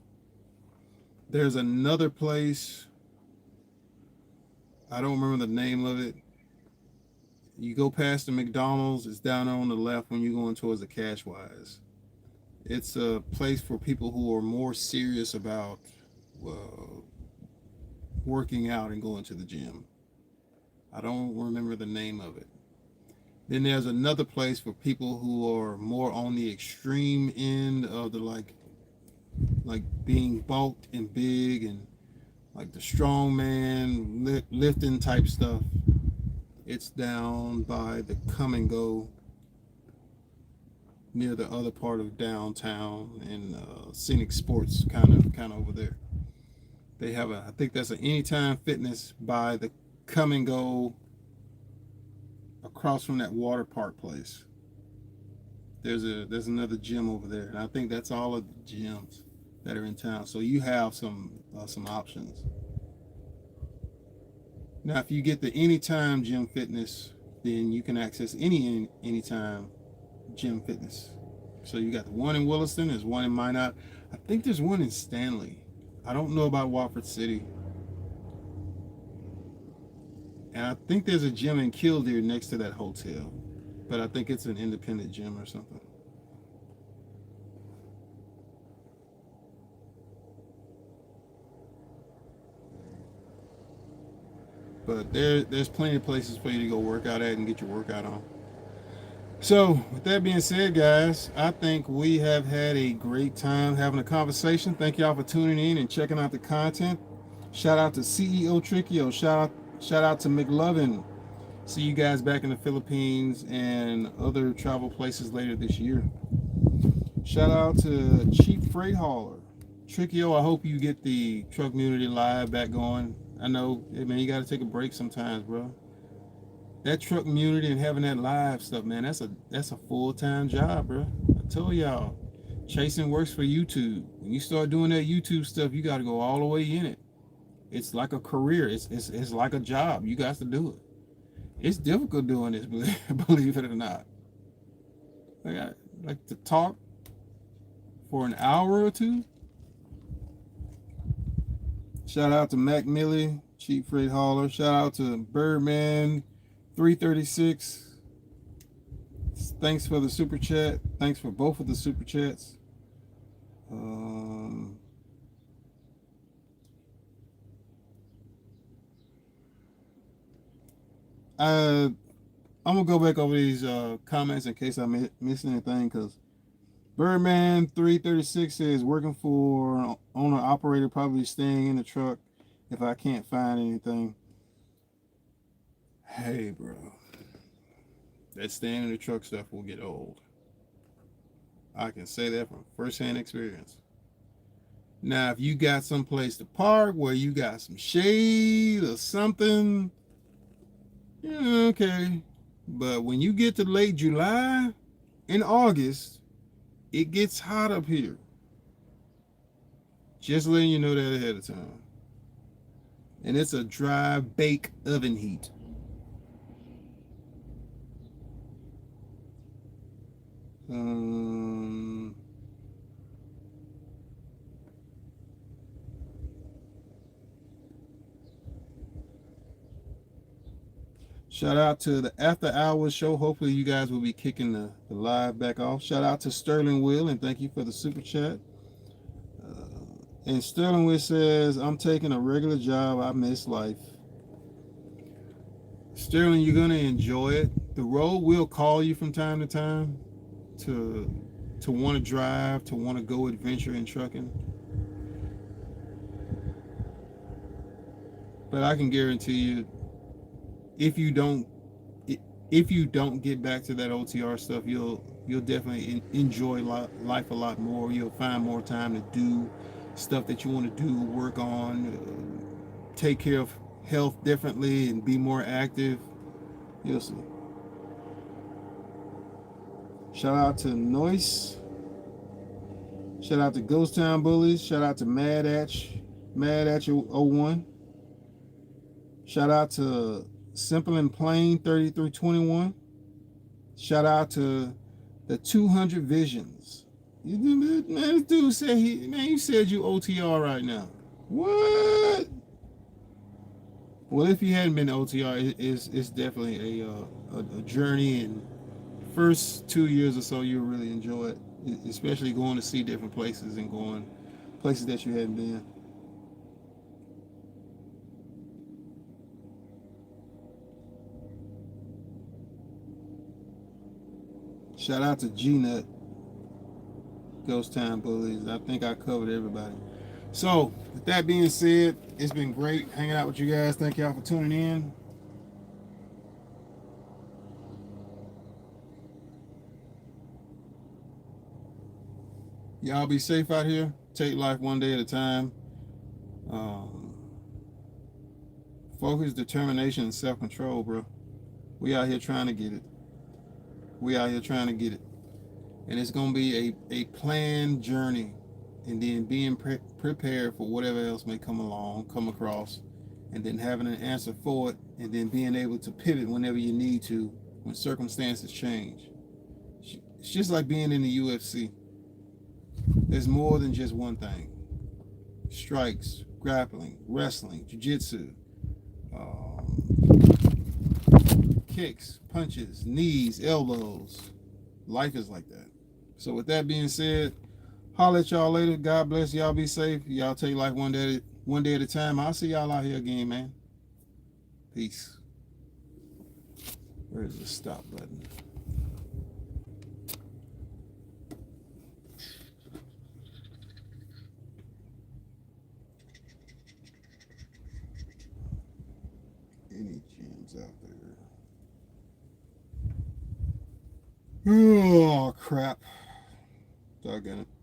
There's another place, I don't remember the name of it. You go past the McDonald's, it's down on the left when you're going towards the Cashwise. It's a place for people who are more serious about working out and going to the gym. I don't remember the name of it. Then there's another place for people who are more on the extreme end of the like being bulked and big and like the strongman lifting type stuff. It's down by the Come and Go, near the other part of downtown, and Scenic Sports, kind of over there. They have I think that's an Anytime Fitness by the Come and Go, across from that water park place. There's another gym over there, and I think that's all of the gyms that are in town. So you have some options. Now, if you get the Anytime Gym Fitness, then you can access Anytime Gym Fitness. So you got the one in Williston, there's one in Minot. I think there's one in Stanley. I don't know about Wofford City. And I think there's a gym in Killdeer next to that hotel. But I think it's an independent gym or something. But there's plenty of places for you to go work out at and get your workout on. So, with that being said, guys, I think we have had a great time having a conversation. Thank y'all for tuning in and checking out the content. Shout out to CEO Trickio. Shout out to McLovin. See you guys back in the Philippines and other travel places later this year. Shout out to Cheap Freight Hauler. Trickio, I hope you get the Truck Community Live back going. I know, hey man, you got to take a break sometimes, bro. That truck community and having that live stuff, man, that's a full-time job, bro. I told y'all, chasing works for YouTube. When you start doing that YouTube stuff, you got to go all the way in it. It's like a career. It's like a job. You got to do it. It's difficult doing this, believe it or not. I like to talk for an hour or two. Shout out to Mac Millie, Cheap Freight Hauler. Shout out to Birdman 336. Thanks for the super chat. Thanks for both of the super chats. I'm gonna go back over these comments in case I missed anything, because Birdman 336 says working for owner operator, probably staying in the truck if I can't find anything. Hey, bro, that staying in the truck stuff will get old. I can say that from firsthand experience. Now, if you got some place to park where you got some shade or something, yeah, okay. But when you get to late July and August, it gets hot up here. Just letting you know that ahead of time. And it's a dry bake oven heat. Shout out to the After Hours show. Hopefully you guys will be kicking the live back off. Shout out to Sterling Will, and thank you for the super chat. And Sterling Will says, I'm taking a regular job. I miss life. Sterling, you're going to enjoy it. The road will call you from time to time to want to drive, to want to go adventure in trucking. But I can guarantee you, if you don't get back to that OTR stuff, you'll definitely enjoy life a lot more. You'll find more time to do stuff that you want to do, work on, take care of health differently, and be more active. You'll see. Shout out to Noise. Shout out to Ghost Town Bullies. Shout out to Mad Atch 01. Shout out to Simple and Plain 3321. Shout out to the 200 Visions. Man, this dude said you said you OTR right now. What? Well, if you hadn't been to OTR, it's definitely a journey, and first 2 years or so you'll really enjoy it, especially going to see different places and going places that you hadn't been. Shout out to G-Nut, Ghost Town Bullies. I think I covered everybody. So, with that being said, it's been great hanging out with you guys. Thank y'all for tuning in. Y'all be safe out here. Take life one day at a time. Focus, determination, and self-control, bro. We out here trying to get it. And it's going to be a planned journey, and then being prepared for whatever else may come across, and then having an answer for it, and then being able to pivot whenever you need to when circumstances change. It's just like being in the UFC. There's more than just one thing. Strikes, grappling, wrestling, jiu-jitsu, kicks, punches, knees, elbows. Life is like that. So with that being said, holler at y'all later. God bless y'all. Be safe. Y'all take life one day at a time. I'll see y'all out here again, man. Peace. Where's the stop button? Any gems out there? Oh, crap. Doggone it.